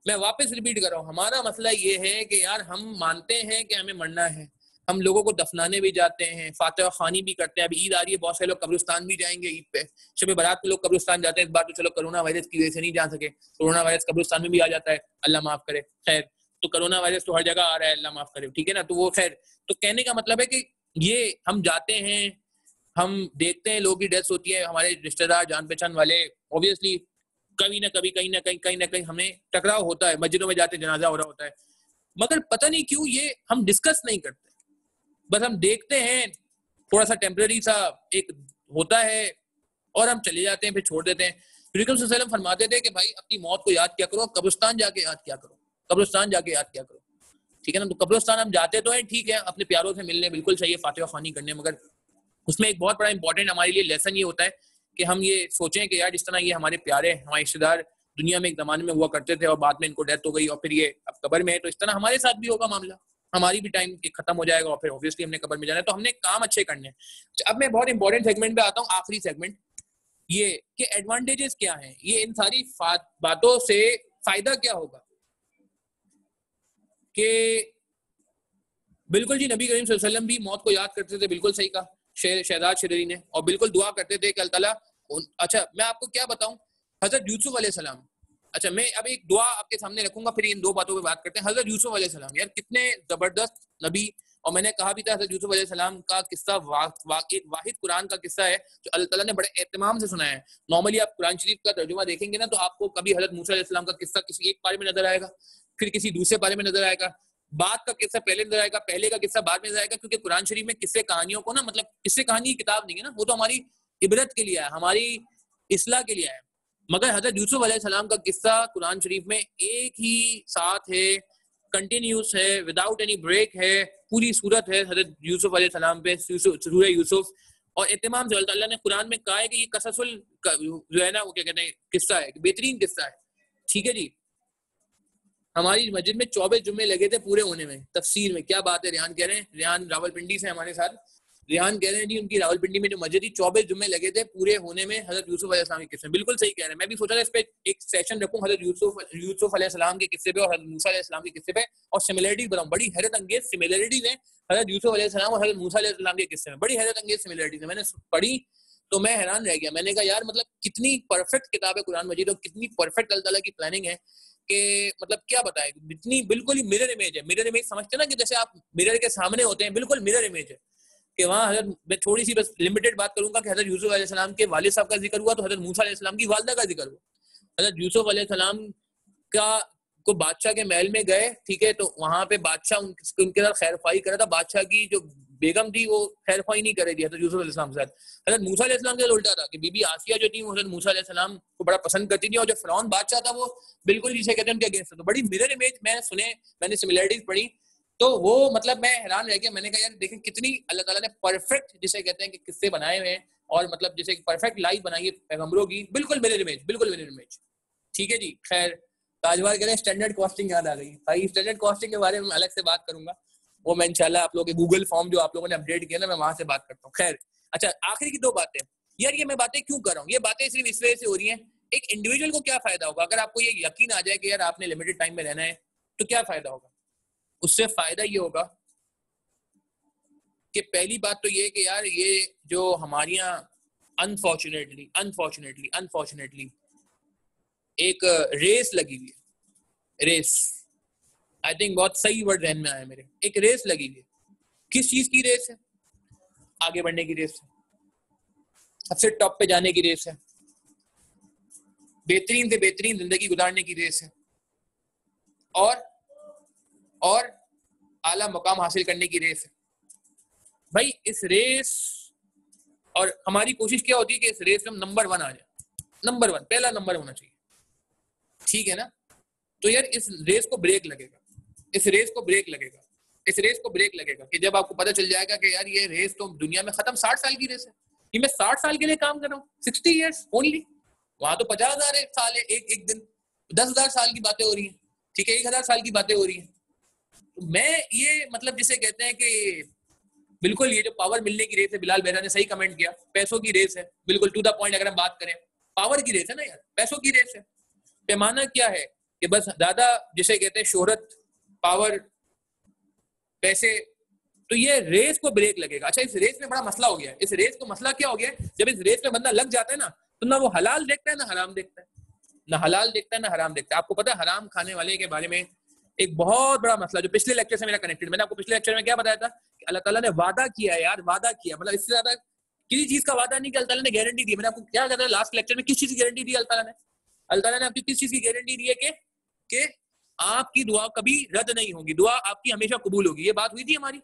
मैं वापस रिपीट कर रहा हूँ, हमारा मसला ये है कि यार हम मानते हैं कि हमें मरना है, हम लोगों को दफनाने भी जाते हैं, फातिहा खानी भी करते हैं। अभी ईद आ रही है, बहुत सारे लोग कब्रिस्तान भी जाएंगे ईद पे, शब बारात में लोग कब्रिस्तान जाते हैं। इस बार तो चलो कोरोना वायरस की वजह से नहीं जा सके, कोरोना वायरस कब्रिस्तान में भी आ जाता है, अल्लाह माफ करे। खैर, तो कोरोना वायरस तो हर जगह आ रहा है, अल्लाह माफ करे, ठीक है ना। तो वो खैर, तो कहने का मतलब है कि ये हम जाते हैं, हम देखते हैं लोगों की डेथ होती है, हमारे रिश्तेदार जान पहचान वाले, ऑब्वियसली कभी ना कभी कहीं ना कहीं हमें टकराव होता है, मस्जिदों में जाते जनाजा हो रहा होता है, मगर पता नहीं क्यों ये हम डिस्कस नहीं करते, बस हम देखते हैं, थोड़ा सा टेम्पररी सा एक होता है और हम चले जाते हैं, फिर छोड़ देते हैं। नबी सल्लल्लाहु अलैहि वसल्लम फरमाते थे कि भाई अपनी मौत को याद किया करो, कब्रिस्तान जाके याद किया करो, कब्रिस्तान जाके याद किया करो, ठीक है ना। तो कब्रिस्तान हम जाते तो हैं, ठीक है, अपने प्यारों से मिलने बिल्कुल चाहिए, फातिहा खानी करने, मगर उसमें एक बहुत बड़ा इंपॉर्टेंट हमारे लिए लेसन ये होता है कि हम ये सोचें कि यार जिस तरह ये हमारे प्यारे, हमारे रिश्तेदार दुनिया में एक जमाने में हुआ करते थे और बाद में इनको डेथ हो गई और फिर ये अब कब्र में है, तो इस तरह हमारे साथ भी होगा मामला, हमारी भी टाइम खत्म हो जाएगा और फिर ऑब्वियसली हमने कब्र में जाना है। तो हमने काम अच्छे करने हैं। अब मैं बहुत इंपॉर्टेंट सेगमेंट पे आता हूँ, आखिरी सेगमेंट, ये कि एडवांटेजेस क्या हैं, ये इन सारी बातों से फायदा क्या होगा। कि बिल्कुल जी, नबी करीम सल्लल्लाहु अलैहि वसल्लम भी मौत को याद करते थे, बिल्कुल सही कहा शहजाद शरीरी ने, और बिल्कुल दुआ करते थे कि अल्लाह ताला। अच्छा, मैं आपको क्या बताऊं, हजरत यूसुफ अलैहिस्सलाम, अच्छा मैं अब एक दुआ आपके सामने रखूंगा, फिर इन दो बातों पे बात करते हैं। हजरत यूसुफ अलैहिस्सलाम, यार कितने जबरदस्त नबी, और मैंने कहा भी था हजरत यूसुफ अलैहिस्सलाम का किस्सा एक वाहिद कुरान का किस्सा है जो अल्लाह ताला ने बड़े एहतमाम से सुनाया है। नॉर्मली आप कुरान शरीफ का तर्जुमा देखेंगे ना तो आपको कभी हजरत मूसा अलैहिस्सलाम का किस्सा किसी एक पारे में नजर आएगा, फिर किसी दूसरे पारे में नजर आएगा, बाद का किस्सा पहले नजर आएगा, पहले का किस्सा बाद में नजर आएगा, क्योंकि कुरान शरीफ में किस्से कहानियों को ना, मतलब किस्से कहानी की किताब नहीं है ना, वो तो हमारी इबरत के लिए है, हमारी इस्लाह के लिए है। मगर हजरत यूसुफ अलैहिस्सलाम का किस्सा कुरान शरीफ में एक ही साथ है, कंटिन्यूस है, विदाउट एनी ब्रेक है, पूरी सूरत है हजरत यूसुफ अलैहिस्सलाम पे, सूरह यूसुफ। और एहतमाम से अल्लाह ने कुरान में कहा है कि ये कससुल जो है ना वो क्या कहते हैं किस्सा है, बेहतरीन किस्सा है, ठीक है जी। हमारी मस्जिद में 24 जुम्मे लगे थे पूरे होने में तफसीर में। क्या बात है, रेहान कह रहे हैं, रेहान रावलपिंडी से हमारे साथ। रेहान कह रहे हैं जी उनकी रावलपिंडी में जो मस्जिद थी 24 जुम्मे लगे थे पूरे होने में हजरत यूसुफ अलैहिस्सलाम के किस्से। बिल्कुल सही कह रहे हैं, मैं भी सोचा था इस पे एक सेशन रखूं हजरत यूसुफ अलैहिस्सलाम के किस्से पे और हजरत मूसा अलैहिस्सलाम के किस्से पे, और सिमिलरिटी बताऊं, बड़ी हैरत अंगेज सिमिलरिटीज है हजरत यूसुफ अलैहिस्सलाम और हजरत मूसा अलैहिस्सलाम के किस्से में, बड़ी हैरत अंगेज सिमिलरिटीज है। मैंने पढ़ी तो मैं हैरान रह गया, मैंने कहा यार मतलब कितनी परफेक्ट किताब है कुरान मजीद और कितनी परफेक्ट अल्लाह ताला की प्लानिंग है कि मतलब क्या बताए, इतनी बिल्कुल ही मिरर इमेज है। मिरर इमेज समझते ना कि जैसे आप मिरर के सामने होते हैं, बिल्कुल मिरर इमेज है कि वहाँ हजरत, मैं थोड़ी सी बस लिमिटेड बात करूंगा कि हजरत यूसुफ अलैहिस्सलाम के वालिद साहब का जिक्र हुआ तो हजरत मूसा अलैहिस्सलाम की वालिदा का जिक्र हुआ। हजरत यूसुफ अलैहिस्सलाम का को बादशाह के महल में गए, ठीक है, तो वहां पे बादशाह उनके साथ खैरख्वाही कर रहा था। बादशाह की जो बेगम थी वो खैरख्वाही नहीं कर रही थी हजरत यूसुफ अलैहिस्सलाम के साथ। हजरत मूसा अलैहिस्सलाम के साथ उल्टा था कि बीबी आसिया जो थी वो हजरत मूसा अलैहिस्सलाम को बड़ा पसंद करती थी, और जो फिरौन बादशाह था वो बिल्कुल जिसे कहते हैं उनके अगेंस्ट था। तो बड़ी मिरर इमेज मैंने सिमिलरिटीज पढ़ी, तो वो मतलब मैं हैरान रह गया। मैंने कहा यार देखें कितनी अल्लाह ताला ने परफेक्ट जिसे कहते हैं कि किस्से बनाए हुए हैं, और मतलब जैसे परफेक्ट लाइफ बनाई है पैगंबरों की, बिल्कुल मिरर इमेज, बिल्कुल मिरर इमेज, ठीक है जी। खैर ताजवार कह रहे हैं स्टैंडर्ड कॉस्टिंग याद आ गई भाई, स्टैंडर्ड कॉस्टिंग के बारे में अलग से बात करूंगा, वो मैं इंशाल्लाह आप लोगों के गूगल फॉर्म जो आप लोगों ने अपडेट किया ना, मैं वहां से बात करता हूँ। खैर अच्छा, आखिरी की 2 बातें यार, ये मैं बातें क्यों कर रहा हूँ, ये बातें सिर्फ इस वजह से हो रही हैं, एक इंडिविजुअल को क्या फायदा होगा अगर आपको ये यकीन आ जाए कि यार आपने लिमिटेड टाइम में रहना है, तो क्या फायदा होगा? उससे फायदा ये होगा कि पहली बात तो ये कि यार ये जो हमारे यहाँ अनफॉर्चुनेटली एक रेस लगी हुई है, रेस, आई थिंक बहुत सही वर्ड ध्यान में आया मेरे, एक रेस लगी हुई है। किस चीज की रेस है? आगे बढ़ने की रेस है, सबसे टॉप पे जाने की रेस है, बेहतरीन से बेहतरीन जिंदगी गुजारने की रेस है, और आला मुकाम हासिल करने की रेस है। भाई इस रेस, और हमारी कोशिश क्या होती है कि इस रेस में हम नंबर 1 आ जाए, नंबर 1 पहला नंबर होना चाहिए, ठीक है ना? तो यार इस रेस को ब्रेक लगेगा, इस रेस को ब्रेक लगेगा कि जब आपको पता चल जाएगा कि यार ये रेस तो दुनिया में खत्म, 60 साल की रेस है, कि मैं 60 साल के लिए काम कर रहा हूँ, 60 इयर्स ओनली। वहां तो 50,000 साल है, एक दिन 10,000 साल की बातें हो रही है, ठीक है, 1,000 साल की बातें हो रही है। तो मैं ये मतलब जिसे कहते हैं कि बिल्कुल ये जो पावर मिलने की रेस है, बिलाल बेहरा ने सही कमेंट किया, पैसों की रेस है, बिल्कुल टू द पॉइंट अगर हम बात करें, पावर की रेस है ना यार, पैसों की रेस है। पैमाना क्या है कि बस ज्यादा जिसे कहते हैं शोहरत, पावर, पैसे, तो ये रेस को ब्रेक लगेगा। अच्छा इस रेस में बड़ा मसला हो गया है, इस रेस को मसला क्या हो गया है, जब इस रेस में बंदा लग जाता है ना, तो ना वो हलाल देखता है ना हराम देखता है, ना हलाल देखता है ना हराम देखता है। आपको पता है हराम खाने वाले के बारे में एक बहुत बड़ा मसला जो पिछले लेक्चर से मेरा कनेक्टेड, मैंने आपको पिछले लेक्चर में क्या बताया था कि अल्लाह ताला ने वादा किया है यार, वादा किया, मतलब इससे ज्यादा किसी चीज का वादा नहीं कि अल्लाह ताला ने गारंटी दी। मैंने आपको क्या कहता है लास्ट लेक्चर में, किस चीज की गारंटी दी अल्लाह ताला ने आपकी किस चीज की गारंटी दी है कि आपकी दुआ कभी रद्द नहीं होगी, दुआ आपकी हमेशा कबूल होगी। ये बात हुई थी हमारी,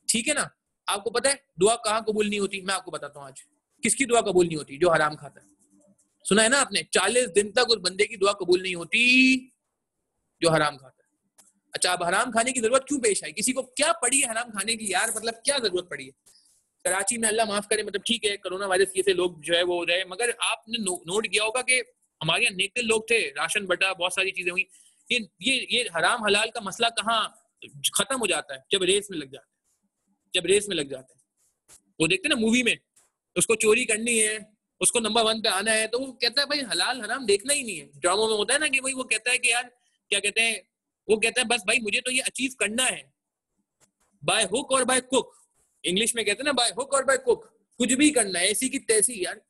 ठीक है ना? आपको पता है दुआ कहाँ कबूल नहीं होती? मैं आपको बताता हूँ आज किसकी दुआ कबूल नहीं होती, जो हराम खाता है। सुना है ना आपने, 40 दिन तक उस बंदे की दुआ कबूल नहीं होती जो हराम खाता है। अच्छा अब हराम खाने की जरूरत क्यों पेश आई, किसी को क्या पड़ी है हराम खाने की यार, मतलब क्या जरूरत पड़ी है? कराची में अल्लाह माफ करे, मतलब ठीक है कोरोना वायरस की से लोग जो है वो रहे, मगर आपने नोट किया होगा कि हमारे यहाँ नेक लोग थे, राशन बटा, बहुत सारी चीजें हुई। ये हराम हलाल का मसला कहाँ खत्म हो जाता है? जब रेस में लग जाता है, जब रेस में लग जाता है। वो देखते ना मूवी में, उसको चोरी करनी है, उसको नंबर 1 पे आना है, तो वो कहता है भाई हलाल हराम देखना ही नहीं है। ड्रामों में होता है ना कि भाई वो कहता है कि यार क्या कहते हैं, वो कहता है बस भाई मुझे तो ये अचीव करना है बाय हुक और बाय कुक, इंग्लिश में कहते हैं ना बाय हुक और बाय कुक, कुछ भी करना है ऐसी की तैसी यार।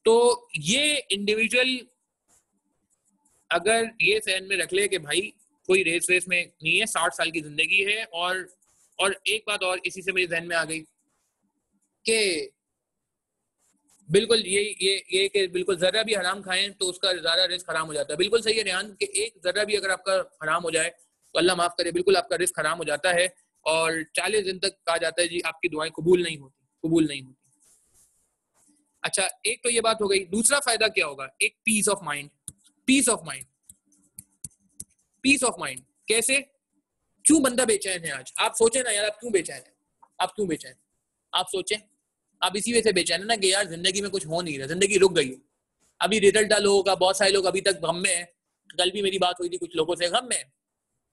तो ये इंडिविजुअल अगर ये सहन में रख ले कि भाई कोई रेस में नहीं है, 60 साल की जिंदगी है, और एक बात और इसी से मेरे जहन में आ गई कि बिल्कुल ये कि बिल्कुल जरा भी हराम खाएं तो उसका ज्यादा रिस्क हराम हो जाता है। बिल्कुल सही है रेहान कि एक जरा भी अगर आपका हराम हो जाए तो अल्लाह माफ करे, बिल्कुल आपका रिस्क हराम हो जाता है, और 40 दिन तक कहा जाता है जी आपकी दुआएं कबूल नहीं होती। अच्छा एक तो ये बात हो गई। दूसरा फायदा क्या होगा? एक पीस ऑफ माइंड। कैसे? क्यों बंदा बेचैन है आज? आप सोचें ना यार, आप क्यों बेचैन है? आप सोचें आप इसी वजह से बेचैन है ना कि यार जिंदगी में कुछ हो नहीं रहा, जिंदगी रुक गई। अभी रिजल्ट डाल लोगों का, बहुत सारे लोग अभी तक गम में है। कल भी मेरी बात हुई थी कुछ लोगों से, गम में।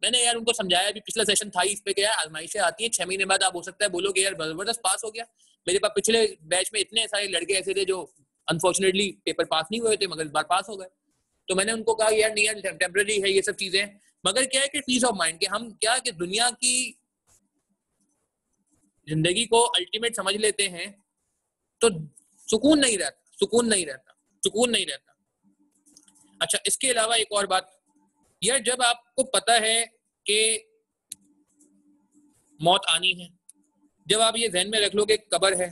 मैंने यार उनको समझाया, भी पिछला सेशन था इस पे कि यार आजमाइशें आती हैं, 6 महीने बाद आप हो सकता है बोलोगे यार जबरदस्त पास हो गया। मेरे पास पिछले बैच में इतने सारे लड़के ऐसे थे जो अनफॉर्चुनेटली पेपर पास नहीं हुए थे मगर इस बार पास हो गए। तो मैंने उनको कहा यार नहीं यार टेम्पररी है ये सब चीजें, मगर क्या है कि पीस ऑफ माइंड के हम क्या कि दुनिया की जिंदगी को अल्टीमेट समझ लेते हैं तो सुकून नहीं रहता, सुकून नहीं रहता, सुकून नहीं रहता। अच्छा, इसके अलावा एक और बात यार, जब आपको पता है कि मौत आनी है, जब आप ये ध्यान में रख लो कि कब्र है,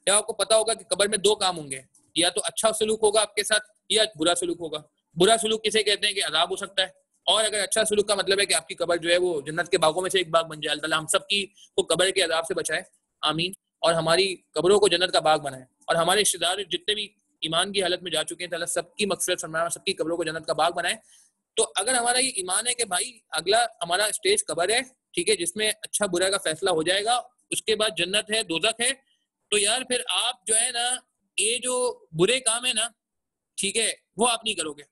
जब आपको पता होगा कि कब्र में 2 काम होंगे, या तो अच्छा सलूक होगा आपके साथ या बुरा सलूक होगा। बुरा सलूक किसे कहते हैं कि अजाब हो सकता है, और अगर अच्छा सलूक का मतलब है कि आपकी कब्र जो है वो जन्नत के बागों में से एक बाग बन जाए। अल्लाह हम सबकी को कब्र के अजाब से बचाए, आमीन, और हमारी कब्रों को जन्नत का बाग बनाए, और हमारे रिश्तेदार जितने भी ईमान की हालत में जा चुके हैं अल्लाह सबकी मग़फ़िरत फरमाए, सबकी कब्रों को जन्नत का बाग बनाए। तो अगर हमारा ये ईमान है कि भाई अगला हमारा स्टेज कब्र है, ठीक है, जिसमें अच्छा बुरा का फैसला हो जाएगा, उसके बाद जन्नत है, दोज़ख है, तो यार फिर आप जो है ना ये जो बुरे काम है ना, ठीक है, वो आप नहीं करोगे।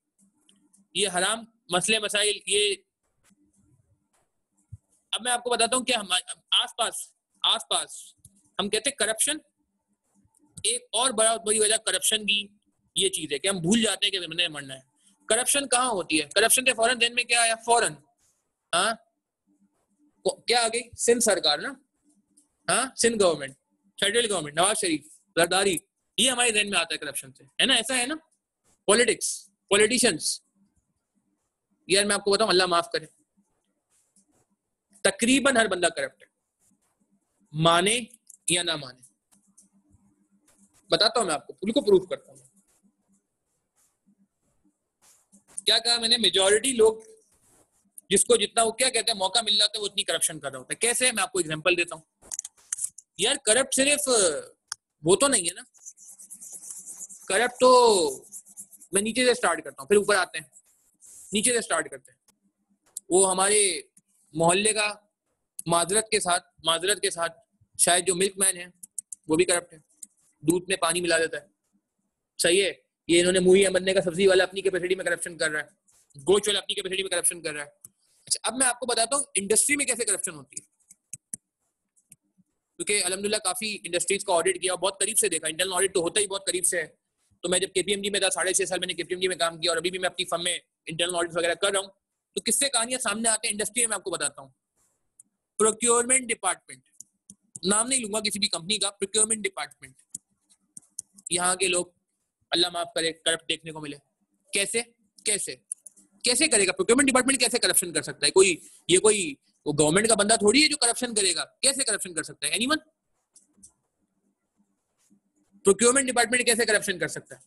ये हराम मसले मसाइल ये, अब मैं आपको बताता हूँ कि हम आसपास हम कहते हैं करप्शन, एक और बड़ी वजह करप्शन की ये चीज है कि हम भूल जाते हैं कि हमने मरना है। करप्शन कहाँ होती है? करप्शन के फौरन दिन में क्या आया? फौरन क्या आ गई? सिंध सरकार ना, Sindh government, federal government, Nawaz Sharif, Zardari, ये हमारे जहन में आता है करप्शन से, है ना? ऐसा है ना? पॉलिटिक्स, पॉलिटिशियंस, यार मैं आपको बताऊं, अल्लाह माफ करे, तकरीबन हर बंदा करप्ट है, माने या ना माने। बताता हूं मैं आपको, बिल्कुल प्रूफ करता हूं। क्या कहा मैंने? मेजॉरिटी लोग जिसको जितना वो क्या कहते हैं मौका मिल जाता है वो उतनी करप्शन कर रहा होता है। कैसे? मैं आपको एग्जांपल देता हूं। यार करप्ट सिर्फ वो तो नहीं है ना, करप्ट तो मैं नीचे से स्टार्ट करता हूं फिर ऊपर आते हैं। नीचे से स्टार्ट करते हैं। वो हमारे मोहल्ले का माजरत के साथ शायद जो मिल्कमैन है वो भी करप्ट है, दूध में पानी मिला देता है, सही है। ये इन्होंने मुहैया बनने का सब्जी वाला अपनी कैपेसिटी में करप्शन कर रहा है, गोश्त वाला अपनी कैपेसिटी में करप्शन कर रहा है। अच्छा, अब मैं आपको बताता हूँ इंडस्ट्री में कैसे करप्शन होती है, क्योंकि अल्हम्दुलिल्लाह काफी इंडस्ट्रीज का ऑडिट किया और बहुत करीब से देखा। इंटरनल ऑडिट तो होता ही बहुत करीब से है। तो मैं जब केपीएमजी में था 6.5 साल मैंने केपीएमजी में काम किया, और अभी भी मैं अपनी फर्म में इंटरनल ऑडिट वगैरह कर रहा हूँ। तो किससे कहानियां सामने आते हैं इंडस्ट्री में, मैं आपको बताता हूँ। प्रोक्योरमेंट डिपार्टमेंट, नाम नहीं लूंगा किसी भी कंपनी का, प्रोक्योरमेंट डिपार्टमेंट, यहाँ के लोग अल्लाह माफ करे करप्ट देखने को मिले। कैसे कैसे कैसे करेगा प्रोक्योरमेंट डिपार्टमेंट? कैसे करप्शन कर सकता है कोई? ये कोई वो गवर्नमेंट का बंदा थोड़ी है जो करप्शन करेगा। कैसे करप्शन कर सकता है? एनीवन? प्रोक्योरमेंट डिपार्टमेंट कैसे करप्शन कर सकता है?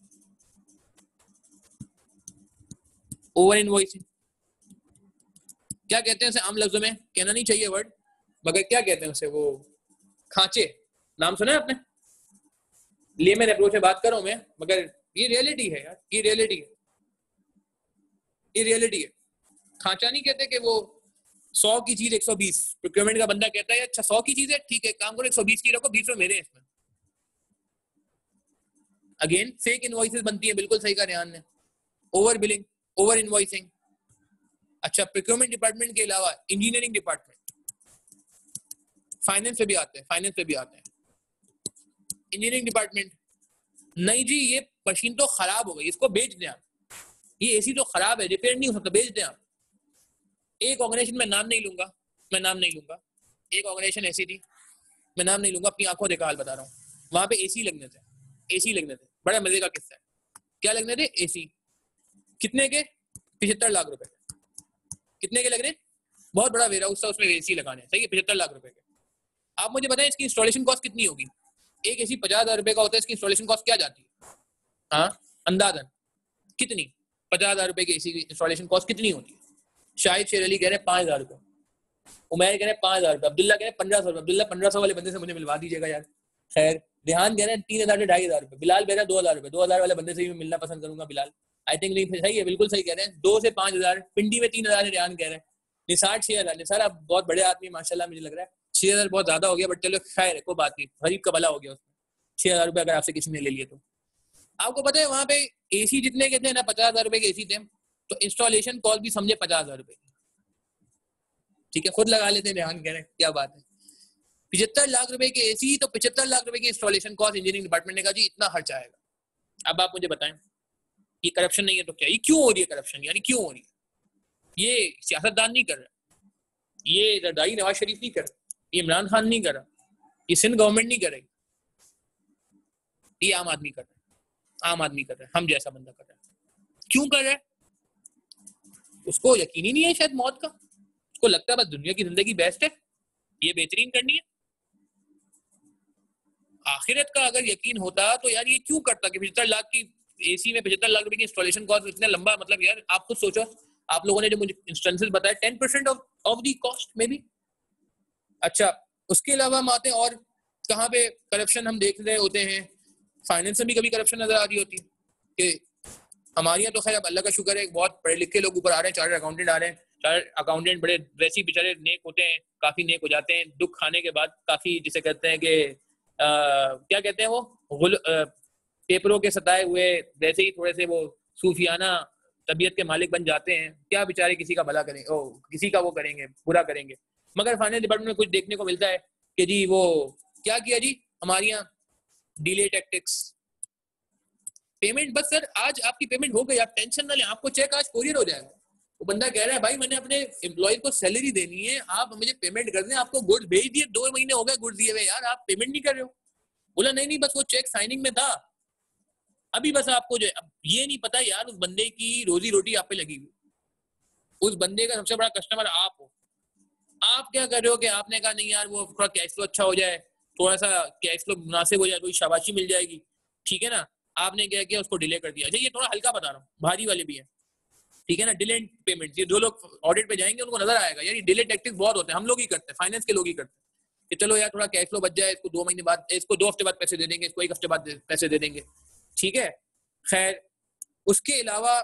ओवर इनवॉइसिंग, क्या कहते हैं उसे? आम लफ्जों में कहना नहीं चाहिए वर्ड, मगर क्या कहते हैं उसे? वो खांचे, नाम सुना है आपने? लेमन अप्रोच में बात कर रहा हूं मैं, मगर ये रियलिटी है यार, ये रियलिटी है, ये रियलिटी है। खांचा नहीं कहते कि वो 100 की चीज 120, प्रोक्योरमेंट का बंदा कहता है अच्छा 100 की चीज है, ठीक है, काम करो 120 की रखो, 20 मेरे हैं इसमें। अगेन फेक इनवॉइसेस बनती है, बिल्कुल सही कहा रेहान ने। Over billing, over invoicing. अच्छा, प्रोक्योरमेंट डिपार्टमेंट के अलावा इंजीनियरिंग डिपार्टमेंट, फाइनेंस पे भी आते हैं, फाइनेंस पे भी आते हैं। इंजीनियरिंग डिपार्टमेंट, नहीं जी ये मशीन तो खराब हो गई, इसको बेच दें आप, ये एसी तो खराब है, रिपेयर नहीं हो सकता, बेच दें आप। एक ऑर्गेनाइजेशन में नाम नहीं लूंगा, एक ऑर्गेनाइजेशन ऐसी थी, मैं नाम नहीं लूंगा, अपनी आंखों देखा हाल बता रहा हूँ। वहां पे एसी लगने थे, बड़ा मजे का किस्सा है। क्या लगने थे? एसी। कितने के? 75 लाख रुपए। कितने के लग रहे? बहुत बड़ा वेयर हाउस था, उसमें एसी लगाने, सही है, 75 लाख रुपए के। आप मुझे बताएं इसकी इंस्टॉलेशन कॉस्ट कितनी होगी? एक एसी 50,000 रुपए का होता है, इसकी इंस्टॉलेशन कॉस्ट क्या जाती है? अंदाजन कितनी? 50,000 रुपए की एसी की इंस्टॉलेशन कॉस्ट कितनी होती है? शाहिद शेर अली कह रहे हैं 5,000 रुपए, उमैर कह रहे हैं 5,000 रुपए, अब्दुल्ला कह रहे हैं 1,500 रुपए। अब्दुल्ला 1,500 वाले बंदे से मुझे मिलवा दीजिएगा यार। खैर, रेहान कह रहे हैं 3,000 से 2,500 रुपए, बिलाल कह रहा है 2,000 रुपए। 2,000 वाले बंदे से ही मैं मिलना पसंद करूंगा बिलाल। आई थिंक नहीं सही है, बिल्कुल सही कह रहे हैं। 2 से 5,000, पिंडी में 3,000 है, रेहान कह रहे हैं। निसार 6,000। निसार आप बहुत बड़े आदमी माशाल्लाह, मुझे लग रहा है 6,000 बहुत ज्यादा हो गया, बट चलो खैर कोई बात नहीं, गरीब का भला हो गया उसमें। 6,000 रुपए अगर आपसे किसी ने ले लिए तो आपको पता है वहां पे एसी जितने के थे ना, 50,000 रुपए के एसी थे, तो इंस्टॉलेशन कॉस्ट भी समझे 50,000 रुपए। ठीक है, खुद लगा लेते हैं ध्यान, कह रहे हैं क्या बात है। 75 लाख रुपए के एसी तो 75 लाख रुपए की इंस्टॉलेशन कॉस्ट इंजीनियरिंग डिपार्टमेंट ने कहा जी इतना खर्च आएगा। अब आप मुझे बताएं ये करप्शन नहीं है तो क्या? ये क्यों हो रही है करप्शन? यानी क्यों हो रही है? ये सियासतदान नहीं कर रहा, ये रदाई नवाज शरीफ नहीं कर रहा, ये इमरान खान नहीं कर रहा, ये सिंध गवर्नमेंट नहीं कर रही, ये आम आदमी कर रहा है। आम आदमी कर रहा है, हम जैसा बंदा कर रहा है। क्यों कर रहा है? उसको यकीन ही नहीं है शायद मौत का, उसको लगता है बस दुनिया की जिंदगी बेस्ट है, ये बेहतरीन करनी है। आखिरत का अगर यकीन होता तो यार ये क्यों करता कि 75 लाख की एसी में 75 लाख रुपए की इंस्टॉलेशन कॉस्ट इतना लंबा, मतलब यार आप खुद सोचो, आप लोगों ने जो मुझे इंस्टेंसेस बताया 10% ऑफ द कॉस्ट में भी। अच्छा, उसके अलावा हम आते हैं और कहाँ पे करप्शन हम देख रहे होते हैं, फाइनेंस में भी कभी करप्शन नजर आ रही होती है कि हमारे यहाँ तो खैर अब अल्लाह का शुक्र है बहुत पढ़े लिखे लोग ऊपर आ रहे हैं, चार्टर्ड अकाउंटेंट आ रहे हैं, चार्टर्ड अकाउंटेंट बड़े वैसे ही बेचारे नेक होते हैं, काफी नेक हो जाते हैं, दुख खाने के बाद काफी जिसे कहते हैं कि क्या कहते हैं वो पेपरों के सताए हुए वैसे ही थोड़े से वो सूफियाना तबीयत के मालिक बन जाते हैं, क्या बेचारे किसी का भला करेंगे, किसी का वो करेंगे, बुरा करेंगे। मगर फाइनेंस डिपार्टमेंट में कुछ देखने को मिलता है कि जी वो क्या किया जी हमारे यहाँ, डिले टैक्टिक्स, पेमेंट बस सर आज आपकी पेमेंट हो गई, आप टेंशन ना लें, आपको चेक आज कोरियर हो जाएगा। वो बंदा कह रहा है भाई मैंने अपने एम्प्लॉय को सैलरी देनी है, आप मुझे पेमेंट कर दें, आपको गुड्स भेज दिए, 2 महीने हो गए गुड्स दिए हुए, यार आप पेमेंट नहीं कर रहे हो। बोला नहीं नहीं बस वो चेक साइनिंग में था, अभी बस आपको जो अब ये नहीं पता यार उस बंदे की रोजी रोटी आप पे लगी हुई, उस बंदे का सबसे बड़ा कस्टमर आप हो। आप क्या कर रहे हो कि आपने कहा नहीं यार वो थोड़ा कैश फ्लो अच्छा हो जाए, थोड़ा सा कैश फ्लो मुनासिब हो जाए, थोड़ी शाबाशी मिल जाएगी, ठीक है ना, आपने क्या किया उसको डिले कर दिया। अच्छा ये थोड़ा हल्का बता रहा हूँ, भारी वाले भी है, ठीक है ना, डिले पेमेंट, ये जो लोग ऑडिट पे जाएंगे उनको नजर आएगा यार ये डिले टैक्टिक्स बहुत होते हैं, हम लोग ही करते हैं, फाइनेंस के लोग ही करते हैं कि चलो यार थोड़ा कैश फ्लो बच जाए, इसको 2 महीने बाद, इसको 2 हफ्ते बाद पैसे दे देंगे, इसको 1 हफ्ते बाद पैसे दे देंगे, ठीक है। खैर उसके अलावा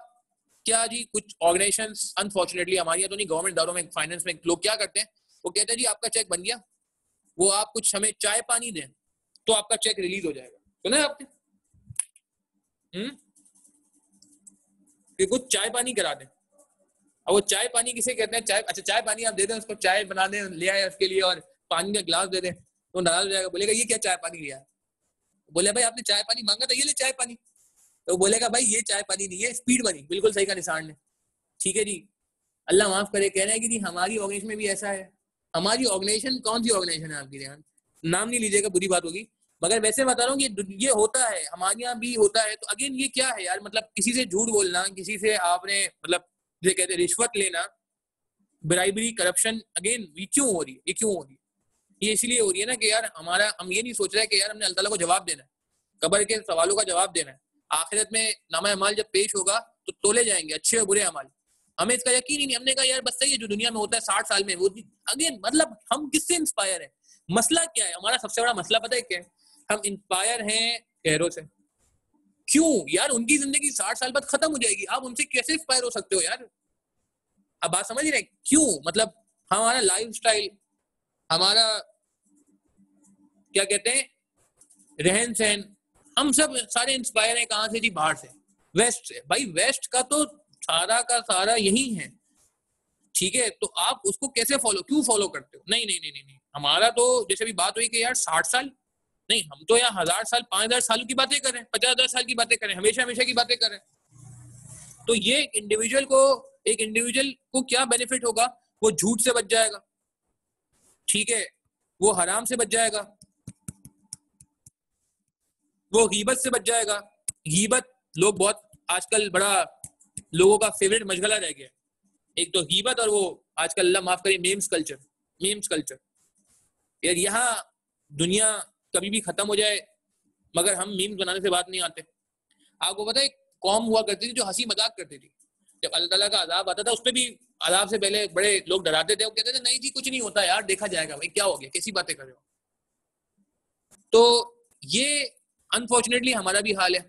क्या जी कुछ ऑर्गेनाइजेशंस अनफॉर्चुनेटली हमारे यहाँ तो नहीं, गवर्नमेंट दारों में फाइनेंस में लोग क्या करते हैं, वो कहते हैं जी आपका चेक बन गया, वो आप कुछ हमें चाय पानी दें तो आपका चेक रिलीज हो जाएगा। सुना है आपने? कि कुछ चाय पानी करा दें। अब वो चाय पानी किसे कहते हैं? चाय, अच्छा चाय पानी आप दे दें उसको, चाय बना दें ले आए उसके लिए और पानी का गिलास दे दें तो नाराज हो जाएगा, बोलेगा ये क्या चाय पानी लिया? बोले भाई आपने चाय पानी मांगा था, ये ले चाय पानी। तो बोलेगा भाई ये चाय पानी नहीं है, स्पीड बनी, बिल्कुल सही का निशान है, ठीक है जी, अल्लाह माफ करे। कह रहे हैं कि जी हमारी ऑर्गेनाइजेशन में भी ऐसा है। हमारी ऑर्गेनाइजेशन कौन सी ऑर्गेनाइजेशन है आपकी? ध्यान, नाम नहीं लीजिएगा बुरी बात होगी, मगर वैसे बता रहा हूँ ये होता है, हमारे यहाँ भी होता है। तो अगेन ये क्या है यार, मतलब किसी से झूठ बोलना, किसी से आपने मतलब जैसे कहते हैं रिश्वत लेना, ब्राइबरी, करप्शन, अगेन ये क्यों हो रही है? ये क्यों हो रही है? ये इसलिए हो रही है ना कि यार हम ये नहीं सोच रहे कि यार हमने अल्लाह ताला को जवाब देना है, कब्र के सवालों का जवाब देना है, आखिरत में नामा अमाल जब पेश होगा तो तोले जाएंगे अच्छे और बुरे अमाल। हमें इसका यकीन ही नहीं, हमने कहा यार बस सही है जो दुनिया में होता है 60 साल में वो। अगेन मतलब हम किससे इंस्पायर है? मसला क्या है हमारा? सबसे बड़ा मसला पता है क्या है? हम इंस्पायर हैं गैरों से। क्यों यार? उनकी जिंदगी 60 साल बाद खत्म हो जाएगी, आप उनसे कैसे इंस्पायर हो सकते हो यार? अब बात समझ रहे हैं क्यों? मतलब हमारा लाइफस्टाइल, हमारा क्या कहते हैं रहन सहन, हम सब सारे इंस्पायर हैं कहां से जी? बाहर से, वेस्ट से। भाई वेस्ट का तो सारा का सारा यही है, ठीक है, तो आप उसको कैसे फॉलो, क्यों फॉलो करते हो? नहीं नहीं नहीं नहीं, हमारा तो जैसे भी बात हुई कि यार 60 साल नहीं, हम तो यार 1000 साल 5000 साल की बातें करें, 50,000 साल की बातें करें, हमेशा हमेशा की बातें करें। तो ये एक इंडिविजुअल को क्या बेनिफिट होगा? वो झूठ से बच जाएगा, ठीक है, वो हराम से बच जाएगा, वो गीबत से बच जाएगा। गीबत लोग बहुत आजकल बड़ा लोगों का फेवरेट मशगला रह गया, एक तो गीबत और वो आजकल अल्लाह माफ करे मेम्स कल्चर। यार यहाँ दुनिया कभी भी खत्म हो जाए मगर हम मीम्स बनाने से बात नहीं आते। आपको पता है कौम हुआ करती थी जो हंसी मजाक करती थी, जब अल्लाह ताला का अजाब आता था उस पर भी अजाब से पहले बड़े लोग डराते थे, वो कहते थे नहीं जी कुछ नहीं होता यार, देखा जाएगा। भाई क्या हो गया, कैसी बातें कर रहे हो? तो ये अनफॉर्चुनेटली हमारा भी हाल है।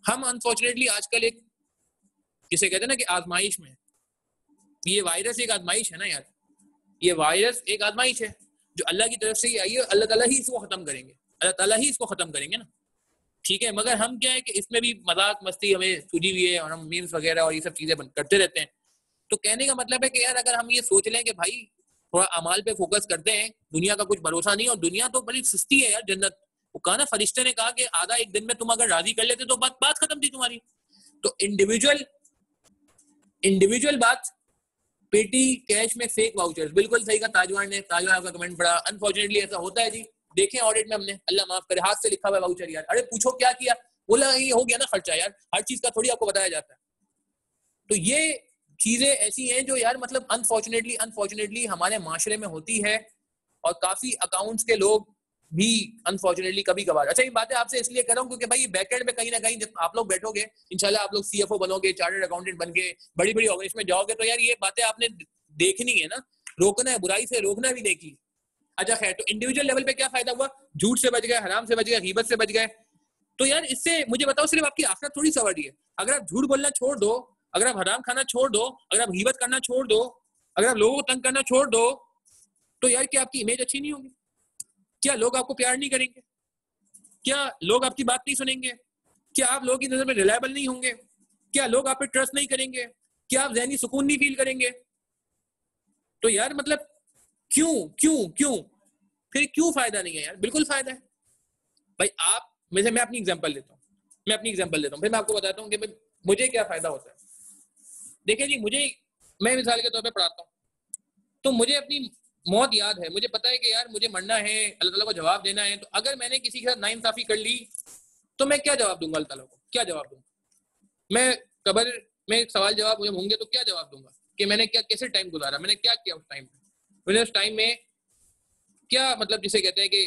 हम अनफॉर्चुनेटली आजकल एक जिसे कहते हैं ना कि आजमाइश में, ये वायरस एक आजमाइश है ना यार, ये वायरस एक आजमाइश है जो अल्लाह की तरफ से ही आई है, अल्लाह ताला ही इसको खत्म करेंगे, अल्लाह ताला ही इसको खत्म करेंगे ना, ठीक है। मगर हम क्या है कि इसमें भी मजाक मस्ती हमें सूझी हुई है और हम मीम्स वगैरह और ये सब चीजें करते रहते हैं। तो कहने का मतलब है कि यार अगर हम ये सोच लें कि भाई थोड़ा अमाल पे फोकस करते हैं, दुनिया का कुछ भरोसा नहीं, और दुनिया तो बड़ी सस्ती है यार, जन्नत। वो कहा ना, फरिश्ते ने कहा कि आधा एक दिन में तुम अगर राजी कर लेते तो बात खत्म थी तुम्हारी। तो इंडिविजुअल बात, पेटी कैश में फेक वाउचर्स, बिल्कुल सही का ताजवान का कमेंट पड़ा। अनफॉर्चुनेटली ऐसा होता है जी, देखें ऑडिट में हमने, अल्लाह माफ करे, हाथ से लिखा हुआ वाउचर यार। अरे पूछो क्या किया, बोला ये हो गया ना खर्चा। यार हर चीज का थोड़ी आपको बताया जाता है। तो ये चीजें ऐसी हैं जो यार मतलब अनफॉर्चुनेटली हमारे माशरे में होती है, और काफी अकाउंट्स के लोग भी अनफॉर्चुनेटली कभी कभार। अच्छा, ये बातें आपसे इसलिए कर रहा हूँ क्योंकि भाई बैकएंड में कहीं ना कहीं जब आप लोग बैठोगे, इंशाल्लाह आप लोग सीएफओ बनोगे, चार्टर्ड अकाउंटेंट बन के बड़ी बड़ी ऑर्गेनाइजेशन में जाओगे, तो यार ये बातें आपने देखनी है ना, रोकना है, बुराई से रोकना भी देखी। अच्छा खैर, तो इंडिविजुअल लेवल पे क्या फायदा हुआ, झूठ से बच गए, हराम से बच गए, गीबत से बच गए। तो यार इससे मुझे बताओ, सिर्फ आपकी आखिरत थोड़ी सवर रही है। अगर आप झूठ बोलना छोड़ दो, अगर आप हराम खाना छोड़ दो, अगर आप गीबत करना छोड़ दो, अगर आप लोगों को तंग करना छोड़ दो, तो यार क्या आपकी इमेज अच्छी नहीं होगी? क्या लोग आपको प्यार नहीं करेंगे? क्या लोग आपकी बात नहीं सुनेंगे? क्या आप लोगों की नजर में रिलायबल नहीं होंगे? क्या लोग आप पे ट्रस्ट नहीं करेंगे? क्या आप ज़हनी सुकून नहीं फील करेंगे? तो यार मतलब क्यों क्यों क्यों फिर क्यों फायदा नहीं है यार? बिल्कुल फायदा है भाई। आप मैं अपनी एग्जांपल लेता हूँ, फिर मैं आपको बताता हूँ कि मुझे क्या फायदा होता है। देखिए जी, मैं मिसाल के तौर पे पढ़ाता हूँ, तो मुझे अपनी मौत याद है, मुझे पता है कि यार मुझे मरना है, अल्लाह ताला को जवाब देना है। तो अगर मैंने किसी के साथ नाइंसाफी कर ली, तो मैं क्या जवाब दूंगा? अल्लाह ताला को क्या जवाब दूंगा? मैं कब्र में सवाल जवाब मुझे होंगे तो क्या जवाब दूंगा कि मैंने क्या, कैसे टाइम गुजारा, मैंने क्या किया उस टाइम में, मैंने उस टाइम में क्या, मतलब जिसे कहते हैं कि,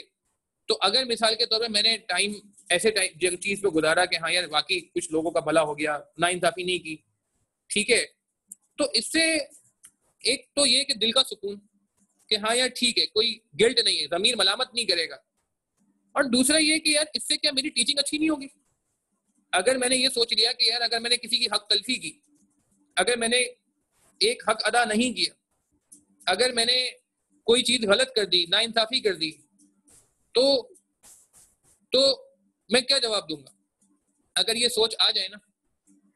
तो अगर मिसाल के तौर पे मैंने टाइम ऐसे टाइम चीज पे गुजारा कि हाँ यार वाकई कुछ लोगों का भला हो गया, नाइंसाफी नहीं की, ठीक है, तो इससे एक तो ये कि दिल का सुकून कि हाँ यार ठीक है, कोई गिल्ट नहीं है, ज़मीर मलामत नहीं करेगा। और दूसरा ये कि यार इससे क्या मेरी टीचिंग अच्छी नहीं होगी? अगर मैंने ये सोच लिया कि यार अगर मैंने किसी की हक तलफी की, अगर मैंने एक हक अदा नहीं किया, अगर मैंने कोई चीज गलत कर दी, नाइंसाफी कर दी, तो मैं क्या जवाब दूंगा? अगर ये सोच आ जाए ना,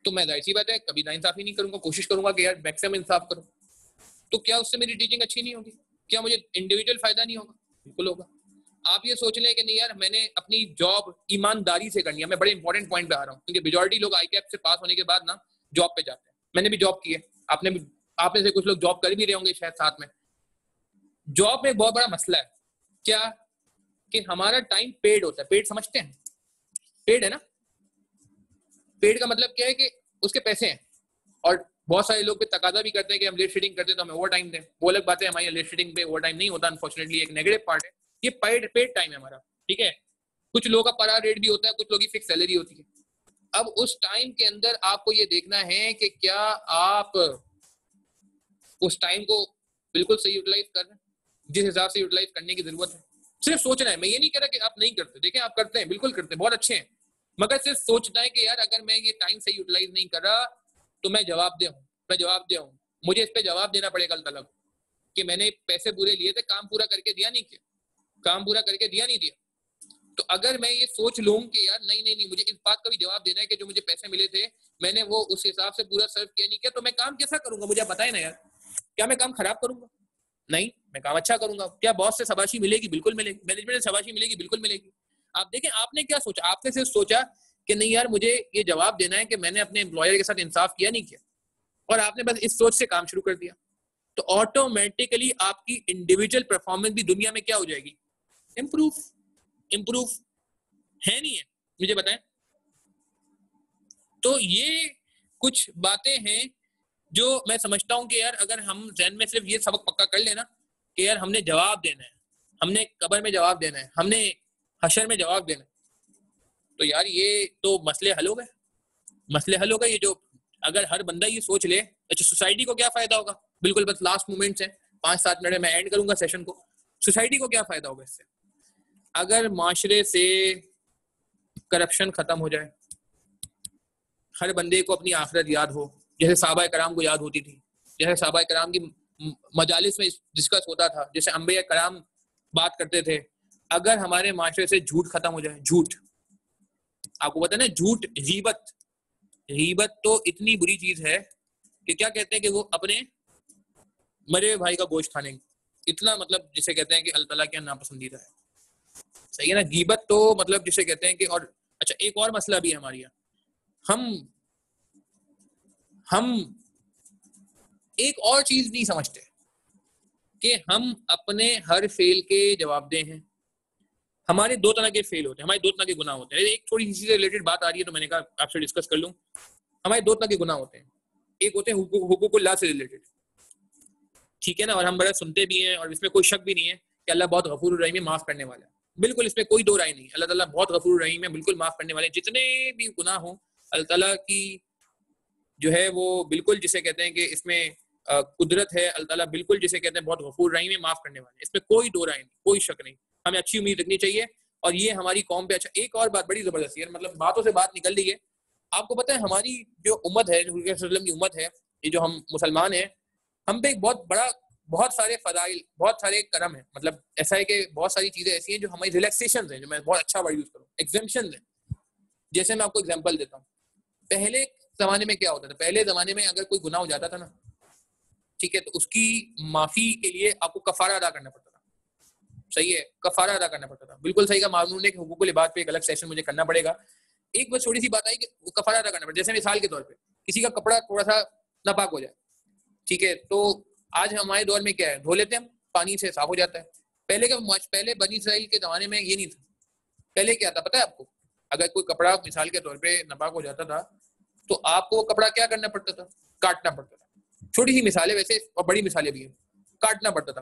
तो मैं जाहिर सी बात है कभी नाइंसाफी नहीं करूंगा, कोशिश करूंगा कि यार मैक्सिमम इंसाफ करूं। तो क्या उससे मेरी टीचिंग अच्छी नहीं होगी? क्या मुझे इंडिविजुअल फायदा नहीं होगा? बिल्कुल होगा। आप ये सोच लें कि नहीं यार मैंने अपनी जॉब ईमानदारी से करनी है। मैं बड़े इंपॉर्टेंट पॉइंट पे आ रहा हूँ, क्योंकि मेजॉरिटी लोग आईकैप से पास होने के बाद ना जॉब पे जाते हैं। मैंने भी जॉब की है, आप में से कुछ लोग जॉब कर भी रहे होंगे शायद साथ में। जॉब में एक बहुत बड़ा मसला है क्या, कि हमारा टाइम पेड होता है। पेड समझते हैं? पेड है ना? पेड का मतलब क्या है कि उसके पैसे हैं, और बहुत सारे लोग पे तकाजा भी करते हैं कि हम लेट शीटिंग करते हैं तो हमें ओवर टाइम दें। वो अलग बात है, हमारी लेट शीटिंग पे ओवर टाइम नहीं होता, अनफॉर्चुनेटली एक नेगेटिव पार्ट है। ये पेड टाइम है हमारा, ठीक है। कुछ लोगों का पर आवर रेट भी होता है, कुछ लोगों की फिक्स सैलरी होती है। अब उस टाइम के अंदर आपको ये देखना है कि क्या आप उस टाइम को बिल्कुल सही यूटिलाइज कर रहे हैं, जिस हिसाब से यूटिलाइज करने की जरूरत है। सिर्फ सोचना है, मैं ये नहीं कह रहा कि आप नहीं करते, देखें आप करते हैं, बिल्कुल करते हैं, बहुत अच्छे हैं, मगर सिर्फ सोचना है कि यार अगर मैं ये टाइम सही यूटिलाइज नहीं कर रहा तो मैं जवाब दे हूँ, मुझे इस पे जवाब देना पड़ेगा अल्लाह ताला को कि मैंने पैसे पूरे लिए थे, काम पूरा करके दिया नहीं किया, काम पूरा करके दिया नहीं दिया। तो अगर मैं ये सोच लूँ कि यार नहीं मुझे इस बात का भी जवाब देना है कि जो मुझे पैसे मिले थे मैंने वो उस हिसाब से पूरा सर्व किया नहीं किया, तो मैं काम कैसा करूंगा? मुझे बताए ना यार, क्या मैं काम खराब करूंगा? नहीं, मैं काम अच्छा करूंगा। क्या बॉस से शाबाशी मिलेगी? बिल्कुल मिलेगी। मैनेजमेंट से शाबाशी मिलेगी? बिल्कुल मिलेगी। आप देखें, आपने क्या सोचा? आपने सिर्फ सोचा कि नहीं यार मुझे ये जवाब देना है कि मैंने अपने एम्प्लॉयर के साथ इंसाफ किया नहीं किया, और आपने बस इस सोच से काम शुरू कर दिया, तो ऑटोमेटिकली आपकी इंडिविजुअल परफॉर्मेंस भी दुनिया में क्या हो जाएगी? इम्प्रूव है नहीं है? मुझे बताएं। तो ये कुछ बातें हैं जो मैं समझता हूं कि यार अगर हम ज़हन में सिर्फ ये सबक पक्का कर लेना कि यार हमने जवाब देना है, हमने कब्र में जवाब देना है, हमने हशर में जवाब देना है, तो यार ये तो मसले हल हो गए। ये जो अगर हर बंदा ये सोच ले, अच्छा सोसाइटी को क्या फायदा होगा? बिल्कुल बस लास्ट मोमेंट्स हैं, 5-7 मिनट में मैं एंड करूंगा सेशन को। सोसाइटी को क्या फायदा होगा इससे? अगर माशरे से करप्शन खत्म हो जाए, हर बंदे को अपनी आखिरत याद हो, जैसे सहाबा कराम को याद होती थी, जैसे सहाबा कराम की मजालिस में डिस्कस होता था, जैसे अंबिया कराम बात करते थे, अगर हमारे माशरे से झूठ खत्म हो जाए, झूठ, आपको पता है ना, झूठ, गीबत, गीबत तो इतनी बुरी चीज है कि क्या कहते हैं कि वो अपने मरे भाई का गोश्त खाने, इतना मतलब जिसे कहते हैं कि अल्लाह ताला के नापसंदीदा है, सही है ना। गीबत तो मतलब जिसे कहते हैं कि, और अच्छा एक और मसला भी है हमारे यहाँ, हम एक और चीज नहीं समझते कि हम अपने हर फेल के जवाबदेह हैं। हमारे दो तरह के फेल होते हैं, हमारे दो तरह के गुनाह होते हैं। एक थोड़ी सी रिलेटेड बात आ रही है तो मैंने कहा आपसे डिस्कस कर लूं। हमारे दो तरह के गुनाह होते हैं, एक होते हैं हुकूकुल्लाह से रिलेटेड, ठीक है ना, और हम बड़ा सुनते भी हैं और इसमें कोई शक भी नहीं है कि अल्लाह बहुत गफूर रहीम है, माफ करने वाला है, बिल्कुल इसमें कोई दो राय नहीं है। अल्लाह ताला बहुत गफूर रहीम है, बिल्कुल माफ करने वाले, जितने भी गुनाह हो अल्लाह ताला की जो है वो बिल्कुल जिसे कहते हैं कि इसमें कुदरत है, अल्लाह ताला बिल्कुल जिसे कहते हैं बहुत गफूर रहीम है, माफ करने वाले, इसमें कोई दो राय नहीं, कोई शक नहीं। हमें अच्छी उम्मीद रखनी चाहिए और ये हमारी कौम पे। अच्छा एक और बात बड़ी जबरदस्त है, मतलब बातों से बात निकल रही है, आपको पता है हमारी जो उम्मत है, की उम्मत है, ये जो हम मुसलमान हैं, हम पे एक बहुत सारे फदाइल, बहुत सारे करम है, मतलब ऐसा है कि बहुत सारी चीजें ऐसी हैं जो हमारी रिलैक्सेशन है, जो मैं बहुत अच्छा वर्ड यूज करूँ, एग्जेम्पशन है। जैसे मैं आपको एग्जांपल देता हूँ, पहले जमाने में क्या होता था, पहले जमाने में अगर कोई गुनाह हो जाता था ना, ठीक है, तो उसकी माफी के लिए आपको कफारा अदा करना पड़ता था, सही है, कफारा अदा करना पड़ता था, बिल्कुल सही का मालूम है कि हुकूकुल इबाद पे एक अलग सेशन मुझे करना पड़ेगा। एक बस छोटी सी बात आई कि वो कफारा अदा करना पड़ता, जैसे मिसाल के तौर पे किसी का कपड़ा थोड़ा सा नापाक हो जाए, ठीक है, तो आज हमारे दौर में क्या है, धो लेते हैं हम, पानी से साफ हो जाता है। पहले बनी इसराइल के जमाने में ये नहीं था। पहले क्या था पता है आपको, अगर कोई कपड़ा मिसाल के तौर पे नापाक हो जाता था तो आपको वो कपड़ा क्या करना पड़ता था, काटना पड़ता था। छोटी सी मिसालें वैसे और बड़ी मिसालें भी हैं, काटना पड़ता था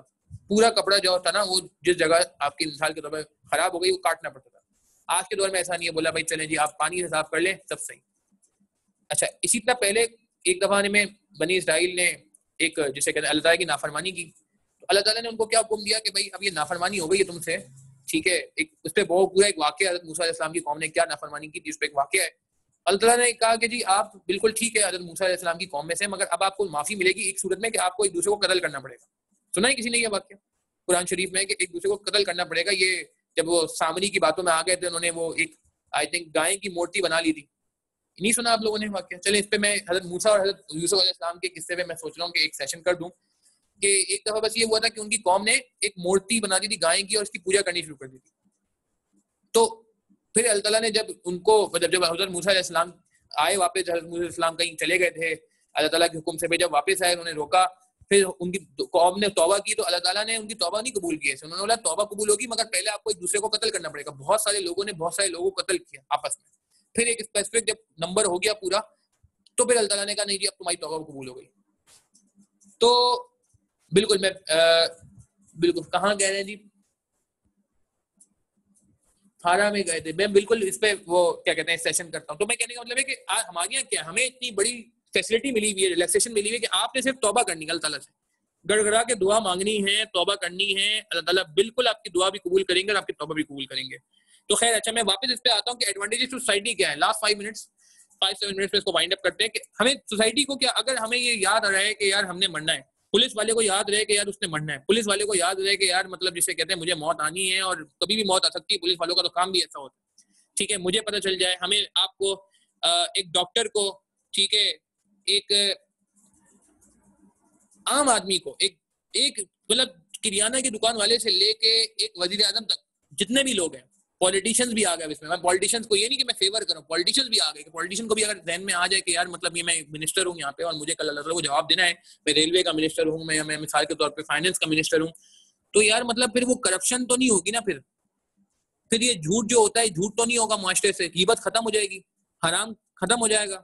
पूरा कपड़ा जो था ना, वो जिस जगह आपकी मिसाल के तौर पर खराब हो गई वो काटना पड़ता था। आज के दौर में ऐसा नहीं है, बोला भाई चलें जी आप पानी से साफ कर लें सब सही। अच्छा इसी तरह पहले एक दफाने में बनी इसराइल ने एक जिसे कहते हैं अल्लाह ताला की नाफरमानी की, तो अल्लाह ताला ने उनको क्या हुक्म दिया कि भाई अब ये नाफरमानी हो गई है तुमसे, ठीक है, एक उस पर बहुत पूरा एक वाकया, हज़रत मूसा अलैहिस्सलाम की कौम ने क्या नाफरमानी की थी उस पर एक वाकया है। अल्लाह ताला ने कहा कि जी आप बिल्कुल ठीक है हज़रत मूसा अलैहिस्सलाम की कौम में से, मगर अब आपको माफी मिलेगी एक सूरत में कि आपको एक दूसरे को कत्ल करना पड़ेगा। सुना है किसी ने यह वाकया कुरान शरीफ में कि एक दूसरे को कत्ल करना पड़ेगा। ये जब वो सामरी की बातों में आ गए थे, उन्होंने वो एक आई थिंक गाय की मूर्ति बना ली थी, नहीं सुना आप लोगों ने वाकया। चले इस पे मैं हज़रत मूसा और हज़रत यूसुफ अलैहिस्सलाम के किस्से पे मैं सोच रहा हूँ कि एक सेशन कर दूं कि एक दफा बस ये हुआ था कि उनकी कौम ने एक मूर्ति बना दी थी गाय की और उसकी पूजा करनी शुरू कर दी थी। तो फिर अल्लाह ताला ने जब उनको जब हज़रत मूसा अलैहिस्सलाम आए वापस, हज़रत मूसा अलैहिस्सलाम कहीं चले गए थे, अल्लाह ताला के हुक्म से जब वापस आए उन्होंने रोका, फिर उनकी कौम ने तौबा की तो अल्लाह ताला ने उनकी तौबा नहीं कबूल की। उन्होंने बोला तौबा कबूल होगी मगर पहले आपको एक दूसरे को कत्ल करना पड़ेगा। बहुत सारे लोगों ने बहुत सारे लोगों को कत्ल किया आपस में। फिर एक स्पेसिफिक जब नंबर हो गया पूरा तो फिर अल्लाह ताला ने कहा नहीं जी अब तुम्हारी तौबा कबूल हो गई। तो बिल्कुल मैं बिल्कुल कहाँ गए हैं जी, हारा में गए थे। मैं बिल्कुल इस पे वो क्या कहते हैं सेशन करता हूँ। तो मैं कहने का मतलब है कि हमारे यहाँ क्या हमें इतनी बड़ी फैसिलिटी मिली हुई है, रिलैक्सेशन मिली हुई है कि आपने सिर्फ तौबा करनी है, अल्लाह ताला से गड़गड़ा के दुआ मांगनी है, तौबा करनी है, अल्लाह ताला बिल्कुल आपकी दुआ भी कबूल करेंगे और आपकी तौबा भी कबूल करेंगे। तो खैर अच्छा मैं वापस इस पे आता हूँ कि एडवांटेजेस टू सोसाइटी क्या है। लास्ट 5 7 मिनट्स में इसको वाइंड अप करते हैं कि हमें सोसाइटी को क्या, अगर हमें ये याद आ रहा है कि यार हमने मरना है, पुलिस वाले को याद रहे कि यार उसने मरना है, पुलिस वाले को याद रहे कि यार मतलब जिसे कहते हैं मुझे मौत आनी है और कभी भी मौत आ सकती है, पुलिस वालों का तो काम भी ऐसा होता है, ठीक है, मुझे पता चल जाए, हमें आपको एक डॉक्टर को, ठीक है, एक आम आदमी को, एक मतलब किरियाना की दुकान वाले से लेके एक वजीर आजम तक जितने भी लोग हैं, पॉलिटिशियंस भी आ गए इसमें। मैं पॉलिटिशियंस को ये नहीं कि मैं फेवर करूं, पॉलिटिशियंस भी आ गए कि पॉलिटिशियन को भी अगर ध्यान में आ जाए कि यार मतलब ये मैं मिनिस्टर हूं यहाँ पे और मुझे कल अल्लाह को जवाब देना है, मैं रेलवे का मिनिस्टर हूँ, मैं मिसाल के तौर पर फाइनेंस का मिनिस्टर हूँ, तो यार मतलब फिर वो करप्शन तो नहीं होगी ना, फिर ये झूठ जो होता है झूठ तो नहीं होगा मुआशरे से, ग़ीबत खत्म हो जाएगी, हराम खत्म हो जाएगा,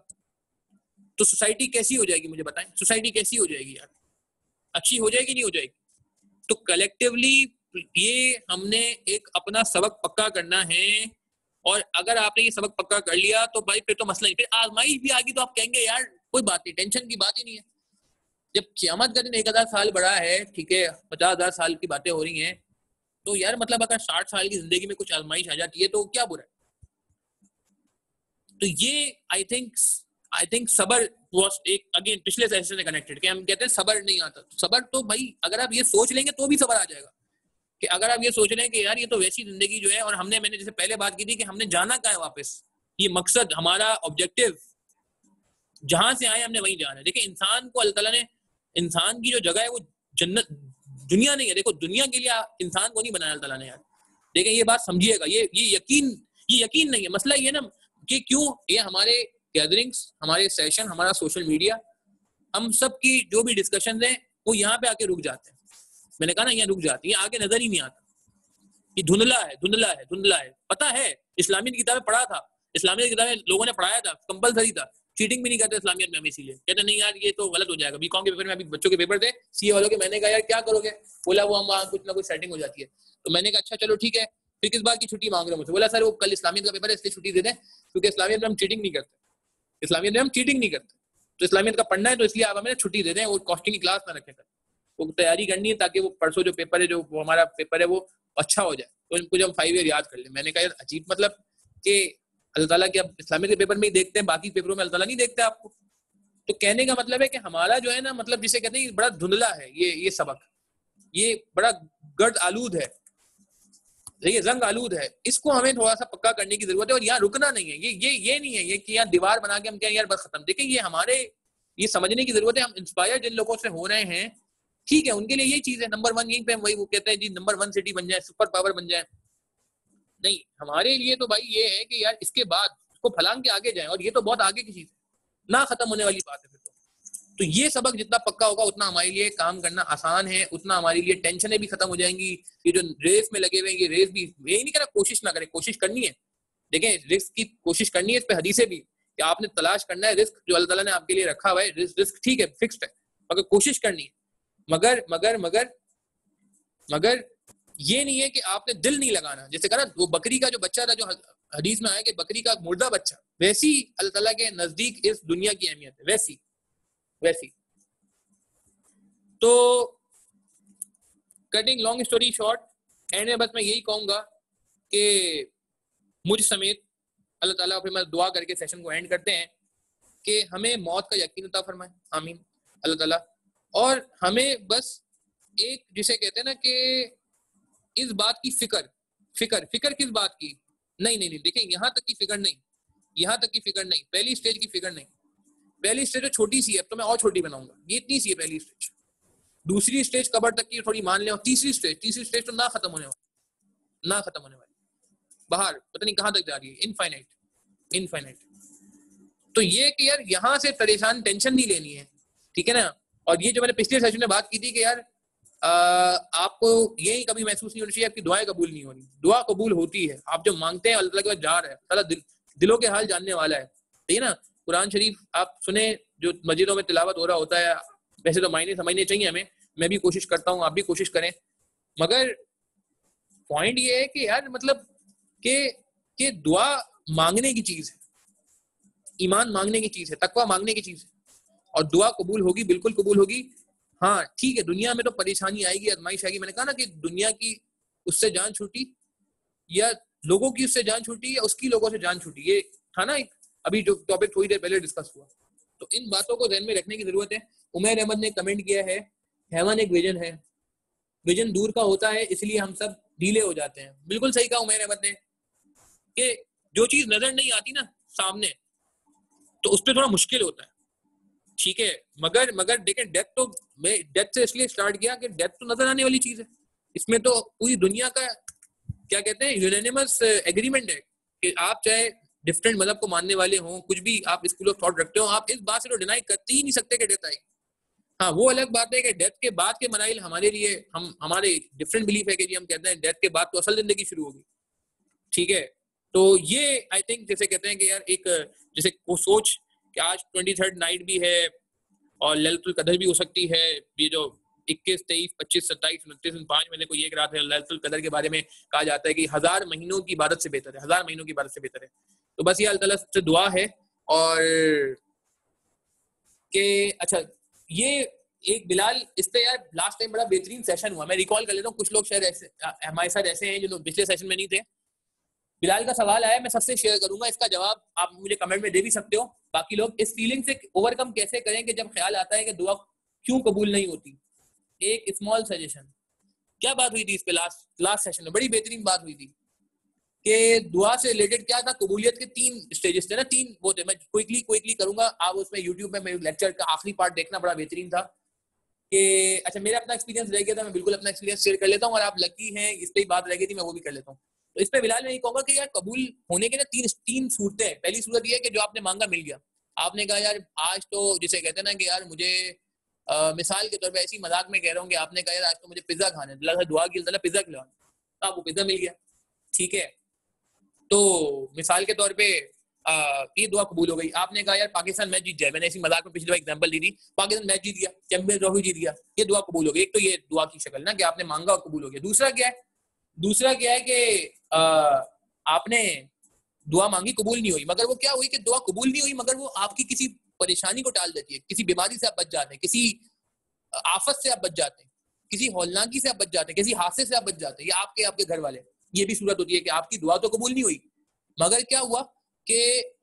तो सोसाइटी कैसी हो जाएगी मुझे बताएं, सोसाइटी कैसी हो जाएगी यार, अच्छी हो जाएगी नहीं हो जाएगी। तो कलेक्टिवली ये हमने एक अपना सबक पक्का करना है और अगर आपने ये सबक पक्का कर लिया तो भाई फिर तो मसला ही, फिर आजमाइश भी आ गई तो आप कहेंगे यार कोई बात नहीं, टेंशन की बात ही नहीं है। जब क़यामत का दिन 1000 साल बड़ा है, ठीक है, 50,000 साल की बातें हो रही हैं, तो यार मतलब अगर 60 साल की जिंदगी में कुछ आजमाइश आ जाती है तो क्या बुरा है। तो ये आई थिंक सबर वाज एक अगेन पिछले सेशन से कनेक्टेड कि हम कहते हैं सबर नहीं आता, सबर तो भाई अगर आप ये सोच लेंगे तो भी सबर आ जाएगा कि अगर आप ये सोच रहे हैं कि यार ये तो वैसी जिंदगी जो है, और मैंने जैसे पहले बात की थी कि हमने जाना क्या है वापस, ये मकसद, हमारा ऑब्जेक्टिव, जहां से आए हमने वहीं जाना है। देखिए इंसान को अल्लाह ताला ने, इंसान की जो जगह है वो जन्नत, दुनिया नहीं है। देखो दुनिया के लिए इंसान को नहीं बनाया अल्लाह ताला ने यार। देखिए ये बात समझिएगा, ये यकीन नहीं है। मसला ये ना कि क्यों ये हमारे गैदरिंग्स, हमारे सेशन, हमारा सोशल मीडिया, हम सब की जो भी डिस्कशन है वो यहाँ पे आके रुक जाते हैं। मैंने कहा ना यहाँ रुक जाती है, आगे नजर ही नहीं आता। ये धुंधला है, धुंधला है, धुंधला है। पता है इस्लामियत की किताबें पढ़ा था, इस्लामियत की किताबें लोगों ने पढ़ाया था, कंपलसरी था। चीटिंग भी नहीं करते इस्लामियत में हम, इसीलिए कहते नहीं यार ये तो गलत हो जाएगा। बीकॉम के पेपर में अभी बच्चों के पेपर थे सीए वालों के, मैंने कहा यार क्या करोगे, बोला वो हम वहाँ कुछ ना कुछ सेटिंग हो जाती है। तो मैंने कहा अच्छा चलो ठीक है, फिर किस बात की छुट्टी मांग रहे हो मुझसे, बोला सर वो कल इस्लामियत का पेपर है इसलिए छुट्टी दे दें, क्योंकि इस्लामियत में हम चीटिंग नहीं करते, इस्लामियत में हम चीटिंग नहीं करते, तो इस्लामियत का पढ़ना है तो इसलिए आप हमें छुट्टी दे दें, वो कॉस्टिंग की क्लास ना रखें, वो तैयारी करनी है ताकि वो परसों जो पेपर है, जो हमारा पेपर है वो अच्छा हो जाए, तो इनको जब हम 5 ईयर याद कर लें। मैंने कहा यार अजीब, मतलब कि अल्लाह ताला के अब इस्लामियत के पेपर में ही देखते हैं, बाकी पेपरों में अल्लाह ताला नहीं देखते आपको। तो कहने का मतलब है कि हमारा जो है ना, मतलब जिसे कहते हैं बड़ा धुंधला है ये सबक, ये बड़ा गर्द आलूद है, ये रंग आलूद है, इसको हमें थोड़ा सा पक्का करने की जरूरत है। और यहाँ रुकना नहीं है, ये नहीं है ये कि यार दीवार बना के हम क्या यार बस खत्म। देखिए ये हमारे, ये समझने की जरूरत है, हम इंस्पायर जिन लोगों से हो रहे हैं, ठीक है, उनके लिए यही चीज है नंबर 1, यहीं पे वही वो कहते हैं जी नंबर 1 सिटी बन जाए, सुपर पावर बन जाए। नहीं, हमारे लिए तो भाई ये है कि यार इसके बाद इसको फलांग के आगे जाए, और ये तो बहुत आगे की चीज है, ना खत्म होने वाली बात है फिर तो ये सबक जितना पक्का होगा उतना हमारे लिए काम करना आसान है, उतना हमारे लिए टेंशनें भी खत्म हो जाएंगी। ये जो रेस में लगे हुए हैं, ये रेस भी, यही नहीं कहना कोशिश ना करें, कोशिश करनी है। देखें रिस्क की कोशिश करनी है, इस पे हदीसें भी कि आपने तलाश करना है रिस्क जो अल्लाह ताला ने आपके लिए रखा हुआ है, रिस्क ठीक है, फिक्स्ड है, मगर कोशिश करनी है। मगर मगर मगर मगर ये नहीं है कि आपने दिल नहीं लगाना। जैसे कहा ना वो बकरी का जो बच्चा था, जो हदीस में आया कि बकरी का मुर्दा बच्चा, वैसी अल्लाह ताला के नजदीक इस दुनिया की अहमियत है, वैसी वैसी। तो cutting long story short, and में बस मैं यही कहूंगा कि मुझ समेत अल्लाह ताला, फिर मैं दुआ करके सेशन को एंड करते हैं कि हमें मौत का यकीन अता फरमाए, आमीन अल्लाह ताला। और हमें बस एक जिसे कहते हैं ना कि इस बात की फिक्र किस बात की, नहीं, देखें यहाँ तक की फिक्र नहीं, यहाँ तक की फिक्र नहीं, पहली स्टेज की फिक्र नहीं। पहली स्टेज तो छोटी सी है, अब तो मैं और छोटी बनाऊंगा, ये इतनी सी है पहली स्टेज। दूसरी स्टेज कब्र तक की थोड़ी मान लें, और तीसरी स्टेज तो ना खत्म होने वाली, बाहर पता नहीं कहां तक जा रही है, इनफाइनाइट। तो ये कि यार यहाँ से परेशान, टेंशन नहीं लेनी है, ठीक है ना। और ये जो मैंने पिछले सेशन में बात की थी कि यार आपको यही कभी महसूस नहीं होना चाहिए आपकी दुआएं कबूल नहीं हो रही, दुआ कबूल होती है। आप जो मांगते हैं अल्लाह के पास जा रहा है, अल्लाह दिलों के हाल जानने वाला है, ठीक है ना। कुरान शरीफ आप सुने जो मस्जिदों में तिलावत हो रहा होता है, वैसे तो मायने समझने चाहिए हमें, मैं भी कोशिश करता हूँ, आप भी कोशिश करें, मगर पॉइंट ये है कि यार मतलब कि दुआ मांगने की चीज है, ईमान मांगने की चीज है, तकवा मांगने की चीज है, और दुआ कबूल होगी, बिल्कुल कबूल होगी। हाँ ठीक है, दुनिया में तो परेशानी आएगी, आजमाइश आएगी। मैंने कहा ना कि दुनिया की उससे जान छूटी, या लोगों की उससे जान छूटी, या उसकी लोगों से जान छूटी, ये था ना एक अभी जो टॉपिक थोड़ी देर पहले डिस्कस हुआ। तो इन बातों को ध्यान में रखने की जरूरत है। उमैर अहमद ने कमेंट किया है, हेवन एक विजन है, विजन दूर का होता है इसलिए हम सब ढीले हो जाते हैं। बिल्कुल सही कहा उमैर अहमद ने कि जो चीज नजर नहीं आती ना सामने, तो उस पर थोड़ा मुश्किल होता है, ठीक है। मगर देखें डेथ से इसलिए स्टार्ट किया कि डेथ तो नजर आने वाली चीज है, इसमें तो पूरी दुनिया का क्या कहते हैं यूनानिमस एग्रीमेंट है कि आप चाहे डिफरेंट मजहब को मानने वाले हों, कुछ भी आप स्कूल ऑफ थॉट रखते हो, आप इस बात से तो डिनाई करते ही नहीं सकते कि डेथ आई। हाँ वो अलग बात है कि डेथ के बाद के मनाइल हमारे लिए, हमारे डिफरेंट बिलीफ है कि जी हम कहते हैं डेथ के बाद तो असल जिंदगी शुरू होगी, ठीक है। तो ये आई थिंक जैसे कहते हैं कि यार एक जैसे वो सोच कि आज 23rd नाइट भी है और लैलतुल कदर भी हो सकती है, ये जो 21, 23, 25, 27, 29, 5 महीने को ये रात है, लैलतुल कदर के बारे में कहा जाता है कि 1000 महीनों की इबादत से बेहतर है, 1000 महीनों की इबादत से बेहतर है। तो बस ये अल्लाह ताला से दुआ है। और के अच्छा ये एक बिलाल, इस पे यार लास्ट टाइम बड़ा बेहतरीन सेशन हुआ, मैं रिकॉल कर लेता हूँ, कुछ लोग शायद ऐसे हमारे साथ ऐसे हैं जो पिछले सेशन में नहीं थे। बिलाल का सवाल आया, मैं सबसे शेयर करूंगा, इसका जवाब आप मुझे कमेंट में दे भी सकते हो। बाकी लोग इस फीलिंग से ओवरकम कैसे करें कि जब ख्याल आता है कि दुआ क्यों कबूल नहीं होती। एक स्मॉल सजेशन क्या बात हुई थी इस पे लास्ट सेशन में? बड़ी बेहतरीन बात हुई थी कि दुआ से रिलेटेड क्या था, कबूलियत के 3 स्टेजेस थे ना, 3 वो थे। मैं क्विकली करूंगा, आप उसमें यूट्यूब में मेरे लेक्चर का आखिरी पार्ट देखना, बड़ा बेहतरीन था कि अच्छा मेरा अपना एक्सपीरियंस रह गया था, मैं बिल्कुल अपना एक्सपीरियंस शेयर कर लेता हूँ, और आप लकी हैं इस पे ही बात रह गई थी, मैं वो भी कर लेता हूँ। तो इस पे फिलहाल मैं ये कहूंगा कि यार कबूल होने के ना तीन सूरतें हैं। पहली सूरत ये है कि जो आपने मांगा मिल गया, आपने कहा यार आज तो, जिसे कहते हैं ना कि यार मुझे मिसाल के तौर पे ऐसी मजाक में कह रहा हूँ कि आपने कहा यार आज तो मुझे पिज्जा खाना है, अल्लाह से दुआ की अल्लाह पिज्जा खिलाओ, तो आपको पिज्जा मिल गया, ठीक है। तो मिसाल के तौर पे ये दुआ कबूल हो गई। आपने कहा यार पाकिस्तान मैच जीत जाए, मैंने ऐसी मजाक में पिछली बार एग्जांपल दी थी, पाकिस्तान मैच जीत गया, चैंपियंस ट्रॉफी जीत गया, ये दुआ कबूल हो गई। एक तो ये दुआ की शक्ल ना कि आपने मांगा और कबूल हो गया। दूसरा क्या है कि आपने दुआ मांगी, कबूल नहीं हुई, मगर वो क्या हुई कि दुआ कबूल नहीं हुई, मगर वो आपकी किसी परेशानी को टाल देती है, किसी बीमारी से आप बच जाते हैं, किसी आफत से आप बच जाते हैं, किसी हौलनाकी से आप बच जाते हैं, किसी हादसे से आप बच जाते हैं, या आपके घर वाले। ये भी सूरत होती है कि आपकी दुआ तो कबूल नहीं हुई, मगर क्या हुआ कि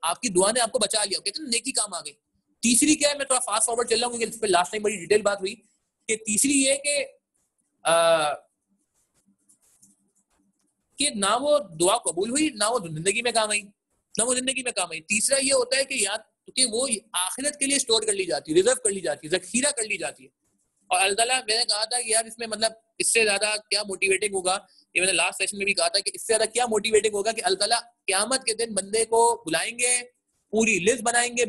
आपकी दुआ ने आपको बचा लिया, कहते हैं नेकी काम आ गई। तीसरी क्या है, मैं थोड़ा फास्ट फॉरवर्ड चल रहा हूँ क्योंकि इस पर लास्ट टाइम बड़ी डिटेल बात हुई, कि तीसरी ये कि ना वो दुआ कबूल हुई, ना वो जिंदगी में काम आई, तीसरा ये होता है कि याद कि वो आखिरत के लिए स्टोर कर ली जाती है, रिजर्व कर ली जाती है, जखीरा कर ली जाती है। और अल्लाह ताला, मैंने कहा था कि यार इसमें मतलब इससे ज्यादा क्या मोटिवेटिंग होगा, ये मैंने लास्ट सेशन में भी कहा था कि इससे ज्यादा क्या मोटिवेटिंग होगा कि अल्लाह ताला क़यामत के दिन बंदे को बुलाएंगे, पूरी लिस्ट बनाएंगे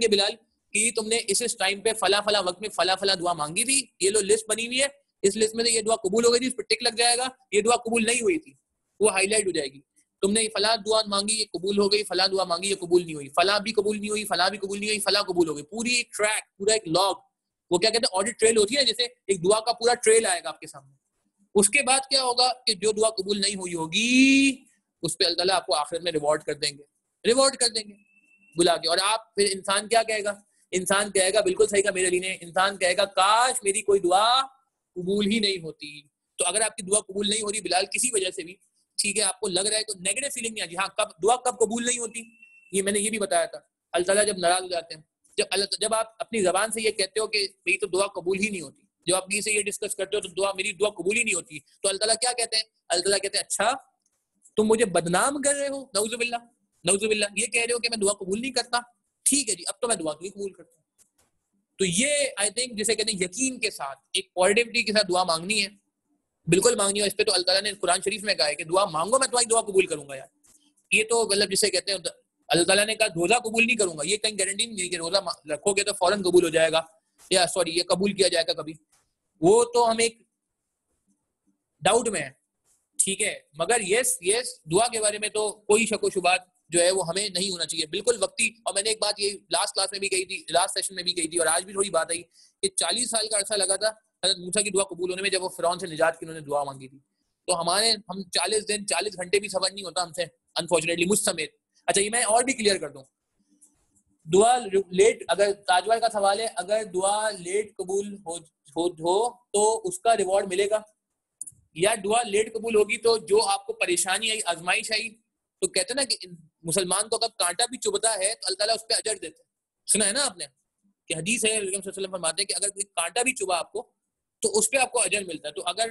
बिलाल कि तुमने इस टाइम पे फला फला वक्त में फला फला दुआ मांगी थी, ये लो लिस्ट बनी हुई है, इस लिस्ट में से ये दुआ कबूल हो गई थी, इस पर टिक लग जाएगा, ये दुआ कबूल नहीं हुई थी वो हाईलाइट हो जाएगी, तुमने फला दुआ मांगी ये कबूल हो गई, फला दुआ मांगी ये कबूल नहीं हुई, फला भी कबूल नहीं हुई, फला भी कबूल नहीं हुई, फला कबूल हो गई। पूरी एक ट्रैक, पूरा एक लॉग, वो क्या कहते हैं ऑडिट ट्रेल होती है, जैसे एक दुआ का पूरा ट्रेल आएगा आपके सामने। उसके बाद क्या होगा कि जो दुआ कबूल नहीं हुई होगी उस पर अल्लाह आपको आखिरत में रिवॉर्ड कर देंगे बुला के। और आप फिर इंसान क्या कहेगा, बिल्कुल सही कहा मेरे अली ने, इंसान कहेगा काश मेरी कोई दुआ कबूल ही नहीं होती। तो अगर आपकी दुआ कबूल नहीं हो रही बिलाल किसी वजह से भी, ठीक है, आपको लग रहा है कोई नेगेटिव फीलिंग नहीं आ रही, हाँ कब दुआ कब कबूल नहीं होती, ये मैंने ये भी बताया था। अल्लाह ताला जब नाराज हो जाते हैं, जब आप अपनी जबान से ये कहते हो कि मेरी तो दुआ कबूल ही नहीं होती, जब आप किसी से ये डिस्कस करते हो तो मेरी दुआ कबूल ही नहीं होती, तो अल्लाह ताला क्या कहते हैं, अल्लाह ताला कहते हैं अच्छा तुम मुझे बदनाम कर रहे हो, नऊजुबिल्लाह, ये कह रहे हो कि मैं दुआ कबूल नहीं करता, ठीक है जी अब तो मैं दुआ नहीं कबूल करता। तो ये आई थिंक जिसे कहते हैं यकीन के साथ, एक पॉजिटिविटी के साथ दुआ मांगनी है, बिल्कुल मांगनी है। इस पे तो अल्लाह ताला ने कुरान शरीफ में कहा है कि दुआ मांगो मैं तुम्हारी दुआ कबूल करूंगा। यार ये तो मतलब जिसे कहते हैं अल्लाह ताला ने कहा रोजा कबूल नहीं करूंगा, ये कहीं गारंटी नहीं कि रोजा रखोगे तो फौरन कबूल हो जाएगा, या सॉरी ये कबूल किया जाएगा कभी, वो तो हम एक डाउट में है, ठीक है। मगर यस दुआ के बारे में तो कोई शक व शुबात जो है वो हमें नहीं होना चाहिए, बिल्कुल वक्ती। और मैंने एक बात ये लास्ट क्लास में भी कही थी, लास्ट सेशन में भी कही थी, और आज भी थोड़ी बात आई कि 40 साल का अरसा लगा था हज़रत मूसा की दुआ कबूल होने में, जब वो फिरौन से निजात की उन्होंने दुआ मांगी थी। तो हम 40 दिन 40 घंटे भी सबर नहीं होता हमसे, अनफॉर्चुनेटली मुझ समेत। अच्छा ये मैं और भी क्लियर कर दूं, दुआ लेट, अगर ताजवाल का सवाल है, अगर दुआ लेट कबूल हो तो उसका रिवॉर्ड मिलेगा, या दुआ लेट कबूल होगी तो जो आपको परेशानी आई, आजमाइश आई, तो कहते हैं ना कि मुसलमान को अगर कांटा भी चुभता है तो अल्लाह ताला उस पर अजर देता है। सुना है ना आपने कि हदीस है, नबी सल्लल्लाहु अलैहि वसल्लम फरमाते हैं कि अगर कोई कांटा भी चुभा आपको तो उस पर आपको अजर मिलता है। तो अगर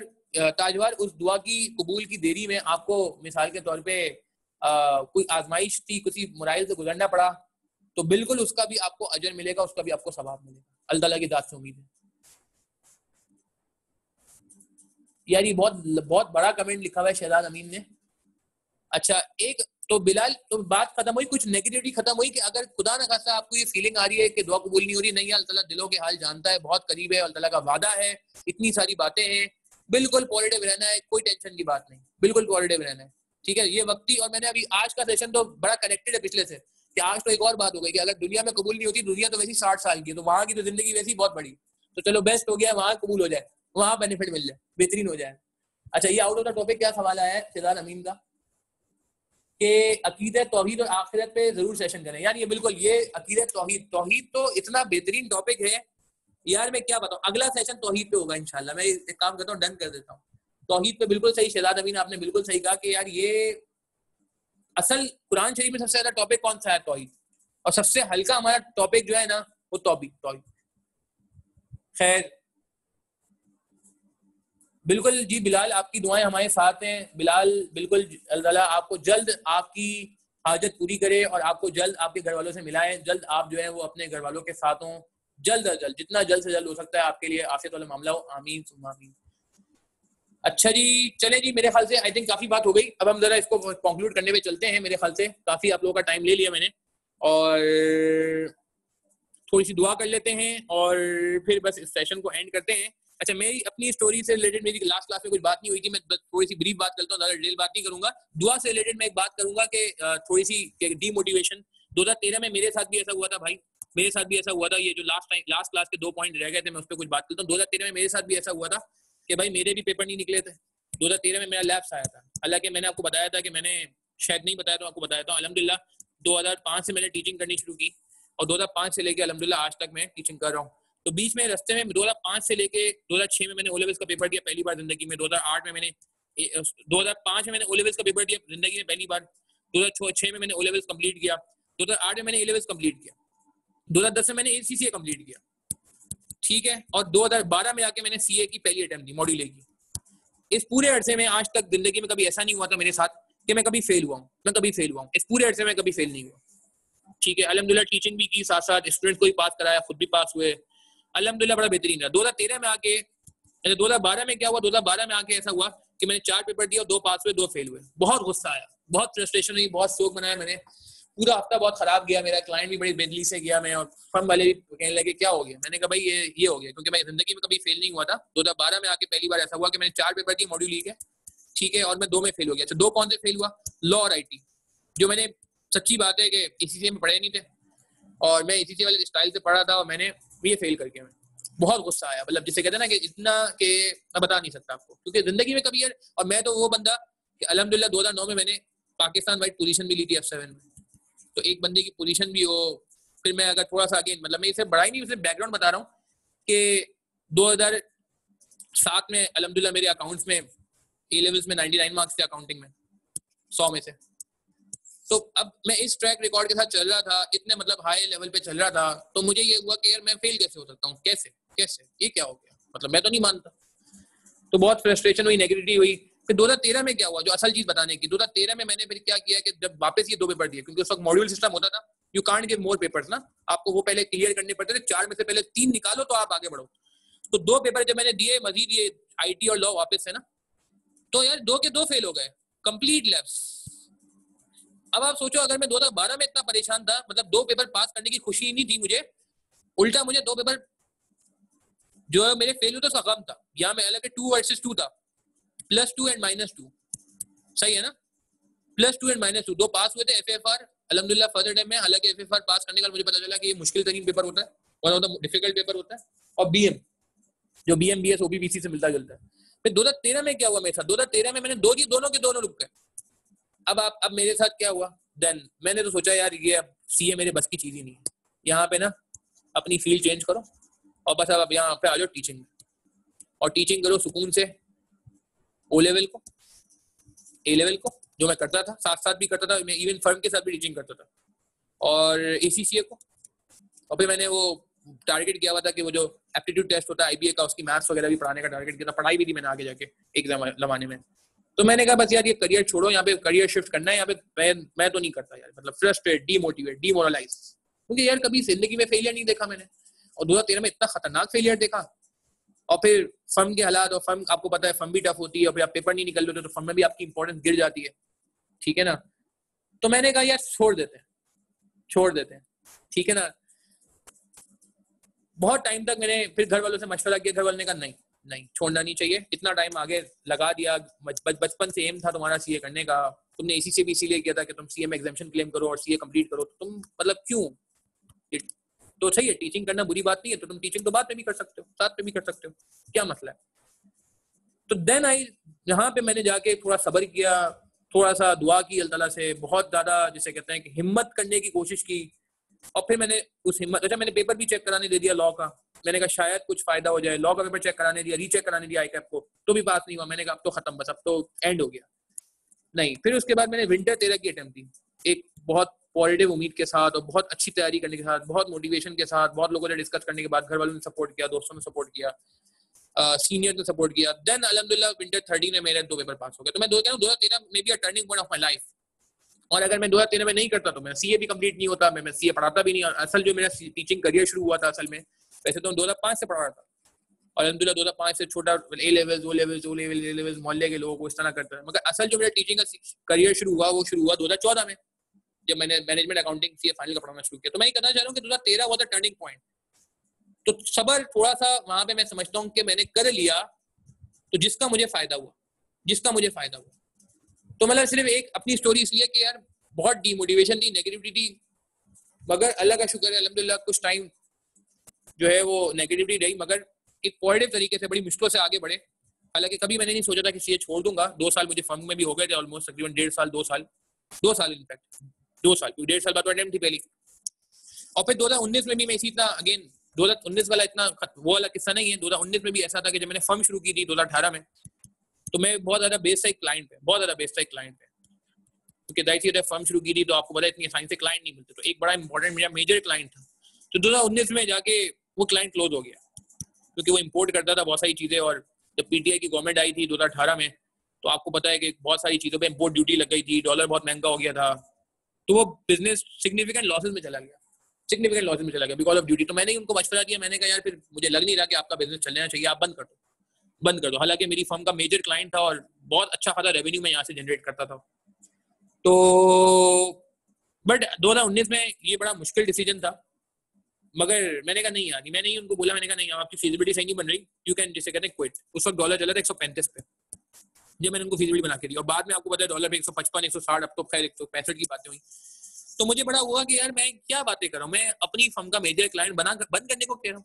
ताजवार उस दुआ की कबूल की देरी में आपको मिसाल के तौर पे कोई आजमाइश थी, किसी मुराइल से गुजरना पड़ा, तो बिल्कुल उसका भी आपको अजर मिलेगा, उसका भी आपको सवाब मिलेगा, अल्लाह ताला की जात से उम्मीद है। यार ये बहुत बड़ा कमेंट लिखा हुआ है शहजाद अमीन ने। अच्छा एक तो बिलाल, तो बात खत्म हुई, कुछ नेगेटिविटी खत्म हुई कि अगर खुदा न खास्ता आपको ये फीलिंग आ रही है कि दुआ कबूल नहीं हो रही, नहीं, अल्लाह ताला दिलों के हाल जानता है, बहुत करीब है, अल्लाह ताला का वादा है, इतनी सारी बातें हैं, बिल्कुल पॉजिटिव रहना है, कोई टेंशन की बात नहीं, बिल्कुल पॉजिटिव रहना है, ठीक है। ये वक्ती, और मैंने अभी आज का सेशन तो बड़ा कनेक्टेड है पिछले से, कि आज तो एक और बात हो गई कि अगर दुनिया में कबूल नहीं होती, दुनिया तो वैसी 60 साल की, तो वहां की तो जिंदगी वैसी बहुत बड़ी, तो चलो बेस्ट हो गया वहां कबूल हो जाए, वहां बेनिफिट मिल जाए, बेहतरीन हो जाए। अच्छा ये आउट ऑफ द टॉपिक क्या सवाल आया है शहजाद अमीन का कि अकीदत तौहीद और आखिरत पे जरूर सेशन करें। यार ये बिल्कुल, ये अकीदत तौहीद तो इतना बेहतरीन टॉपिक है यार, मैं क्या बताऊं, अगला सेशन तौहीद पे होगा इंशाल्लाह। मैं एक काम करता हूँ, डन कर देता हूँ तौहीद पे। बिल्कुल सही शहजाद अमीन, आपने बिल्कुल सही कहा कि यार ये असल कुरान शरीफ में सबसे ज्यादा टॉपिक कौन सा है, तौहीद, और सबसे हल्का हमारा टॉपिक जो है ना वो तौहीद। खैर बिल्कुल जी बिलाल, आपकी दुआएं हमारे साथ हैं बिलाल। बिल्कुल अल्लाह आपको जल्द आपकी हाजत पूरी करे और आपको जल्द आपके घर वालों से मिलाएं। जल्द आप जो है वो अपने घर वालों के साथ हों, जल्द अज जल्द, जितना जल्द से जल्द हो सकता है आपके लिए आफियत वाला मामला हो। आमीन सुम्मा आमीन। अच्छा जी, चले जी, मेरे ख्याल से आई थिंक काफी बात हो गई। अब हम जरा इसको कंक्लूड करने पे चलते हैं। मेरे ख्याल से काफी आप लोगों का टाइम ले लिया मैंने, और थोड़ी सी दुआ कर लेते हैं और फिर बस इस सेशन को एंड करते हैं। अच्छा, मेरी अपनी स्टोरी से रिलेटेड मेरी लास्ट क्लास में कुछ बात नहीं हुई थी, मैं थोड़ी सी ब्रीफ बात करता हूँ, ज्यादा डिटेल बात नहीं करूंगा। दुआ से रिलेटेड मैं एक बात करूंगा कि थोड़ी सी डीमोटिवेशन 2013 में मेरे साथ भी ऐसा हुआ था भाई, मेरे साथ भी ऐसा हुआ था। ये जो लास्ट क्लास के 2 पॉइंट रह गए थे, मैं उस पर कुछ बात करता हूँ। 2013 में मेरे साथ भी ऐसा हुआ था कि भाई मेरे भी पेपर नहीं निकले थे। 2013 में मेरा लैप्स आया था। हालांकि मैंने आपको बताया था कि मैंने शायद नहीं बताया, तो आपको बताया था अल्हम्दुलिल्लाह 2005 से मैंने टीचिंग करनी शुरू की और 2005 से लेके अल्हम्दुलिल्लाह आज तक मैं टीचिंग कर रहा हूँ। तो बीच में रास्ते में 2005 से लेके 2006 में मैंने ओ लेवल्स का पेपर दिया पहली बार जिंदगी में। 2008 में मैंने 2005 में मैंने ओ लेवल्स का पेपर दिया जिंदगी में पहली बार। 2006 में मैंने ओ लेवल्स कंप्लीट किया। 2008 में मैंने ए लेवल्स कंप्लीट किया। 2010 में मैंने एसीसीए कंप्लीट किया, ठीक है। और 2012 में आके मैंने सीए की पहली अटेम्प्ट दी, मॉड्यूल ए की। इस पूरे अरसे में आज तक जिंदगी में कभी ऐसा नहीं हुआ था मेरे साथ कि मैं कभी फेल हुआ हूँ। मैं कभी फेल हुआ हूँ इस पूरे अरसे में, कभी फेल नहीं हुआ, ठीक है। अल्हम्दुलिल्लाह टीचिंग भी की, साथ साथ स्टूडेंट को भी पास कराया, खुद भी पास हुए, अल्हम्दुलिल्लाह बड़ा बेहतरीन रहा। 2013 में आके 2012 में क्या हुआ, 2012 में आके ऐसा हुआ कि मैंने 4 पेपर दिए, 2 पास हुए, 2 फेल हुए। बहुत गुस्सा आया, बहुत फ्रस्ट्रेशन हुई, बहुत शोक मनाया मैंने। पूरा हफ्ता बहुत खराब गया मेरा, क्लाइंट भी बड़ी बेदली से गया मैं, और फर्म वाले भी कहने लगे क्या हो गया। मैंने कहा भाई ये हो गया, क्योंकि मैं जिंदगी में कभी फेल नहीं हुआ था। 2012 में आके पहली बार ऐसा हुआ कि मैंने 4 पेपर दिए मॉड्यूल ई के, ठीक है, और मैं 2 में फेल हो गया। अच्छा, 2 कौन से फेल हुआ? लॉ और आईटी, जो मैंने, सच्ची बात है कि इसी में पढ़े नहीं थे और मैं इसी वाले स्टाइल से पढ़ा था और मैंने ये फेल करके मैं बहुत गुस्सा आया। मतलब जिसे कहते हैं ना कि इतना कि मैं बता नहीं सकता आपको, क्योंकि जिंदगी में कभी यार, और मैं तो वो बंदा कि अल्हम्दुलिल्लाह 2009 में मैंने पाकिस्तान वाइड पोजीशन भी ली थी F7 में। तो एक बंदे की पोजीशन भी हो, फिर मैं अगर थोड़ा सा अगेन, मतलब मैं इसे बढ़ाई नहीं, सिर्फ बैकग्राउंड बता रहा हूँ कि 2007 में अल्हम्दुलिल्लाह मेरे अकाउंट्स में ए लेवल्स में 99 मार्क्स थे अकाउंटिंग में 100 में से। तो अब मैं इस ट्रैक रिकॉर्ड के साथ चल रहा था, इतने मतलब हाई लेवल पे चल रहा था, तो मुझे ये हुआ कि यार मैं फेल कैसे हो सकता हूँ, कैसे कैसे ये क्या हो गया, मतलब मैं तो नहीं मानता। तो बहुत फ्रस्ट्रेशन हुई, नेगेटिविटी हुई। फिर 2013 में क्या हुआ, जो असल चीज बताने की, 2013 में मैंने फिर क्या किया कि जब वापस ये 2 पेपर दिए, क्योंकि उस वक्त मॉड्यूल सिस्टम होता था, you can't give more papers ना, आपको वो पहले क्लियर करने पड़ते थे। 4 में से पहले 3 निकालो तो आप आगे बढ़ो। तो 2 पेपर जब मैंने दिए मजीद, ये आईटी और लॉ वापस से ना, तो यार 2 के 2 फेल हो गए, कंप्लीट लैप्स। अब आप सोचो, अगर मैं 2012 में इतना परेशान था, मतलब 2 पेपर पास करने की खुशी नहीं थी मुझे, उल्टा मुझे 2 पेपर जो है मेरे फेल हुए तो उसका गम था। यहाँ में अलग 2 वर्सेस 2 था, +2 एंड -2, सही है ना, +2 एंड -2, 2 पास हुए थे एफएफआर अल्हम्दुलिल्लाह फर्दर टाइम में। हालांकि एफएफआर पास करने का मुझे पता चला कि ये मुश्किल तरीन पेपर होता है, one of the difficult paper होता है। और बीएम, जो बीएम बीएस ओबीबीसी से मिलता जुलता है। फिर 2013 में क्या हुआ मेरे साथ, 2013 में मैंने 2 दिए, दोनों के दोनों रुक गए। अब मेरे साथ क्या हुआ, देन मैंने तो सोचा यार ये अब सीए मेरे बस की चीज ही नहीं है, यहाँ पे ना अपनी फील्ड चेंज करो और बस अब यहाँ पे आ जाओ टीचिंग में, और टीचिंग करो सुकून से, ओ लेवल को, ए लेवल को, जो मैं करता था, साथ साथ भी करता था, मैं इवन फर्म के साथ भी टीचिंग करता था, और एसीसीए को। और फिर मैंने वो टारगेट किया हुआ था कि वो जो एप्टीट्यूड टेस्ट होता है आईबीए का, उसकी मैथ्स वगैरह भी पढ़ाने का टारगेट किया था, पढ़ाई भी थी मैंने आगे जाके एग्जाम जमाने में। तो मैंने कहा बस यार ये करियर छोड़ो, यहाँ पे करियर शिफ्ट करना है, यहाँ पे मैं तो नहीं करता यार, मतलब फ्रस्ट्रेट, डीमोटिवेट, डीमोरलाइज, क्योंकि यार कभी जिंदगी में फेलियर नहीं देखा मैंने, और 2013 में इतना खतरनाक फेलियर देखा। और फिर फर्म के हालात, और फर्म आपको पता है फर्म भी टफ होती है, और फिर आप पेपर नहीं निकल लेते तो फर्म में भी आपकी इंपॉर्टेंस गिर जाती है, ठीक है ना। तो मैंने कहा यार छोड़ देते हैं, ठीक है ना। बहुत टाइम तक मैंने फिर घर वालों से मशवरा किया, घर वालों ने कहा नहीं छोड़ना नहीं चाहिए, इतना टाइम आगे लगा दिया, बचपन से एम था तुम्हारा सीए करने का, तुमने इसी से भी इसीलिए किया था कि तुम सीए में एग्जामिनेशन क्लेम करो और सीए कंप्लीट करो, तुम मतलब क्यों, तो सही है टीचिंग करना बुरी बात नहीं है, तो तुम टीचिंग तो बाद में भी कर सकते हो, साथ में भी कर सकते हो, क्या मसला है। तो देन आई, यहाँ पे मैंने जाके थोड़ा सब्र किया, थोड़ा सा दुआ की अल्लाह ताला से, बहुत ज्यादा जिसे कहते हैं कि हिम्मत करने की कोशिश की, और फिर मैंने उस हिम्मत, अच्छा मैंने पेपर भी चेक कराने दे दिया लॉ का, मैंने कहा शायद कुछ फायदा हो जाए, लॉ का पेपर चेक कराने दिया, रीचेक कराने दिया आईकैप को, तो भी पास नहीं हुआ। मैंने कहा अब तो खत्म, बस अब तो एंड हो गया, नहीं। फिर उसके बाद मैंने विंटर 13 की अटेम्प्ट दी, एक बहुत पॉजिटिव उम्मीद के साथ और बहुत अच्छी तैयारी करने के साथ, बहुत मोटिवेशन के साथ, बहुत लोगों ने डिस्कस करने के बाद, घर वालों ने सपोर्ट किया, दोस्तों ने सपोर्ट किया, सीनियर ने सपोर्ट किया, देन अल्हम्दुलिल्लाह विंटर 13 में मेरे 2 पेपर पास हो गए। तो मैं 2013 में भी a turning point of my life. और अगर मैं 2013 में नहीं करता तो मैं सीए भी कंप्लीट नहीं होता, मैं सीए पढ़ाता भी नहीं। और असल जो मेरा टीचिंग करियर शुरू हुआ था असल में, वैसे तो 2005 से पढ़ा रहा था, और अल्हम्दुलिल्लाह 2005 से छोटा A levels, O levels, A levels मोहल्ले के लोगों को इस तरह करता है। मगर असल जो मेरा टीचिंग का करियर शुरू हुआ वो शुरू हुआ 2014 में, जब मैंने मैनेजमेंट अकाउंटिंग सीए फाइनल का पढ़ाना शुरू किया। तो मैं ये कहना चाह रहा हूँ कि 2013 वाज द टर्निंग पॉइंट। तो सबर थोड़ा सा वहां पे मैं समझता हूँ कि मैंने कर लिया तो जिसका मुझे फायदा हुआ, जिसका मुझे फायदा हुआ। तो मतलब सिर्फ एक अपनी स्टोरी इसलिए कि यार बहुत डीमोटिवेशन थी, नेगेटिविटी थी, मगर अल्लाह का शुक्र है अल्हम्दुलिल्लाह कुछ टाइम जो है वो नेगेटिविटी रही, मगर एक पॉजिटिव तरीके से बड़ी मुश्किलों से आगे बढ़े। हालांकि कभी मैंने नहीं सोचा था कि सीए छोड़ दूंगा। 2 साल मुझे फंग में भी हो गए थे ऑलमोस्ट, तकरीबन 1.5 साल 2 साल इनफैक्ट 2 साल, 1.5 साल बाद तो अटेम्प्ट थी पहली। और फिर 2019 में भी मैं इसी तरह अगेन 2019 वाला इतना वो वाला किस्सा नहीं है। 2019 में भी ऐसा था कि जब मैंने फर्म शुरू की थी 2018 में, तो मैं बहुत ज्यादा बेस्ड था एक क्लाइंट पे, बहुत ज्यादा बेस्ड था एक क्लाइंट पे, क्योंकि जाहिर सी फर्म शुरू की थी तो आपको पता है इतनी आसानी से क्लाइंट नहीं मिलते। तो एक बड़ा इंपॉर्टेंट मेरा मेजर क्लाइंट था। तो 2019 में जाके वो क्लाइंट क्लोज हो गया, क्योंकि वो इंपोर्ट करता था बहुत सारी चीजें। और जब पीटीआई की गवर्नमेंट आई थी 2018 में, तो आपको पता है कि बहुत सारी चीजों पे इंपोर्ट ड्यूटी लग गई थी, डॉलर बहुत महंगा हो गया था, तो वो बिजनेस सिग्निफिकेंट लॉसेस में चला गया, सिग्निफिकेंट लॉसेस में चला गया बिकॉज ऑफ ड्यूटी। तो मैंने उनको मशवरा दिया, मैंने कहा यार फिर मुझे लग नहीं रहा कि आपका बिजनेस चलना चाहिए, आप बंद कर दो, बंद कर दो। हालांकि मेरी फर्म का मेजर क्लाइंट था और बहुत अच्छा खासा रेवेन्यू मैं यहाँ से जनरेट करता था। तो बट 2019 में ये बड़ा मुश्किल डिसीजन था, मगर मैंने कहा नहीं यार, मैंने ही उनको बोला, मैंने कहा नहीं आपकी फीजिबिलिटी सही नहीं बन रही, यू कैन जिसे कहते हैं क्विट। उस वक्त डॉलर चला था 135 पे, ये मैंने उनको फीजिबिलिटी बना के दी। और बाद में आपको पता है डॉलर पे 155 160, अब तो खैर 165 की बातें हुई। तो मुझे बड़ा हुआ कि यार मैं क्या बातें कर रहा हूँ, मैं अपनी फर्म का मेजर क्लाइंट बंद करने को कह रहा हूँ।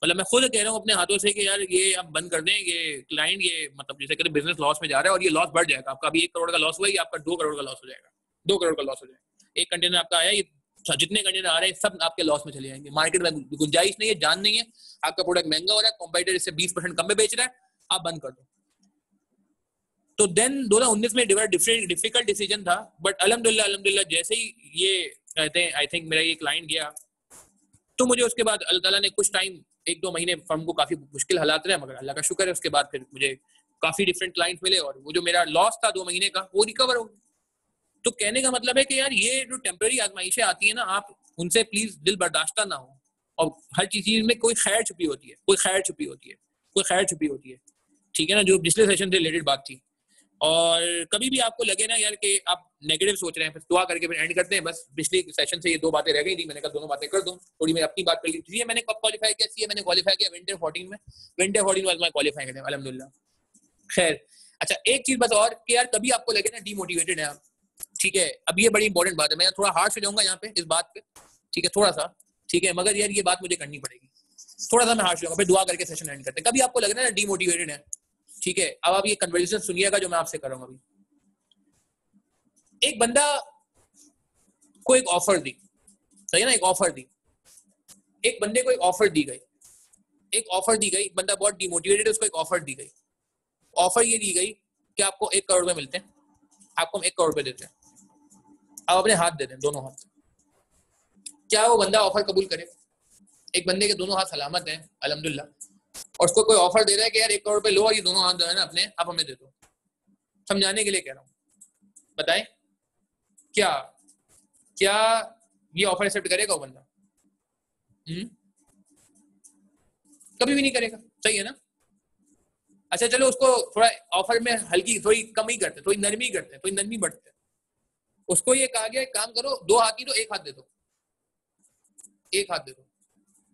मतलब मैं खुद कह रहा हूँ अपने हाथों से कि यार ये आप बंद कर दें, ये क्लाइंट ये मतलब जैसे कहते हैं बिजनेस लॉस में जा रहा है, और ये लॉस बढ़ जाएगा। आपका अभी 1 करोड़ का लॉस हुआ, ये आपका 2 करोड़ का लॉस हो जाएगा, 2 करोड़ का लॉस हो जाएगा। एक कंटेनर आपका आया, ये जितने कंटेनर आ रहे हैं सब आपके लॉस में चले जाएंगे। मार्केट में गुंजाइश नहीं है, जान नहीं है, आपका प्रोडक्ट महंगा हो रहा है, कॉम्पिटिटर इससे 20% कम में बेच रहा है, आप बंद कर दो। तो देन 2019 में डिफिकल्ट डिसीजन था, बट अल्हम्दुलिल्लाह जैसे ही ये कहते हैं आई थिंक मेरा ये क्लाइंट गया, तो मुझे उसके बाद अल्लाह ताला ने कुछ टाइम 1-2 महीने फर्म को काफी मुश्किल हालात रहे, मगर अल्लाह का शुक्र है उसके बाद फिर मुझे काफी डिफरेंट क्लाइंट्स मिले, और वो जो मेरा लॉस था 2 महीने का वो रिकवर हो गया। तो कहने का मतलब है कि यार ये जो टेम्पररी आजमाइशें आती है ना, आप उनसे प्लीज दिल बर्दाश्त ना हो। और हर चीज में कोई खैर छुपी होती है, कोई खैर छुपी होती है, कोई खैर छुपी होती है, ठीक है ना, जो पिछले सेशन से रिलेटेड बात थी। और कभी भी आपको लगे ना यार कि आप नेगेटिव सोच रहे हैं, फिर दुआ करके फिर एंड करते हैं। बस पिछले सेशन से ये 2 बातें रह गई थी, मैंने कहा दोनों बातें कर दूं, थोड़ी मैं अपनी बात कर ली थी। मैंने कब क्वालिफाई किया सीए, मैंने क्वालिफाई किया विंटर 14 में, winter 14 was my qualifying exam अल्हम्दुलिल्लाह। खैर अच्छा, एक चीज बस और कि यार कभी आपको लगे ना डीमोटिवेटेड है आप, ठीक है, अब ये बड़ी इंपॉर्टेंट बात है, मैं थोड़ा हार्श हो जाऊंगा यहाँ पे इस बात पे, ठीक है, थोड़ा सा, ठीक है, मगर यार ये बात मुझे करनी पड़ेगी, थोड़ा सा मैं हार्श हो जाऊंगा, फिर दुआ करके सेशन एंड करते हैं। कभी आपको लगे ना डीमोटिवेटेड है, ठीक है, अब आप ये कन्वर्सेशन सुनिएगा जो मैं आपसे कर रहा हूँ अभी। एक बंदा को एक ऑफर दी, सही है ना, एक ऑफर दी, एक बंदे को एक ऑफर दी गई, एक ऑफर दी गई, बंदा बहुत डिमोटिवेटेड है, उसको एक ऑफर दी गई। ऑफर ये दी गई कि आपको 1 करोड़ रुपए मिलते हैं, आपको हम 1 करोड़ रुपए देते हैं, आप अपने हाथ दे दें, दोनों हाथ। क्या वो बंदा ऑफर कबूल करे? एक बंदे के दोनों हाथ सलामत हैं अल्हम्दुलिल्लाह, और उसको कोई ऑफर दे रहा है कि यार 1 करोड़ रुपए लो और ये दोनों हाथ जो है ना अपने आप हमें दे दो। समझाने के लिए कह रहा हूँ, बताएं क्या क्या ये ऑफर एक्सेप्ट करेगा वो बंदा? कभी भी नहीं करेगा, सही है ना। अच्छा चलो उसको थोड़ा ऑफर में हल्की थोड़ी कम ही करते, थोड़ी नरमी करते, थोड़ी नरमी बढ़ते। उसको ये कहा गया काम करो, 2 हाथ ही तो 1 हाथ दे दो, 1 हाथ दे दो,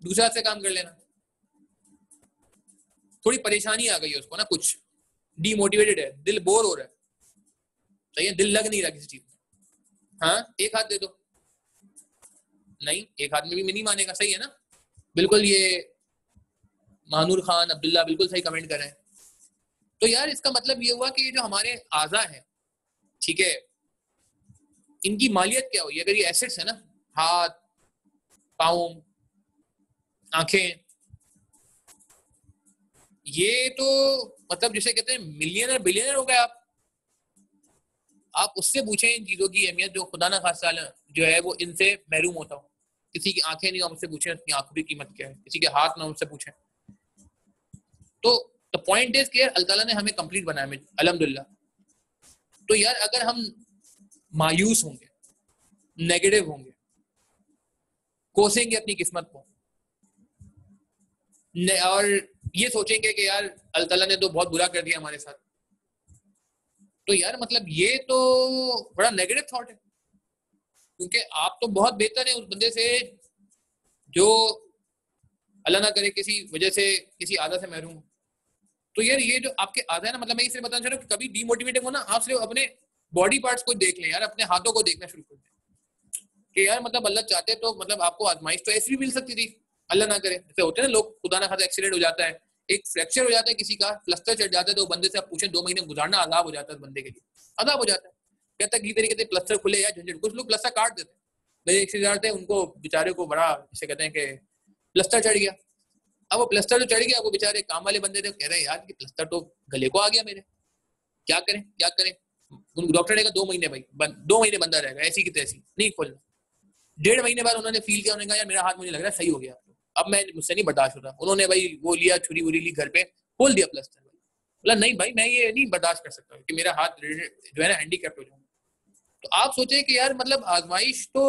दूसरे हाथ से काम कर लेना। थोड़ी परेशानी आ गई है उसको ना, कुछ डीमोटिवेटेड है, दिल बोर हो रहा है, सही है, दिल लग नहीं रहा किसी चीज में। हाँ 1 हाथ दे दो, नहीं 1 हाथ में भी नहीं मानेगा, सही है ना। बिल्कुल, ये मानूर खान अब्दुल्ला बिल्कुल सही कमेंट कर रहे हैं। तो यार इसका मतलब ये हुआ कि ये जो हमारे आज़ा हैं, ठीक है, इनकी मालियत क्या हुई? अगर ये एसेट्स है ना, हाथ, पाँव, आंखें, ये तो मतलब जिसे कहते हैं मिलियनर बिलियनर हो गए आप उससे पूछें इन चीजों की अहमियत, जो खुदा ना खासा जो है वो इनसे महरूम होता हो। किसी की आंखें नहीं, आप उससे पूछें उसकी आंखों की कीमत क्या है, किसी के हाथ ना उससे पूछें। तो द पॉइंट इज कि अल्लाह ताला ने हमें कंप्लीट बनाया है अल्हम्दुलिल्लाह। तो यार अगर हम मायूस होंगे, नेगेटिव होंगे, कोसेंगे अपनी किस्मत को और ये सोचेंगे कि यार अल्लाह ताला ने तो बहुत बुरा कर दिया हमारे साथ, तो यार मतलब ये तो बड़ा नेगेटिव थॉट है, क्योंकि आप तो बहुत बेहतर है उस बंदे से जो अल्लाह ना करे किसी वजह से किसी आदत से महरूम। तो यार ये जो आपके आदत है ना, मतलब मैं इसलिए बताना चाह रहा हूँ कि कभी डीमोटिवेटेड हो ना, आप सिर्फ अपने बॉडी पार्ट्स को देख लें यार, अपने हाथों को देखना शुरू कर दें कि यार मतलब अल्लाह चाहते तो मतलब आपको आजमाइश तो ऐसी भी मिल सकती थी, अल्लाह ना करे। जैसे होते हैं ना लोग, खुदा ना खासा एक्सीडेंट हो जाता है, एक फ्रैक्चर हो जाता है किसी का, प्लास्टर चढ़ जाता है, तो बंदे से आप पूछें 2 महीने गुजारना अजाब हो जाता है बंदे के लिए, अजाब हो जाता है। कहता है कि तरीके से प्लास्टर खुले या झंझट, कुछ लोग प्लास्टर काट देते हैं। मेरे एक रिश्तेदार थे, उनको बेचारे को बड़ा जैसे कहते हैं कि प्लास्टर चढ़ गया। अब वो प्लास्टर जो चढ़ गया, वो बेचारे काम वाले बंदे थे, कह रहे यार कि प्लास्टर तो गले को आ गया मेरे, क्या करें क्या करें। डॉक्टर ने कहा 2 महीने भाई, 2 महीने बंदा रहेगा ऐसी की तैसी, नहीं खोलना। 1.5 महीने बाद उन्होंने फील किया, उन्होंने कहा यार मेरा हाथ मुझे लग रहा है सही हो गया, अब मैं मुझसे नहीं बर्दाश्त होता। उन्होंने भाई वो लिया, छुरी वुरी ली, घर पे खोल दिया प्लास्टर। बोला नहीं भाई मैं ये नहीं बर्दाश्त कर सकता कि मेरा हाथ जो है ना हैंडीकैप्ट हो जाए। तो आप सोचे कि यार मतलब आजमाइश तो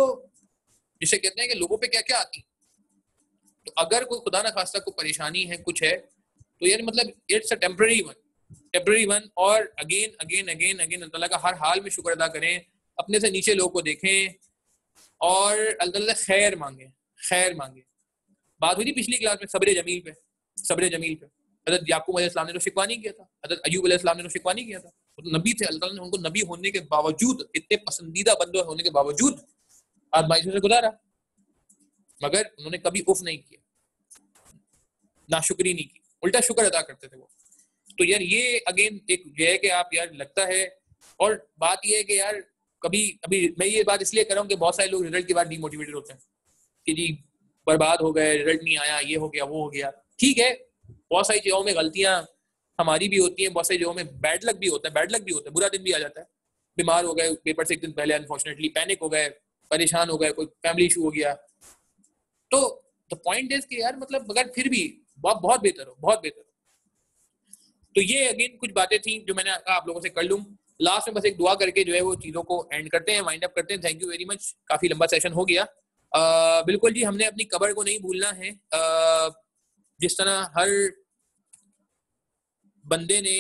जिसे कहते हैं कि लोगों पे क्या क्या आती, तो अगर कोई खुदा ना खास्ता को परेशानी है, कुछ है, तो यार मतलब इट्स अ टेम्पररी वन। और अगेन अगेन अगेन अगेन अल्लाह का हर हाल में शुक्र अदा करें, अपने से नीचे लोगों को देखें और अल्लाह से खैर मांगे। बात हुई थी पिछली क्लास में सब्र जमील पे। हज़रत याकूब अलैहिस्सलाम ने तो शिकवा नहीं किया था, हज़रत अय्यूब अलैहिस्सलाम ने तो शिकवा नहीं किया था, तो नबी थे, अल्लाह ने उनको नबी होने के बावजूद, इतने पसंदीदा बंदे होने के बावजूद आजमाइशों से गुजारा, मगर उन्होंने कभी उफ नहीं किया, नाशुक्री नहीं की, उल्टा शुक्र अदा करते थे वो। तो यार ये अगेन एक ये है कि आप यार लगता है, और बात ये है कि यार कभी अभी मैं ये बात इसलिए कर रहा हूँ कि बहुत सारे लोग रिजल्ट के बाद डीमोटिवेटेड होते हैं कि जी बर्बाद हो गए, रिजल्ट नहीं आया, ये हो गया वो हो गया। ठीक है, बहुत सारी चीजों में गलतियां हमारी भी होती हैं, बहुत सारी जगहों में बैड लक भी होता है, बुरा दिन भी आ जाता है। बीमार हो गए पेपर से एक दिन पहले, अनफॉर्चुनेटली पैनिक हो गए, परेशान हो गए, कोई फैमिली इशू हो गया। तो द पॉइंट इज कि यार मतलब मगर फिर भी बहुत बेहतर हो। तो ये अगेन कुछ बातें थी जो मैंने आप लोगों से कर लूँ। लास्ट में बस एक दुआ करके जो है वो चीज़ों को एंड करते हैं, वाइंड अप करते हैं। थैंक यू वेरी मच, काफ़ी लंबा सेशन हो गया। बिल्कुल जी, हमने अपनी कब्र को नहीं भूलना है। जिस तरह हर बंदे ने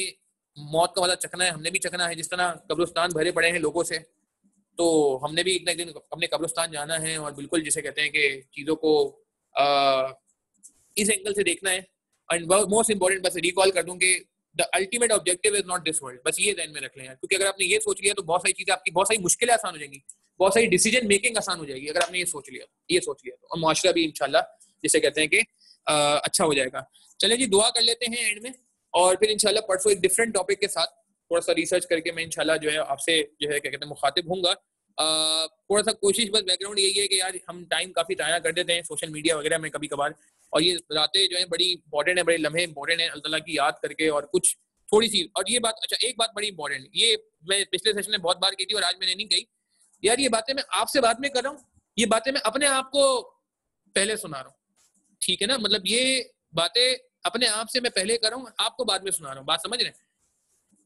मौत का मजा चखना है, हमने भी चखना है। जिस तरह कब्रिस्तान भरे पड़े हैं लोगों से, तो हमने भी एक ना एक दिन अपने कब्रिस्तान जाना है। और बिल्कुल जिसे कहते हैं कि चीज़ों को इस एंगल से देखना है। एंड मोस्ट इंपॉर्टेंट बस रिकॉल कर दूं कि the ultimate objective is not this world. बस ये ध्यान में रख लें यार, क्योंकि अगर आपने ये सोच लिया तो बहुत सारी चीजें, आपकी बहुत सारी मुश्किलें आसान हो जाएंगी, बहुत सारी डिसीजन मेकिंग आसान हो जाएगी अगर आपने ये सोच लिया तो। और मुआशरा भी इंशाल्लाह जिसे कहते हैं कि अच्छा हो जाएगा। चलें जी, दुआ कर लेते हैं एंड में, और फिर इंशाल्लाह परसों एक डिफरेंट टॉपिक के साथ थोड़ा सा रिसर्च करके मैं इंशाल्लाह जो है आपसे जो है क्या कहते हैं मुखातिब होऊंगा। थोड़ा सा कोशिश, बस बैकग्राउंड यही है कि यार हम टाइम काफी जाया कर देते हैं सोशल मीडिया वगैरह में कभी कभार, और ये रातें जो है बड़ी इंपॉर्टेंट है, बड़े लम्हे इंपॉर्टेंट है अल्लाह की याद करके। और कुछ थोड़ी सी और ये बात, अच्छा एक बात बड़ी इंपॉर्टेंट, ये मैं पिछले सेशन में बहुत बार की थी और आज मैंने नहीं कही यार, ये बातें मैं आपसे बाद में कर रहा हूँ, ये बातें मैं अपने आप को पहले सुना रहा हूँ, ठीक है ना। मतलब ये बातें अपने आप से मैं पहले कर रहा हूँ, आपको बाद में सुना रहा हूँ, बात समझ रहे हैं।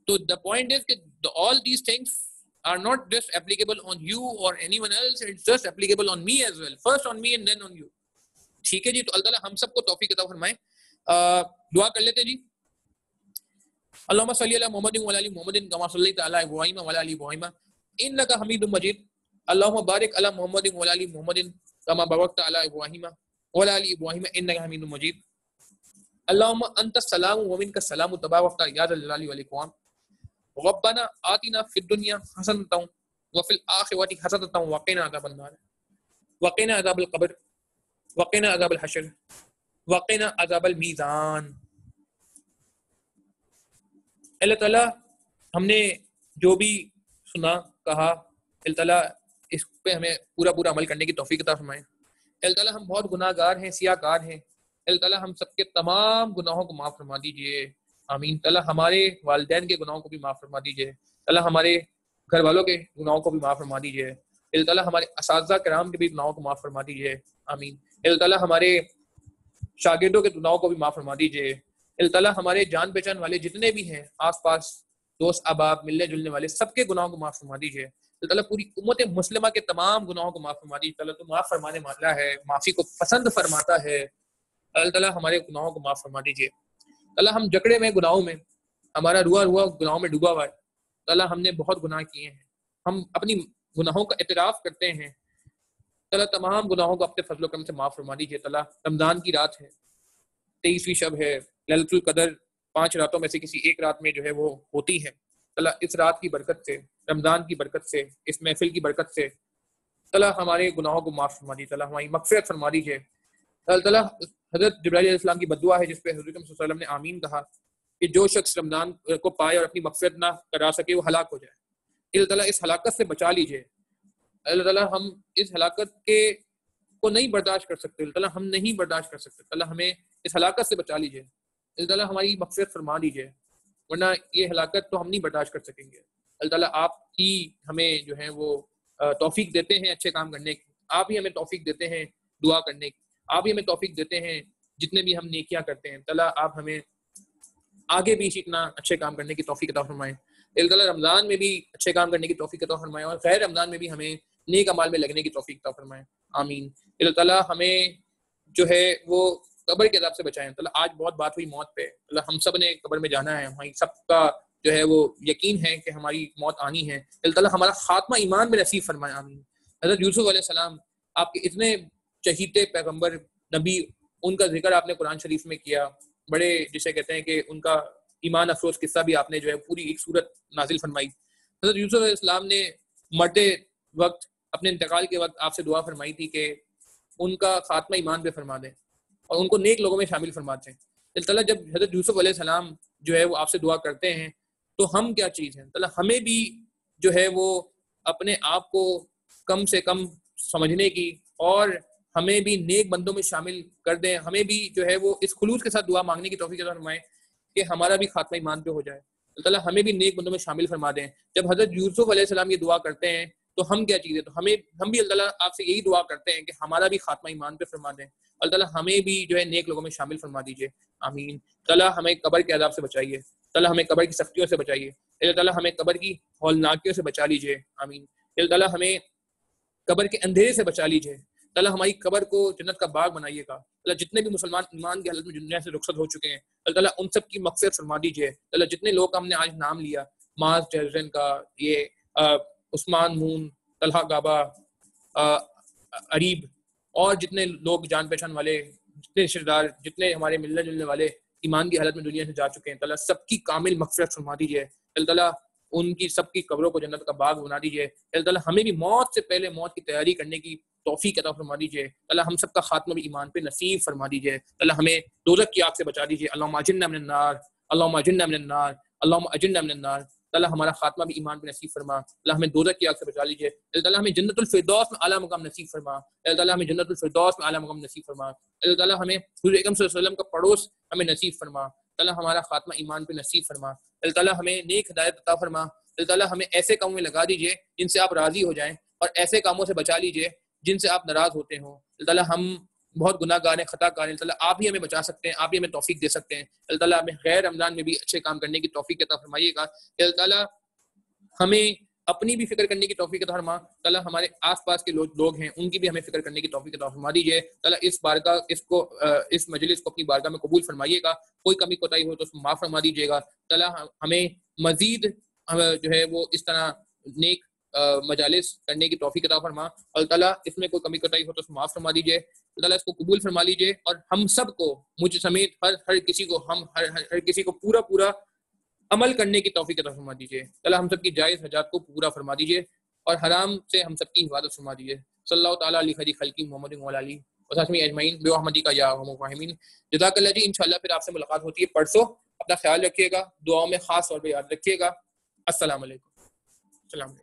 तो द पॉइंट इज कि all these things are not just applicable on you or anyone else, it's just applicable on me as well, first on me and then on you, ठीक है जी। तो अल्लाह हम सबको तौफीक अता फरमाए। दुआ कर लेते जी। अल्लाहुम्मा सल्ली अला मुहम्मदिन व अला आलि मुहम्मदिन कमा सल्लैता अला इब्राहीम व अला आलि इब्राहीम इन्नका हमीदुम मजीद। अल्लाहुम्मा बारिक अला मुहम्मदिन व अला आलि मुहम्मदिन कमा बारकता अला इब्राहीम व अला आलि इब्राहीम इन्नका हमीदुम मजीद। अल्लाहुम्मा अंतस सलाम व मिनकस सलाम तबारकता या ज़ल जलाली वल इकराम। रब्बना आतिना फिद दुनिया हसनतन व फिल आखिरति हसनतन व क़िना अज़ाबन नार व क़िना अज़ाबल क़ब्र व क़िना अज़ाबल हश्र व क़िना अज़ाबल मीज़ान। अल्लाह ताला हमने जो भी सुना कहा, अल्लाह ताला इस पे हमें पूरा अमल करने की तौफीक अता फरमाए। अल्लाह ताला हम बहुत गुनाहगार हैं, सियाकार हैं, अल्लाह ताला हम सबके तमाम गुनाहों को माफ़ फरमा दीजिए, आमीन। ताला हमारे वालिदैन के गुनाहों को भी माफ़ फरमा दीजिए, ताला हमारे घर वालों के गुनाहों को भी माफ़ फरमा दीजिए, अल्लाह ताला हमारे असातिज़ा किराम के भी गुनाहों को माफ़ फरमा दीजिए, आमीन। अल्लाह ताला हमारे शागिर्दों के गुनाहों को भी माफ़ फरमा दीजिए, अल्लाह ताला हमारे जान पहचान वाले जितने भी हैं आसपास, दोस्त अहबाब, मिलने जुलने वाले, सबके गुनाहों को माफ फरमा दीजिए। अल्लाह ताला पूरी उम्मत मुस्लिमा के तमाम गुनाहों को माफ फरमा दीजिए। अल्लाह तो माफ फरमाने वाला है, माफी को पसंद फरमाता है। अल्लाह ताला हमारे गुनाहों को माफ फरमा दीजिए। अल्लाह हम जकड़े में गुनाहों में, हमारा रुआ रुआ गुनाहों में डूबा हुआ है। अल्लाह हमने बहुत गुनाह किए हैं, हम अपनी गुनाहों का इतराफ करते हैं। अल्लाह तमाम गुनाहों को अपने फजल करम से माफ फरमा दीजिए। अल्लाह रमजान की रात है, 23वीं शब है, लैलतुल कदर 5 रातों में से किसी एक रात में जो है वो होती है। अल्लाह इस रात की बरकत से, रमजान की बरकत से, इस महफिल की बरकत से अल्लाह हमारे गुनाहों को माफ फरमा दीजिए। अल्लाह हमारी मग़फ़िरत फरमा दीजिए। अल्लाह हज़रत जिब्राइल अलैहिस्सलाम की बद्दुआ है जिस पे हज़रत सल्लल्लाहु अलैहि वसल्लम ने आमीन कहा कि जो शख्स रमजान को पाए और अपनी मग़फ़िरत ना करा सके वो हलाक हो जाए। अल्लाह ताला इस हलाकत से बचा लीजिए। अल्लाह ताला हम इस हलाकत के को नहीं बर्दाश्त कर सकते। अल्लाह ताला हम नहीं बर्दाश्त कर सकते। अल्लाह हमें इस हलाकत से बचा लीजिए। अल्लाह ताला हमारी मग़फ़िरत फरमा दीजिए, वरना ये हलाकत तो हम नहीं बर्दाश्त कर सकेंगे। अल्लाह ताला आप ही हमें जो है वो तौफीक देते हैं अच्छे काम करने की, आप ही हमें तौफीक देते हैं दुआ करने की, आप ही हमें तौफीक देते हैं जितने भी हम नेकियां करते हैं। अल्लाह आप हमें आगे भी इतना अच्छे काम करने की तौफीक अता फरमाएं। अल्लाह रमज़ान में भी अच्छे काम करने की तौफीक अता फरमाएं और गैर रमज़ान में भी हमें नेक अमाल में लगने की तौफीक अता फरमाएं। आमीन। अल्लाह ताला हमें जो है वो कब्र के अज़ाब से बचाएं। अल्लाह आज बहुत बात हुई मौत पे, अल्लाह हम सब ने कब्र में जाना है, हमारी सबका जो है वो यकीन है कि हमारी मौत आनी है। अल्लाह ताला हमारा खात्मा ईमान में नसीब फरमाए। आमीन। हज़रत यूसुफ अलैहिस्सलाम आपके इतने चहीते पैगंबर नबी, उनका जिक्र आपने कुरान शरीफ में किया, बड़े जिसे कहते हैं कि उनका ईमान अफरोज किस्सा भी आपने जो है पूरी एक सूरत नाजिल फरमाई। हज़रत यूसुफ अलैहिस्सलाम ने मरते वक्त, अपने इंतकाल के वक्त आपसे दुआ फरमाई थी कि उनका खात्मा ईमान पे फरमा दें और उनको नेक लोगों में शामिल फरमाते हैं। अल्लाह ताला जब हज़रत यूसुफ अलैहिस्सलाम जो है वो आपसे दुआ करते हैं तो हम क्या चीज़ हैं? अल्लाह हमें भी जो है वो अपने आप को कम से कम समझने की और हमें भी नेक बंदों में शामिल कर दें। हमें भी जो है वो इस खुलूस के साथ दुआ मांगने की तौफीक अता फरमाएं कि हमारा भी खात्मा ईमान पे हो जाए। अल्लाह ताला हमें भी नेक बंदों में शामिल फरमा दें। जब हज़रत यूसुफ अलैहिस्सलाम ये दुआ करते हैं तो हम क्या चीज़ है? तो हम भी अल्लाह ताला आपसे यही दुआ करते हैं कि हमारा भी खात्मा ईमान पे फरमा दें। अल्लाह ताला हमें भी जो है नेक लोगों में शामिल फरमा दीजिए। आमीन। ताला हमें कब्र के अज़ाब से बचाइए। ताला हमें कब्र की सख्तियों से बचाइए। अल्लाह ताला हमें कब्र की हौलनाकियों से बचा लीजिए। आमीन। अल्लाह ताला हमें कब्र के अंधेरे से बचा लीजिए। ताला हमारी कब्र को जन्नत का बाग बनाइएगा। अल्लाह जितने भी मुसलमान ईमान की हालत में दुनिया से रुखसत हो चुके हैं, अल्लाह ताला उन सब की मग़फ़िरत फरमा दीजिए। अल्लाह जितने लोग का हमने आज नाम लिया, माज जहरन का, ये उस्मान मून, तलहा गाबा, अरीब और जितने लोग जान पहचान वाले, जितने रिश्तेदार, जितने हमारे मिलने जुलने वाले ईमान की हालत में दुनिया से जा चुके हैं, ताला सबकी कामिल मग़फ़िरत फरमा दीजिए। अल्लाह ताला उनकी सबकी कब्रों को जन्नत का बाग बना दीजिए। अल्लाह ताला हमें भी मौत से पहले मौत की तैयारी करने की तौफीक अता फरमा दीजिए। अल्लाह हम सबका खात्मा भी ईमान पे नसीब फरमा दीजिए। अल्लाह हमें दोज़ख की आग से बचा दीजिए। अल्लाहुम्मा अजिन्ना मिनन नार, अल्लाहुम्मा अजिन्ना मिनन नार, अल्लाहुम्मा अजिन्ना मिनन नार। अल्लाह हमारा खात्मा भी ईमान पे नसीब फरमा। अल्लाह हमें दोज़ख की आग से बचा लीजिए। अल्लाह ताला हमें जन्नतुल फिरदौस में आला मकाम नसीब फरमा। अल्लाह ताला हमें जन्नतुल फिरदौस में आला मकाम नसीब फरमा। अल्लाह ताला हमें हुज़ूर अकरम सल्लल्लाहु अलैहि वसल्लम का पड़ोस हमें नसीब फरमा। अल्लाह हमारा खात्मा ईमान पे नसीब फरमा। अल्लाह ताला हमें नेक हिदायत अता फरमा। अल्लाह ताला हमें ऐसे कामों में लगा दीजिए जिनसे आप राजी हो जाएं और ऐसे कामों से बचा लीजिए जिनसे आप नाराज होते हो। अल्लाह ताला हम बहुत गुनाहगार हैं, खताकार हैं। अल्लाह ताला आप ही हमें बचा सकते हैं, आप ही हमें तौफीक दे सकते हैं। अल्लाह ताला हमें गैर रमज़ान में भी अच्छे काम करने की तौफीक अता फरमाइएगा। अल्लाह ताला हमें अपनी भी फिक्र करने की तौफीक अता फरमा। ताला हमारे आसपास के लोग हैं उनकी भी हमें फिक्र करने की तौफीक अता फरमा दीजिए। ताला इस बारगाह इस मजलिस को अपनी बारगाह में कबूल फरमाइएगा। कोई कमी कोताही हो तो उसको माफ़ फरमा दीजिएगा। ताला हमें मज़ीद जो है वो इस तरह नेक मजालिस करने की तौफीक अता फरमा। अल्लाह ताला इसमें कोई कमी कोताही हो तो उसको माफ़ फरमा दीजिए। अल्लाह ताला इसको कबूल फरमा लीजिए और हम सब को, मुझ समेत हर किसी को, हर किसी को पूरा अमल करने की तौफीक अता फरमा दीजिए। अल्लाह हम सब की जायज़ हजात को पूरा फरमा दीजिए और हराम से हम सब की हिफाजत फरमा दीजिए। सल्लल्लाहु तआला अलैहि खैरि खल्क़ि मुहम्मद व अला आलिहि व सहबिहि अजमईन बिरहमतिका का या अरहमर राहिमीन। जज़ाकल्लाह जी। इंशाअल्लाह फिर आपसे मुलाकात होती है परसों। अपना ख्याल रखिएगा, दुआओं में खास तौर पर याद रखिएगा। अस्सलाम वालेकुम।